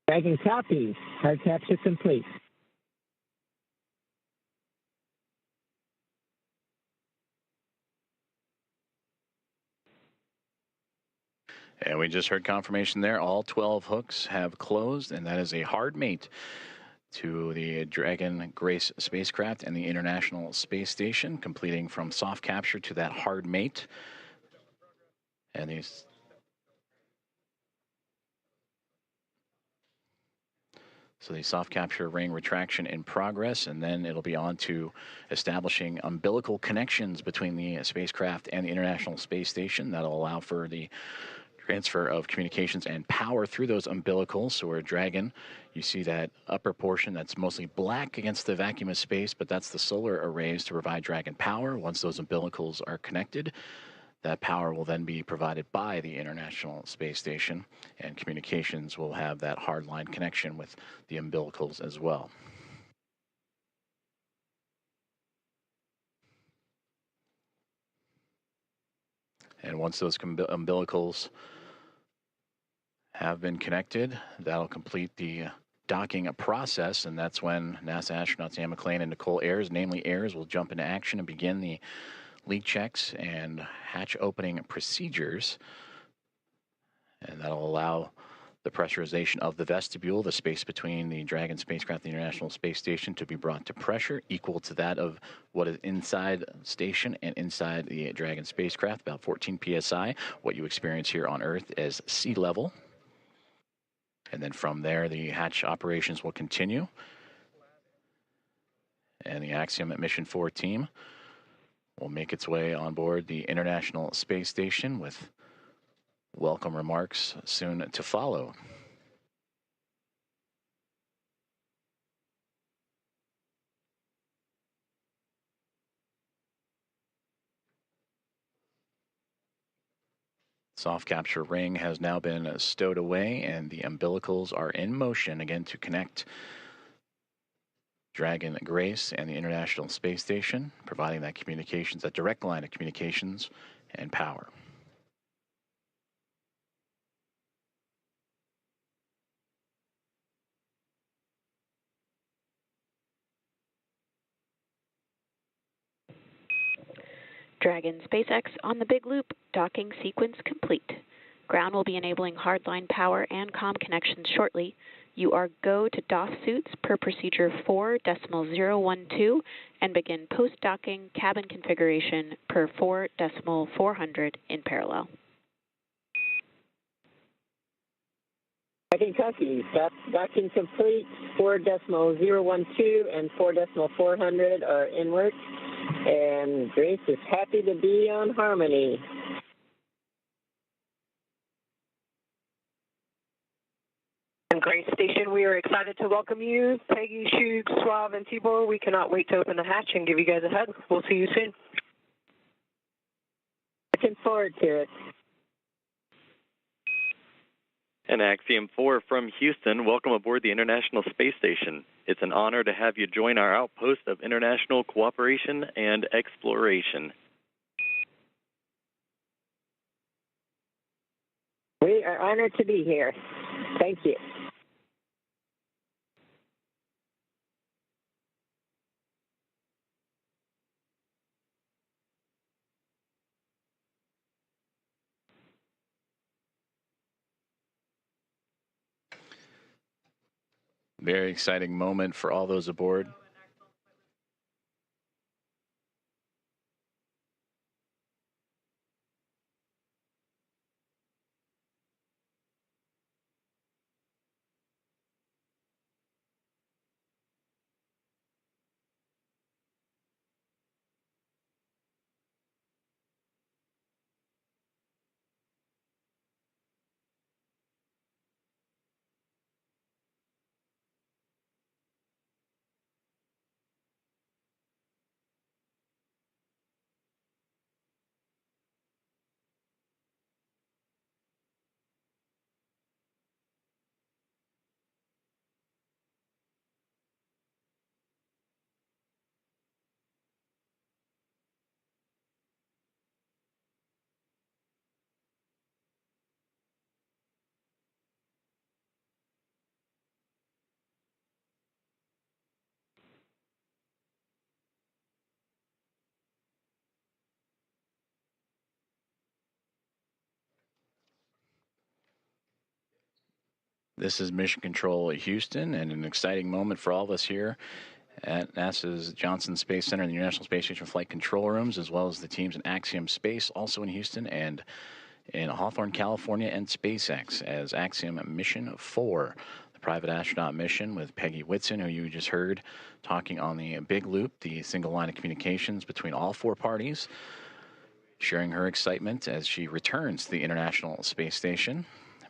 Dragon copies. Hard capture complete. And we just heard confirmation there. All 12 hooks have closed, and that is a hard mate to the Dragon Grace spacecraft and the International Space Station, completing from soft capture to that hard mate. And these So the soft capture ring retraction in progress, and then it'll be on to establishing umbilical connections between the spacecraft and the International Space Station. That'll allow for the transfer of communications and power through those umbilicals. So we're Dragon, you see that upper portion that's mostly black against the vacuum of space, but that's the solar arrays to provide Dragon power. Once those umbilicals are connected, that power will then be provided by the International Space Station, and communications will have that hardline connection with the umbilicals as well. And once those umbilicals have been connected, that'll complete the docking process, and that's when NASA astronauts Ann McClain and Nicole Ayers, namely Ayers, will jump into action and begin the leak checks and hatch opening procedures, and that'll allow the pressurization of the vestibule, the space between the Dragon spacecraft and the International Space Station, to be brought to pressure equal to that of what is inside station and inside the Dragon spacecraft, about 14 psi, what you experience here on Earth as sea level. And then from there, the hatch operations will continue, and the Axiom Mission 4 team will make its way on board the International Space Station with welcome remarks soon to follow. Soft capture ring has now been stowed away, and the umbilicals are in motion again to connect Dragon Grace and the International Space Station, providing that communications, that direct line of communications and power. Dragon SpaceX on the big loop, docking sequence complete. Ground will be enabling hardline power and comm connections shortly. You are go to doff suits per procedure 4.012 and begin post-docking cabin configuration per 4.400 in parallel. Dragon copies. Docking complete. 4.012 and 4.400 are in work. And Grace is happy to be on Harmony. And Grace Station, we are excited to welcome you. Peggy, Shug, Suave, and Tibor, we cannot wait to open the hatch and give you guys a hug. We'll see you soon. Looking forward to it. And Axiom 4 from Houston, welcome aboard the International Space Station. It's an honor to have you join our outpost of international cooperation and exploration. We are honored to be here. Thank you. Very exciting moment for all those aboard. This is Mission Control Houston, and an exciting moment for all of us here at NASA's Johnson Space Center and the International Space Station flight control rooms, as well as the teams in Axiom Space, also in Houston, and in Hawthorne, California, and SpaceX as Axiom Mission 4, the private astronaut mission with Peggy Whitson, who you just heard talking on the big loop, the single line of communications between all four parties, sharing her excitement as she returns to the International Space Station,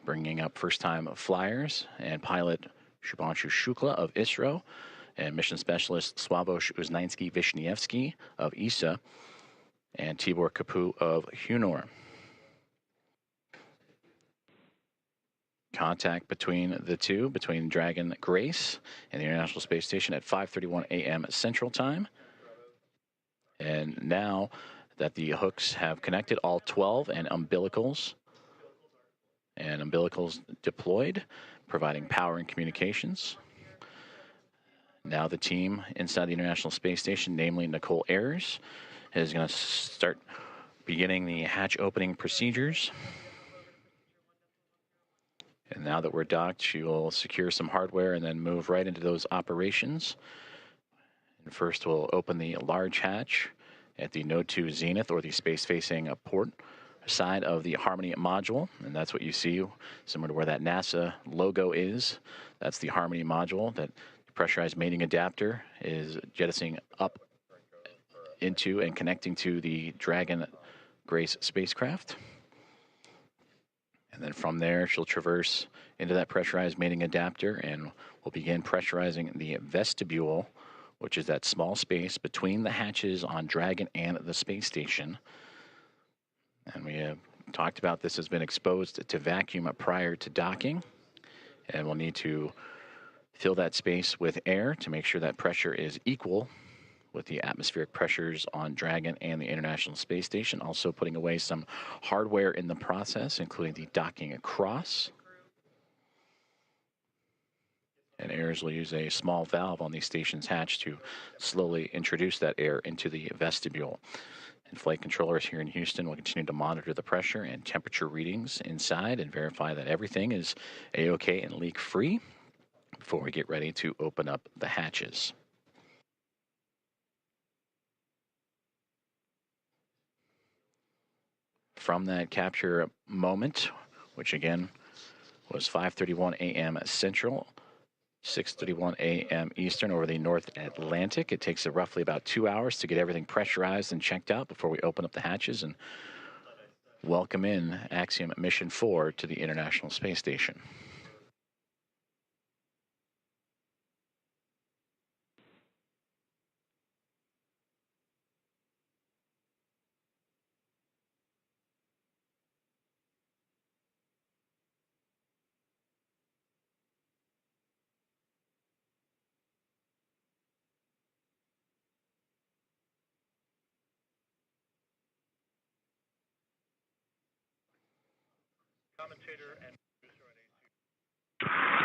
bringing up first-time flyers and pilot Shubhanshu Shukla of ISRO and mission specialist Uznański-Wiśniewski of ESA and Tibor Kapu of Hunor. Contact between the two, between Dragon Grace and the International Space Station at 5:31 a.m. Central Time. And now that the hooks have connected, all 12 and umbilicals deployed, providing power and communications. Now the team inside the International Space Station, namely Nicole Ayers, is going to start beginning the hatch opening procedures. And now that we're docked, she will secure some hardware and then move right into those operations. And first we'll open the large hatch at the Node 2 Zenith, or the space-facing port side of the Harmony module, and that's what you see, similar to where that NASA logo is. That's the Harmony module that the pressurized mating adapter is jettisoning up into and connecting to the Dragon Grace spacecraft. And then from there, she'll traverse into that pressurized mating adapter and will begin pressurizing the vestibule, which is that small space between the hatches on Dragon and the space station. And we have talked about this has been exposed to vacuum prior to docking. And we'll need to fill that space with air to make sure that pressure is equal with the atmospheric pressures on Dragon and the International Space Station. Also putting away some hardware in the process, including the docking cross. And Ayers will use a small valve on the station's hatch to slowly introduce that air into the vestibule. And flight controllers here in Houston will continue to monitor the pressure and temperature readings inside and verify that everything is A-OK and leak-free before we get ready to open up the hatches. From that capture moment, which again was 5:31 a.m. Central, 6:31 a.m. Eastern over the North Atlantic. It takes roughly about 2 hours to get everything pressurized and checked out before we open up the hatches and welcome in Axiom Mission 4 to the International Space Station.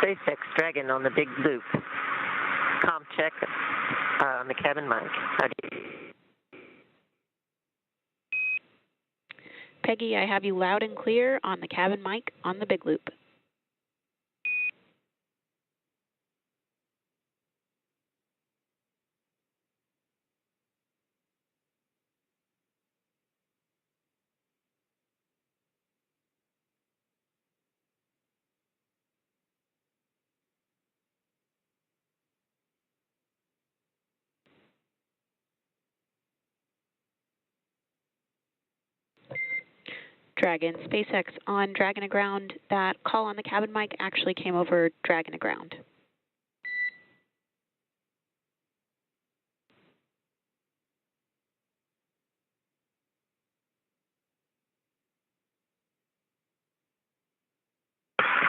SpaceX Dragon on the big loop. Com check on the cabin mic. Peggy, I have you loud and clear on the cabin mic on the big loop. Dragon. SpaceX on Dragon to ground. That call on the cabin mic actually came over Dragon to ground.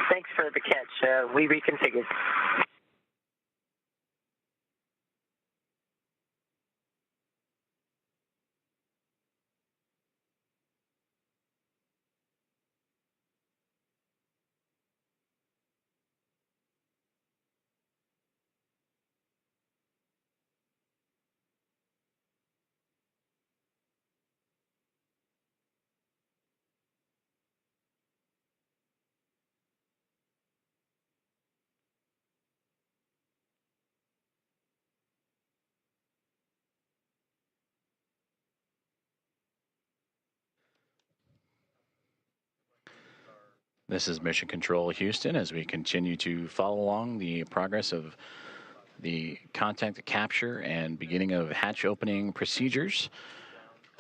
Thanks for the catch. We reconfigured. This is Mission Control Houston as we continue to follow along the progress of the contact capture and beginning of hatch opening procedures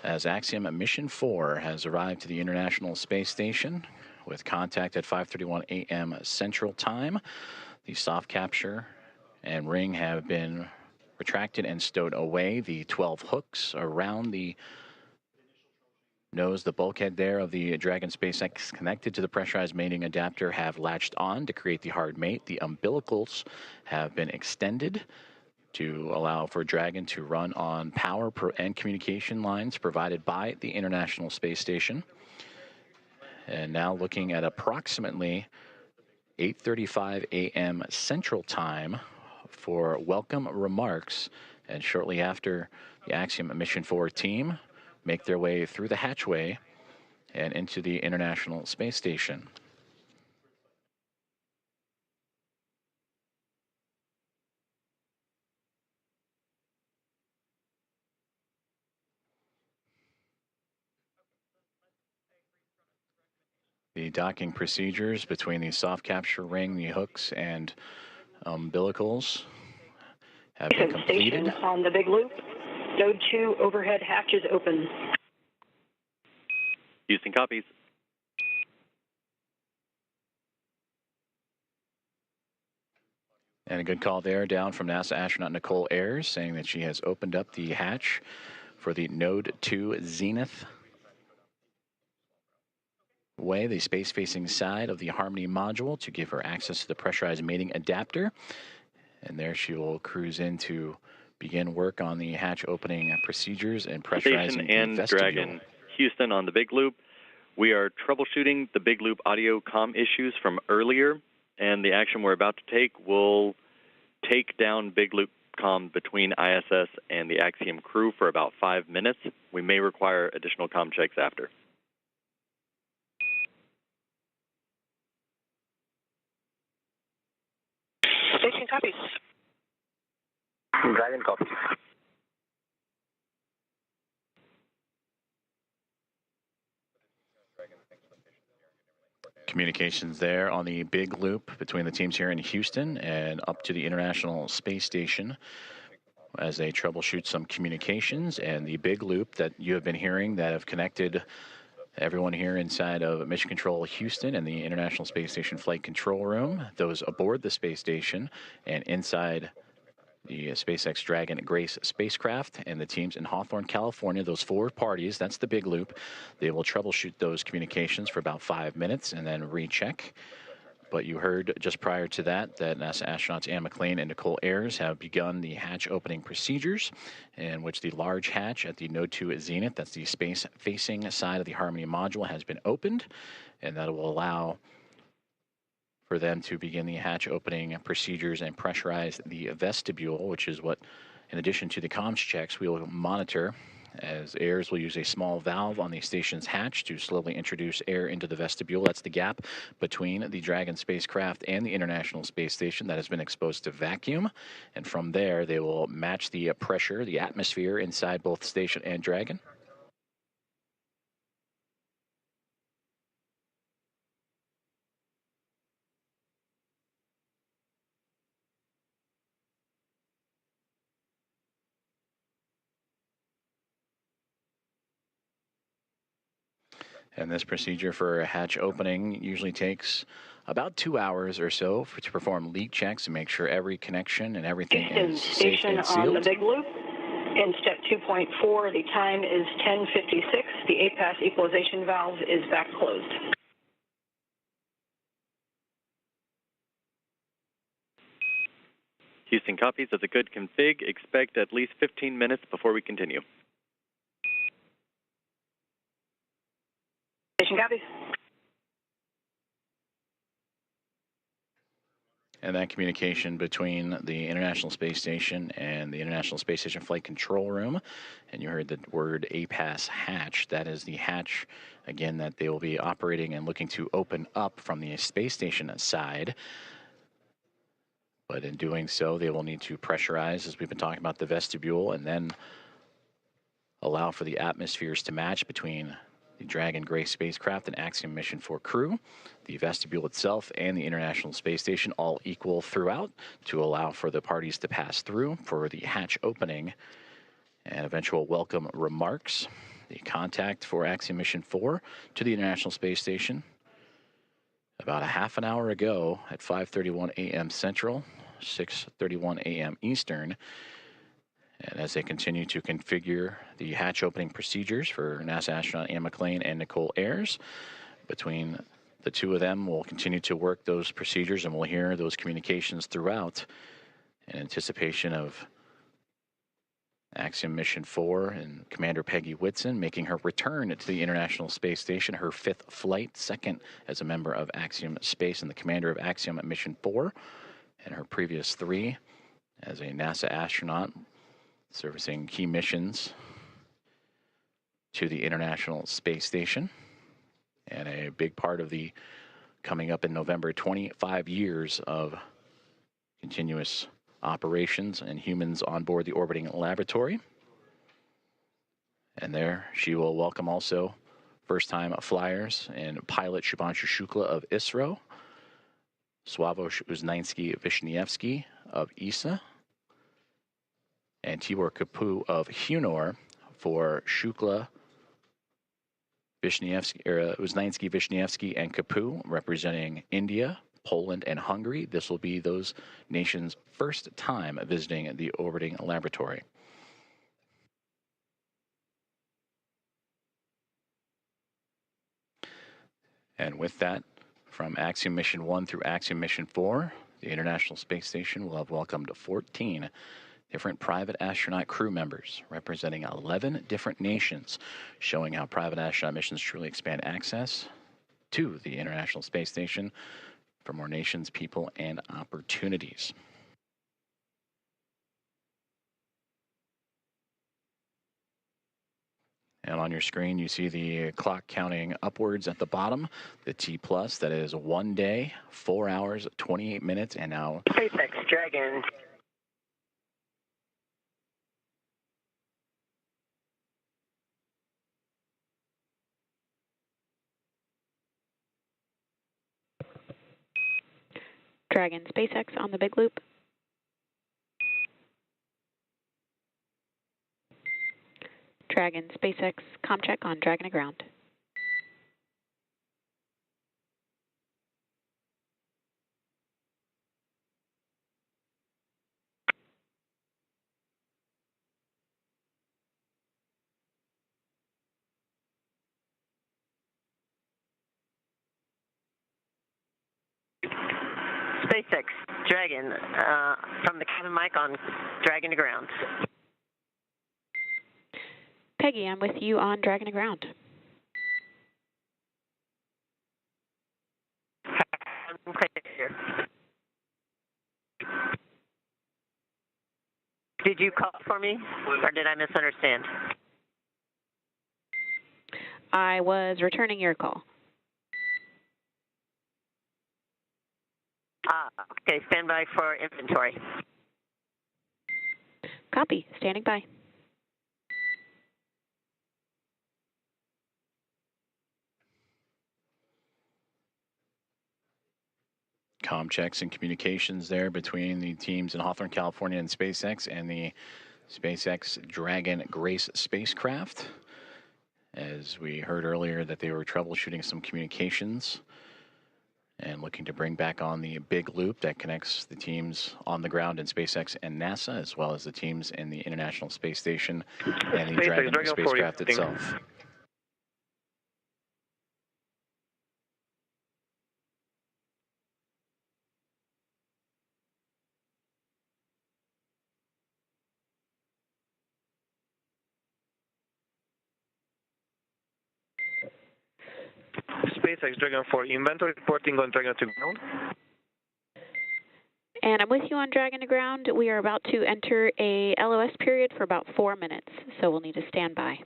as Axiom Mission 4 has arrived to the International Space Station with contact at 5:31 a.m. Central Time. The soft capture and ring have been retracted and stowed away. The 12 hooks around the nose, the bulkhead there of the Dragon SpaceX connected to the pressurized mating adapter have latched on to create the hard mate. The umbilicals have been extended to allow for Dragon to run on power and communication lines provided by the International Space Station. And now looking at approximately 8:35 a.m. Central Time for welcome remarks. And shortly after, the Axiom Mission 4 team make their way through the hatchway and into the International Space Station. The docking procedures between the soft capture ring, the hooks, and umbilicals have been completed. Station on the big loop. Node 2 overhead hatch is open. Houston copies. And a good call there down from NASA astronaut Nicole Ayers saying that she has opened up the hatch for the Node 2 Zenith way, the space-facing side of the Harmony module, to give her access to the pressurized mating adapter. And there she will cruise in to begin work on the hatch opening procedures and pressurizing Station the and vestibule. Dragon Houston on the big loop. We are troubleshooting the big loop audio comm issues from earlier, and the action we're about to take will take down big loop comm between ISS and the Axiom crew for about 5 minutes. We may require additional comm checks after. Station copies. Dragon copies. Communications there on the big loop between the teams here in Houston and up to the International Space Station as they troubleshoot some communications. And the big loop that you have been hearing that have connected everyone here inside of Mission Control Houston and the International Space Station Flight Control Room, those aboard the space station and inside the SpaceX Dragon Grace spacecraft, and the teams in Hawthorne, California, those 4 parties, that's the big loop. They will troubleshoot those communications for about 5 minutes and then recheck. But you heard just prior to that NASA astronauts Anne McLean and Nicole Ayers have begun the hatch opening procedures, in which the large hatch at the Node 2 Zenith, that's the space-facing side of the Harmony module, has been opened, and that will allow for them to begin the hatch opening procedures and pressurize the vestibule, which is what, in addition to the comms checks, we will monitor, as Ayers will use a small valve on the station's hatch to slowly introduce air into the vestibule. That's the gap between the Dragon spacecraft and the International Space Station that has been exposed to vacuum. And from there, they will match the pressure, the atmosphere inside both station and Dragon. And this procedure for a hatch opening usually takes about 2 hours or so to perform leak checks and make sure every connection and everything is safe Station and on the sealed. big loop. In step 2.4, the time is 10:56. The APAS equalization valve is back closed. Houston copies. That's a good config. Expect at least 15 minutes before we continue. Station copies. And that communication between the International Space Station and the International Space Station Flight Control Room, and you heard the word APAS hatch. That is the hatch, again, that they will be operating and looking to open up from the space station side. But in doing so, they will need to pressurize, as we've been talking about, the vestibule, and then allow for the atmospheres to match between the Dragon Grace spacecraft and Axiom Mission 4 crew, the vestibule itself, and the International Space Station, all equal throughout to allow for the parties to pass through for the hatch opening and eventual welcome remarks. The contact for Axiom Mission 4 to the International Space Station about a half an hour ago at 5:31 a.m. Central, 6:31 a.m. Eastern. And as they continue to configure the hatch opening procedures for NASA astronaut Anne McClain and Nicole Ayers, between the two of them, we'll continue to work those procedures, and we'll hear those communications throughout in anticipation of Axiom Mission 4 and Commander Peggy Whitson making her return to the International Space Station, her 5th flight, second as a member of Axiom Space and the commander of Axiom Mission 4, and her previous 3 as a NASA astronaut servicing key missions to the International Space Station. And a big part of the coming up in November, 25 years of continuous operations and humans on board the orbiting laboratory. And there she will welcome also first-time flyers and pilot Shubhanshu Shukla of ISRO, Uznański-Wiśniewski of ESA, and Tibor Kapu of Hunor for Shukla, Uznański-Wiśniewski, and Kapu, representing India, Poland, and Hungary. This will be those nations' first time visiting the orbiting laboratory. And with that, from Axiom Mission 1 through Axiom Mission 4, the International Space Station will have welcomed 14 different private astronaut crew members representing 11 different nations, showing how private astronaut missions truly expand access to the International Space Station for more nations, people, and opportunities. And on your screen, you see the clock counting upwards at the bottom, the T+, that is 1 day, 4 hours, 28 minutes, and now SpaceX Dragon. Dragon SpaceX on the big loop. Dragon SpaceX ComCheck on Dragon ground. SpaceX Dragon from the cabin mic on Dragon to ground. Peggy, I'm with you on Dragon ground. Did you call for me, or did I misunderstand? I was returning your call. Okay, stand by for inventory. Copy, standing by. comm checks and communications there between the teams in Hawthorne, California and SpaceX and the SpaceX Dragon Grace spacecraft. as we heard earlier that they were troubleshooting some communications and looking to bring back on the big loop that connects the teams on the ground in SpaceX and NASA, as well as the teams in the International Space Station and the Dragon spacecraft itself. SpaceX Dragon 4, inventory reporting on Dragon to ground. And I'm with you on Dragon to ground. We are about to enter a LOS period for about 4 minutes, so we'll need to stand by.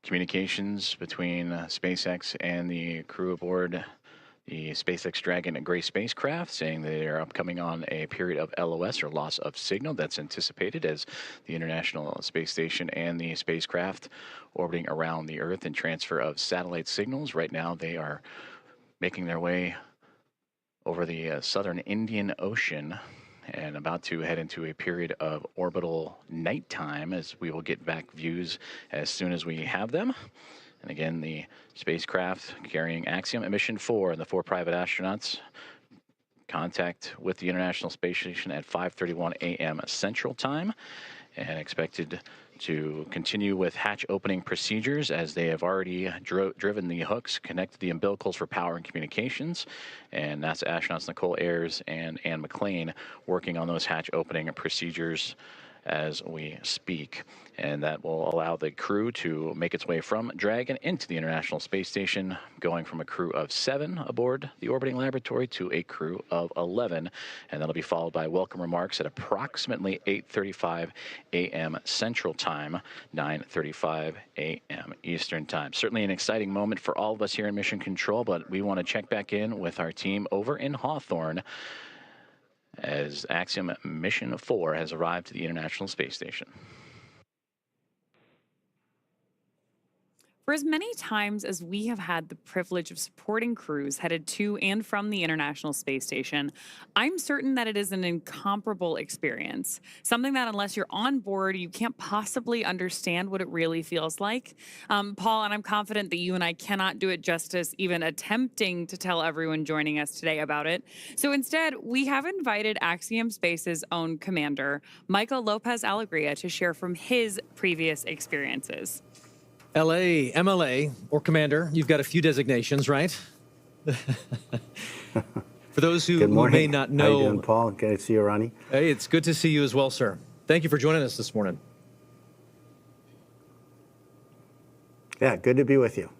Communications between SpaceX and the crew aboard the SpaceX Dragon gray spacecraft saying they are upcoming on a period of LOS, or loss of signal, that's anticipated as the International Space Station and the spacecraft orbiting around the Earth and transfer of satellite signals. Right now they are making their way over the southern Indian Ocean and about to head into a period of orbital nighttime, as we will get back views as soon as we have them. And again, the spacecraft carrying Axiom Mission 4 and the 4 private astronauts contact with the International Space Station at 5:31 a.m. Central Time, and expected to continue with hatch opening procedures as they have already driven the hooks, connected the umbilicals for power and communications, and NASA astronauts Nicole Ayers and Ann McLean working on those hatch opening procedures as we speak. And that will allow the crew to make its way from Dragon into the International Space Station, going from a crew of 7 aboard the orbiting laboratory to a crew of 11. And that'll be followed by welcome remarks at approximately 8:35 a.m. Central Time, 9:35 a.m. Eastern Time. Certainly an exciting moment for all of us here in Mission Control, but we want to check back in with our team over in Hawthorne as Axiom Mission 4 has arrived to the International Space Station. For as many times as we have had the privilege of supporting crews headed to and from the International Space Station, I'm certain that it is an incomparable experience. Something that unless you're on board, you can't possibly understand what it really feels like. Paul, and I'm confident that you and I cannot do it justice even attempting to tell everyone joining us today about it. So instead, we have invited Axiom Space's own commander, Michael Lopez Alegria, to share from his previous experiences. LA, MLA, or Commander, you've got a few designations, right? For those who may not know. How you doing, Paul? Good to see you, Ronnie. Hey, it's good to see you as well, sir. Thank you for joining us this morning. Yeah, good to be with you.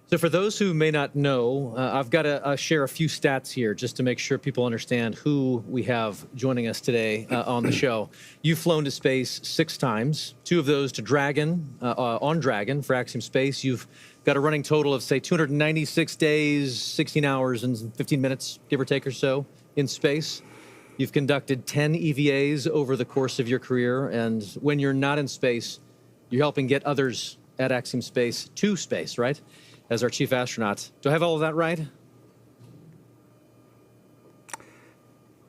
So for those who may not know, I've got to share a few stats here just to make sure people understand who we have joining us today on the show. You've flown to space 6 times, 2 of those to Dragon, on Dragon for Axiom Space. You've got a running total of, say, 296 days, 16 hours, and 15 minutes, give or take or so, in space. You've conducted 10 EVAs over the course of your career, and when you're not in space, you're helping get others at Axiom Space to space, right? As our chief astronaut. Do I have all of that right?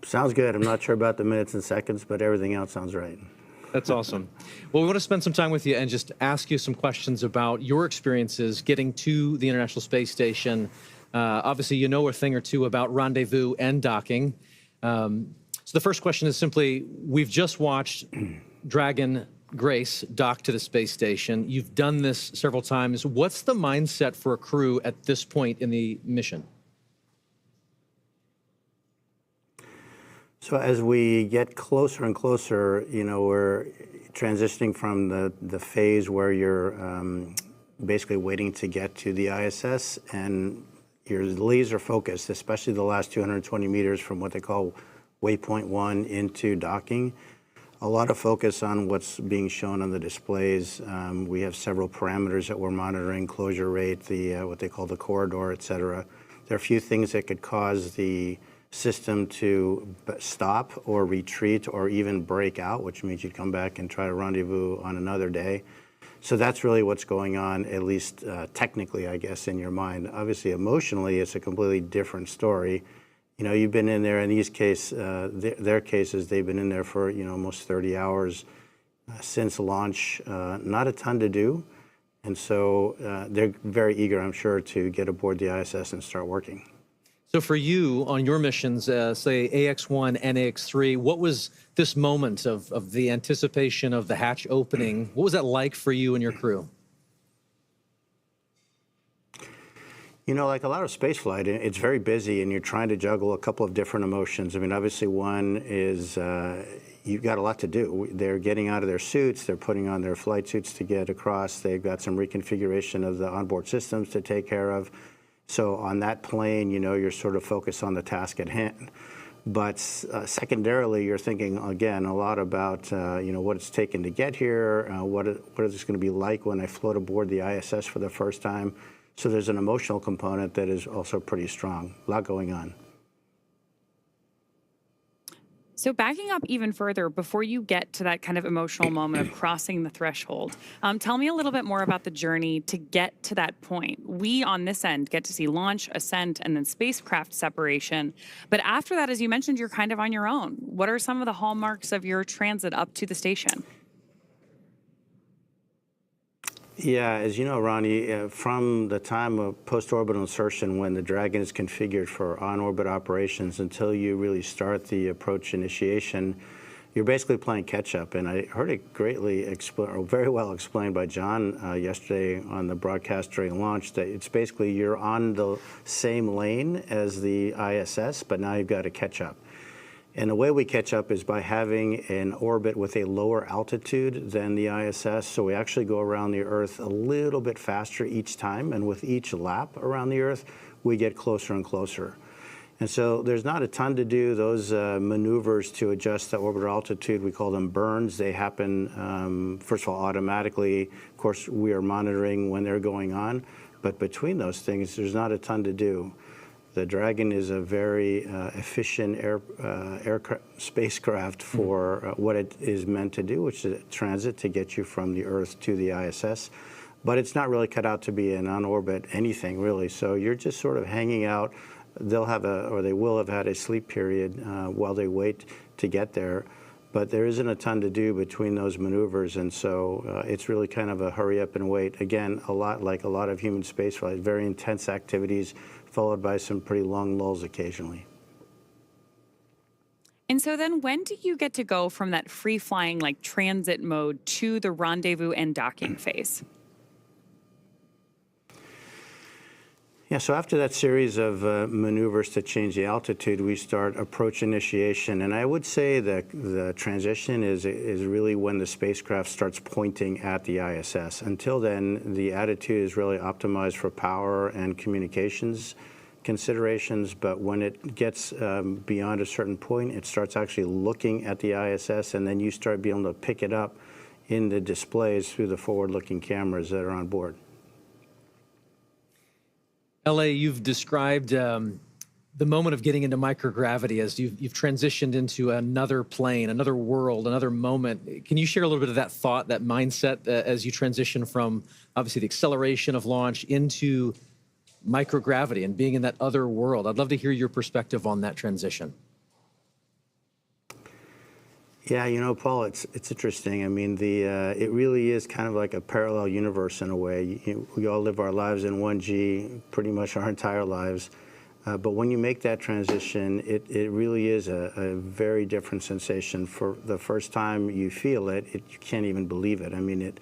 Sounds good. I'm not sure about the minutes and seconds, but everything else sounds right. That's awesome. Well, we want to spend some time with you and just ask you some questions about your experiences getting to the International Space Station. Obviously, you know a thing or two about Rendezvous and docking. So the first question is simply, we've just watched Dragon Grace dock to the space station. You've done this several times. What's the mindset for a crew at this point in the mission? So as we get closer and closer, you know, we're transitioning from the phase where you're basically waiting to get to the ISS, and you're laser focused, especially the last 220 meters from what they call waypoint 1 into docking. a lot of focus on what's being shown on the displays. We have several parameters that we're monitoring: closure rate, the what they call the corridor, et cetera. There are a few things that could cause the system to stop or retreat or even break out, which means you'd come back and try to rendezvous on another day. So that's really what's going on, at least technically, I guess, in your mind. Obviously, emotionally, it's a completely different story. You know, you've been in there. In these their cases, they've been in there for almost 30 hours since launch. Not a ton to do, and so they're very eager, I'm sure, to get aboard the ISS and start working. So for you on your missions, say AX-1 and AX-3, what was this moment of the anticipation of the hatch opening? What was that like for you and your crew? You know, like a lot of spaceflight, it's very busy, and you're trying to juggle a couple of different emotions. I mean, obviously, one is you've got a lot to do. They're getting out of their suits. They're putting on their flight suits to get across. They've got some reconfiguration of the onboard systems to take care of. So on that plane, you're sort of focused on the task at hand. But secondarily, you're thinking, again, a lot about, what it's taken to get here, what is this going to be like when I float aboard the ISS for the first time. So there's an emotional component that is also pretty strong. A lot going on. So backing up even further, before you get to that kind of emotional moment of crossing the threshold, tell me a little bit more about the journey to get to that point. We, on this end, get to see launch, ascent, and then spacecraft separation. But after that, as you mentioned, you're kind of on your own. What are some of the hallmarks of your transit up to the station? Yeah, as you know, Ronnie, from the time of post-orbital insertion, when the Dragon is configured for on-orbit operations, until you really start the approach initiation, you're basically playing catch-up. And I heard it very well explained by John yesterday on the broadcast during launch, that it's basically you're on the same lane as the ISS, but now you've got to catch up. And the way we catch up is by having an orbit with a lower altitude than the ISS. So we actually go around the Earth a little bit faster each time. And with each lap around the Earth, we get closer and closer. And so there's not a ton to do. Those maneuvers to adjust the orbital altitude, we call them burns. They happen, first of all, automatically. Of course, we are monitoring when they're going on. But between those things, there's not a ton to do. The Dragon is a very efficient spacecraft for what it is meant to do, which is transit to get you from the Earth to the ISS. But it's not really cut out to be an on-orbit anything, really. So you're just sort of hanging out. They will have had a sleep period while they wait to get there. But there isn't a ton to do between those maneuvers, and so it's really kind of a hurry up and wait. Again, a lot like a lot of human spaceflight, very intense activities, followed by some pretty long lulls occasionally. And so then when do you get to go from that free-flying, like transit mode to the rendezvous and docking phase? Yeah, so after that series of maneuvers to change the altitude, we start approach initiation. And I would say that the transition is really when the spacecraft starts pointing at the ISS. Until then, the attitude is really optimized for power and communications considerations. But when it gets beyond a certain point, it starts actually looking at the ISS, and then you start being able to pick it up in the displays through the forward-looking cameras that are on board. L.A., you've described the moment of getting into microgravity as you've transitioned into another plane, another world, another moment. Can you share a little bit of that thought, that mindset, as you transition from, obviously, the acceleration of launch into microgravity and being in that other world? I'd love to hear your perspective on that transition. Yeah, you know, Paul, it's interesting. I mean, it really is kind of like a parallel universe in a way. We all live our lives in 1G pretty much our entire lives. But when you make that transition, it really is a very different sensation. For the first time you feel it, you can't even believe it. I mean,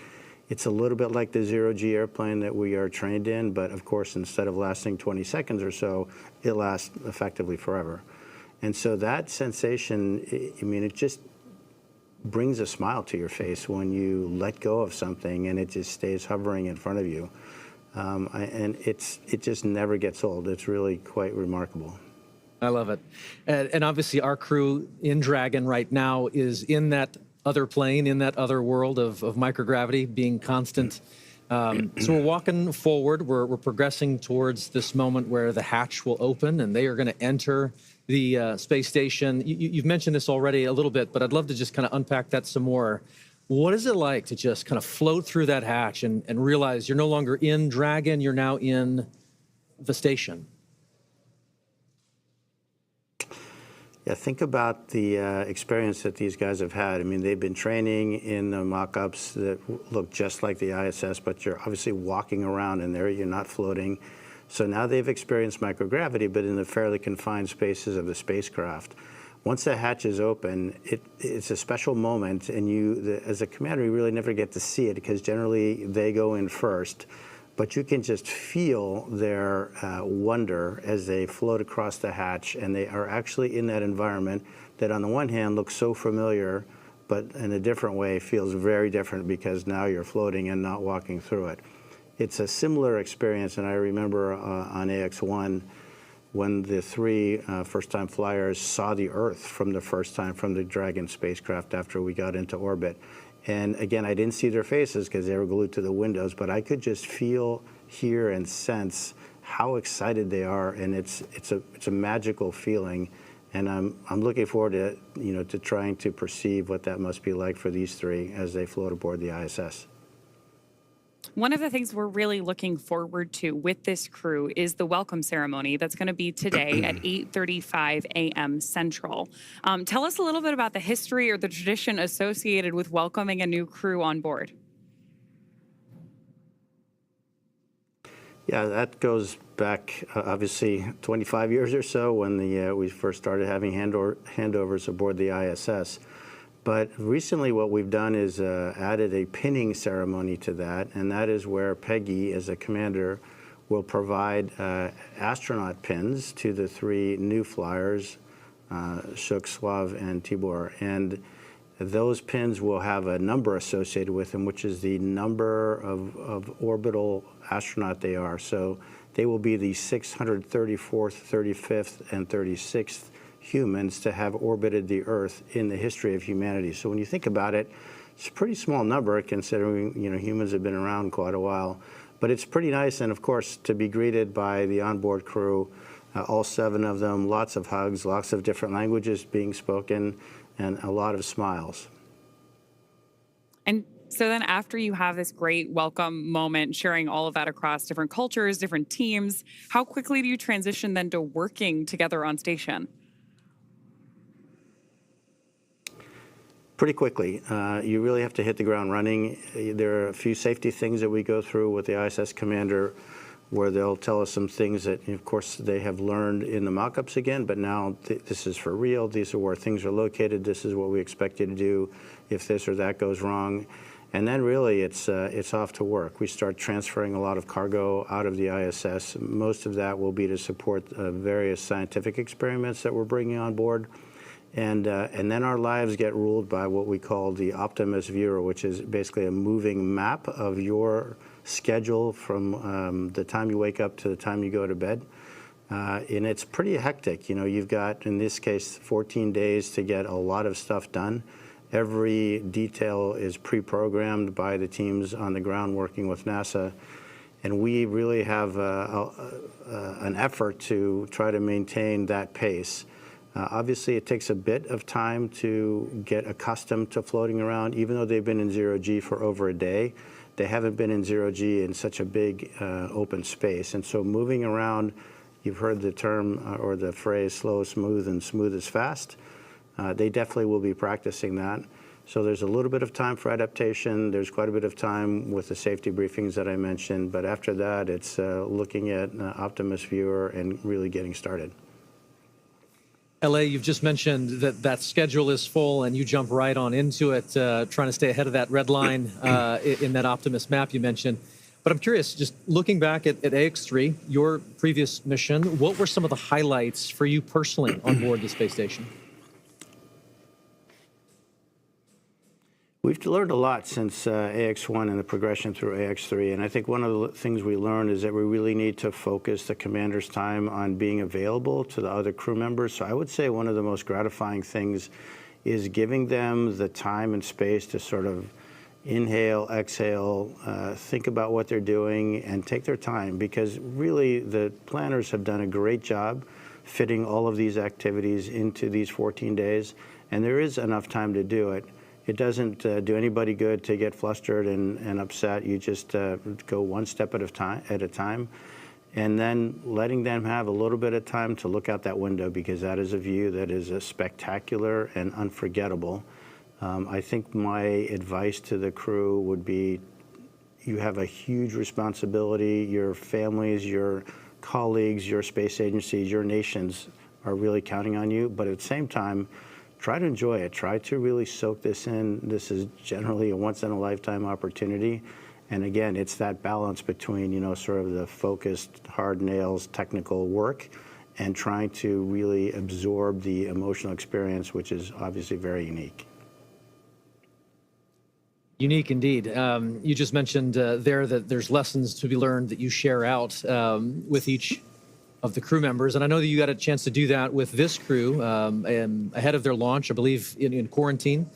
it's a little bit like the zero-G airplane that we are trained in, but of course, instead of lasting 20 seconds or so, it lasts effectively forever. And so that sensation, I mean, it just brings a smile to your face when you let go of something and it just stays hovering in front of you. And it just never gets old. It's really quite remarkable. I love it. And obviously our crew in Dragon right now is in that other plane in that other world of microgravity being constant. So we're walking forward. We're progressing towards this moment where the hatch will open and they are going to enter the space station. You've mentioned this already a little bit, but I'd love to just kind of unpack that some more. What is it like to just kind of float through that hatch and realize you're no longer in Dragon, you're now in the station? Yeah, think about the experience that these guys have had. I mean, they've been training in the mock-ups that look just like the ISS, but you're obviously walking around in there, you're not floating. So now they've experienced microgravity, but in the fairly confined spaces of the spacecraft. Once the hatch is open, it's a special moment, and as a commander, you really never get to see it because generally they go in first. But you can just feel their wonder as they float across the hatch, and they are actually in that environment that on the one hand looks so familiar, but in a different way feels very different because now you're floating and not walking through it. It's a similar experience, and I remember on AX-1 when the three first-time flyers saw the Earth from the first time from the Dragon spacecraft after we got into orbit. And again, I didn't see their faces because they were glued to the windows, but I could just feel, hear, and sense how excited they are, and it's a magical feeling. And I'm looking forward to to trying to perceive what that must be like for these three as they float aboard the ISS. One of the things we're really looking forward to with this crew is the welcome ceremony that's going to be today at 8:35 a.m. Central. Tell us a little bit about the history or the tradition associated with welcoming a new crew on board. Yeah, that goes back obviously 25 years or so when we first started having handovers aboard the ISS. But recently what we've done is added a pinning ceremony to that, and that is where Peggy, as a commander, will provide astronaut pins to the three new flyers, Shuk, Suav, and Tibor. And those pins will have a number associated with them, which is the number of orbital astronaut they are. So they will be the 634th, 35th, and 36th humans to have orbited the Earth in the history of humanity. So when you think about it, it's a pretty small number considering humans have been around quite a while. But it's pretty nice, and of course, to be greeted by the onboard crew, all 7 of them, lots of hugs, lots of different languages being spoken, and a lot of smiles. And so then after you have this great welcome moment, sharing all of that across different cultures, different teams, how quickly do you transition then to working together on station? Pretty quickly. You really have to hit the ground running. There are a few safety things that we go through with the ISS commander where they'll tell us some things that, of course, they have learned in the mock-ups again, but now this is for real. These are where things are located. This is what we expect you to do if this or that goes wrong. And then really it's off to work. We start transferring a lot of cargo out of the ISS. Most of that will be to support various scientific experiments that we're bringing on board. And then our lives get ruled by what we call the Optimus Viewer, which is basically a moving map of your schedule from the time you wake up to the time you go to bed. And it's pretty hectic. You've got, in this case, 14 days to get a lot of stuff done. Every detail is pre-programmed by the teams on the ground working with NASA. And we really have an effort to try to maintain that pace. Obviously, it takes a bit of time to get accustomed to floating around. Even though they've been in zero-G for over a day, they haven't been in zero-G in such a big open space. And so moving around, you've heard the term or the phrase slow is smooth and smooth is fast. They definitely will be practicing that. So there's a little bit of time for adaptation. There's quite a bit of time with the safety briefings that I mentioned. But after that, it's looking at Optimus Viewer and really getting started. LA, you've just mentioned that schedule is full and you jump right on into it, trying to stay ahead of that red line in that Optimus map you mentioned. But I'm curious, just looking back at AX-3, your previous mission, what were some of the highlights for you personally on board the space station? We've learned a lot since AX-1 and the progression through AX-3, and I think one of the things we learned is that we really need to focus the commander's time on being available to the other crew members. So I would say one of the most gratifying things is giving them the time and space to sort of inhale, exhale, think about what they're doing, and take their time, because really the planners have done a great job fitting all of these activities into these 14 days, and there is enough time to do it. It doesn't do anybody good to get flustered and upset. You just go one step at a time, and then letting them have a little bit of time to look out that window, because that is a view that is spectacular and unforgettable. I think my advice to the crew would be, you have a huge responsibility. Your families, your colleagues, your space agencies, your nations are really counting on you, but at the same time, try to enjoy it. Try to really soak this in. This is generally a once-in-a-lifetime opportunity. And again, it's that balance between, sort of the focused, hard nails, technical work, and trying to really absorb the emotional experience, which is obviously very unique. Unique indeed. You just mentioned there that there's lessons to be learned that you share out with each of the crew members. And I know that you got a chance to do that with this crew ahead of their launch, I believe, in quarantine.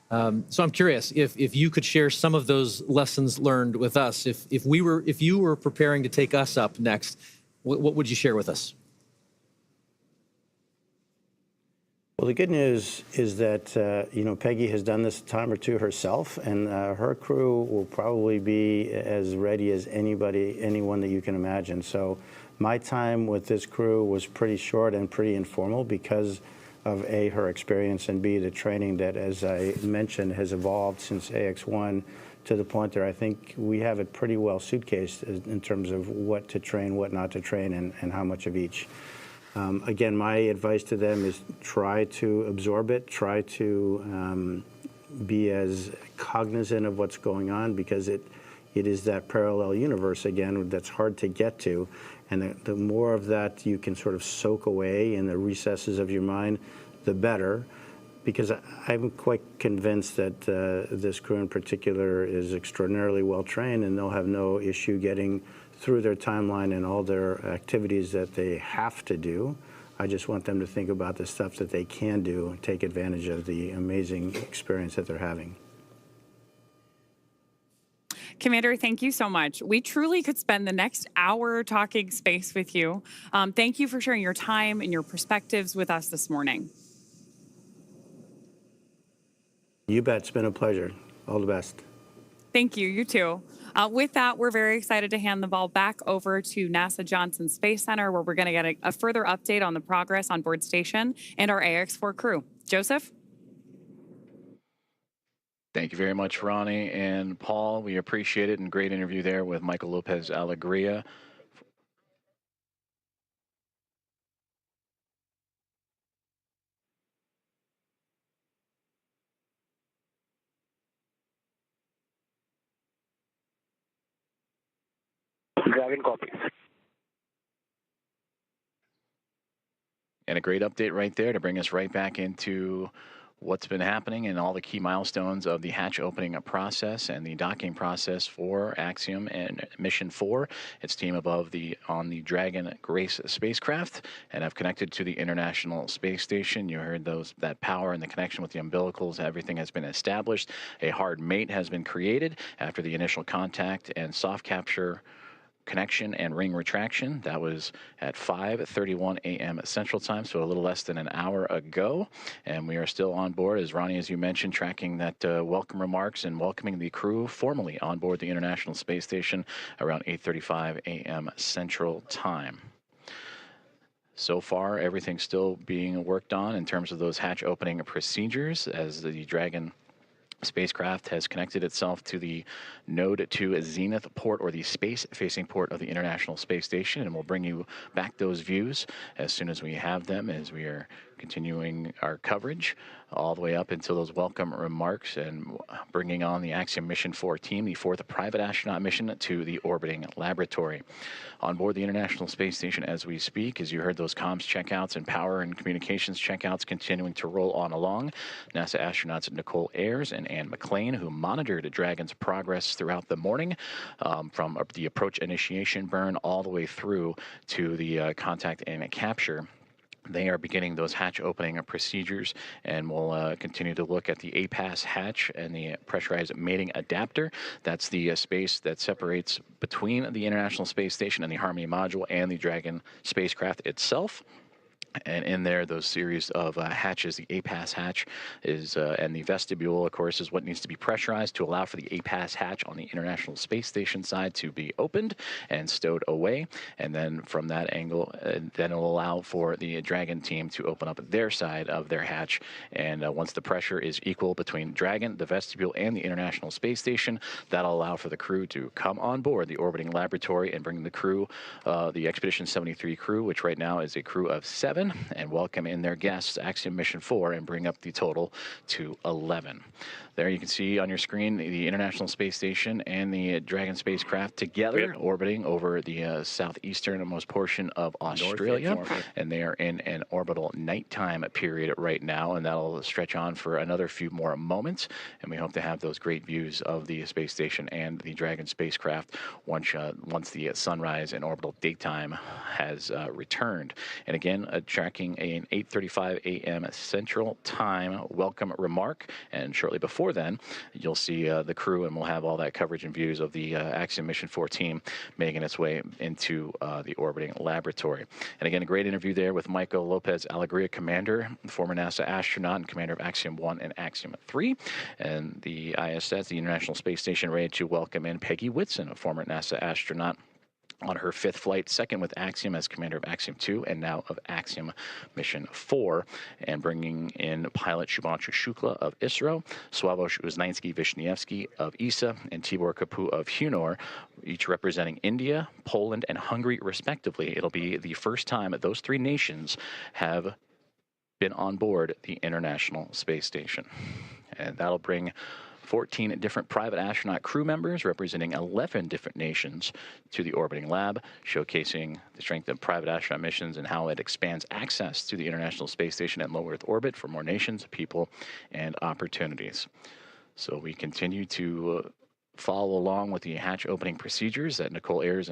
So I'm curious if you could share some of those lessons learned with us. If you were preparing to take us up next, what would you share with us? Well, the good news is that, Peggy has done this a time or two herself, and her crew will probably be as ready as anyone that you can imagine. So my time with this crew was pretty short and pretty informal because of A, her experience, and B, the training that, as I mentioned, has evolved since AX1 to the point that I think we have it pretty well suitcased in terms of what to train, what not to train, and how much of each. Again, my advice to them is try to absorb it, try to be as cognizant of what's going on, because it is that parallel universe, again, that's hard to get to. And the more of that you can sort of soak away in the recesses of your mind, the better, because I'm quite convinced that this crew in particular is extraordinarily well trained, and they'll have no issue getting through their timeline and all their activities that they have to do. I just want them to think about the stuff that they can do and take advantage of the amazing experience that they're having. Commander, thank you so much. We truly could spend the next hour talking space with you. Thank you for sharing your time and your perspectives with us this morning. You bet. It's been a pleasure. All the best. Thank you. You too. With that, we're very excited to hand the ball back over to NASA Johnson Space Center, where we're going to get a further update on the progress on board station and our AX4 crew. Joseph? Thank you very much, Ronnie and Paul. We appreciate it, and great interview there with Michael Lopez Alegria. Dragon copies. And a great update right there to bring us right back into what's been happening and all the key milestones of the hatch opening process and the docking process for Axiom and Mission 4. Its team on the Dragon Grace spacecraft, and have connected to the International Space Station. You heard that power and the connection with the umbilicals. Everything has been established. A hard mate has been created after the initial contact and soft capture connection and ring retraction. That was at 5:31 a.m. Central Time, so a little less than an hour ago. And we are still on board, as Ronnie, as you mentioned, tracking that welcome remarks and welcoming the crew formally on board the International Space Station around 8:35 a.m. Central Time. So far, everything's still being worked on in terms of those hatch opening procedures, as the Dragon spacecraft has connected itself to the Node 2 Zenith port, or the space-facing port of the International Space Station, and we'll bring you back those views as soon as we have them, as we are continuing our coverage all the way up until those welcome remarks and bringing on the Axiom Mission 4 team, the fourth private astronaut mission to the orbiting laboratory. On board the International Space Station as we speak, as you heard, those comms checkouts and power and communications checkouts continuing to roll on along. NASA astronauts Nicole Ayers and Anne McLean, who monitored Dragon's progress throughout the morning, from the approach initiation burn all the way through to the contact and capture, They are beginning those hatch opening procedures, and we'll continue to look at the APAS hatch and the pressurized mating adapter. That's the space that separates between the International Space Station and the Harmony module and the Dragon spacecraft itself. And in there, those series of hatches, the APAS hatch is, and the vestibule, of course, is what needs to be pressurized to allow for the APAS hatch on the International Space Station side to be opened and stowed away. And then from that angle, then it'll allow for the Dragon team to open up their side of their hatch. And once the pressure is equal between Dragon, the vestibule, and the International Space Station, that'll allow for the crew to come on board the orbiting laboratory and bring the crew, the Expedition 73 crew, which right now is a crew of 7, and welcome in their guests, Axiom Mission 4, and bring up the total to 11. There you can see on your screen the International Space Station and the Dragon spacecraft together orbiting over the southeasternmost portion of Australia. And they are in an orbital nighttime period right now, and that'll stretch on for another few more moments. And we hope to have those great views of the space station and the Dragon spacecraft once the sunrise and orbital daytime has returned. And again, tracking an 8:35 a.m. Central Time welcome remark, and shortly before then, you'll see the crew, and we'll have all that coverage and views of the Axiom Mission 4 team making its way into the orbiting laboratory. And again, a great interview there with Michael Lopez Alegria, commander, former NASA astronaut and commander of Axiom 1 and Axiom 3, and the ISS, the International Space Station, ready to welcome in Peggy Whitson, a former NASA astronaut, on her 5th flight, second with Axiom as commander of Axiom 2 and now of Axiom Mission 4, and bringing in pilot Shubhanshu Shukla of ISRO, Uznański-Wiśniewski of ESA, and Tibor Kapu of Hunor, each representing India, Poland, and Hungary respectively. It'll be the first time that those 3 nations have been on board the International Space Station. And that'll bring 14 different private astronaut crew members representing 11 different nations to the orbiting lab, showcasing the strength of private astronaut missions and how it expands access to the International Space Station and low Earth orbit for more nations, people, and opportunities. So we continue to follow along with the hatch opening procedures that Nicole Ayers and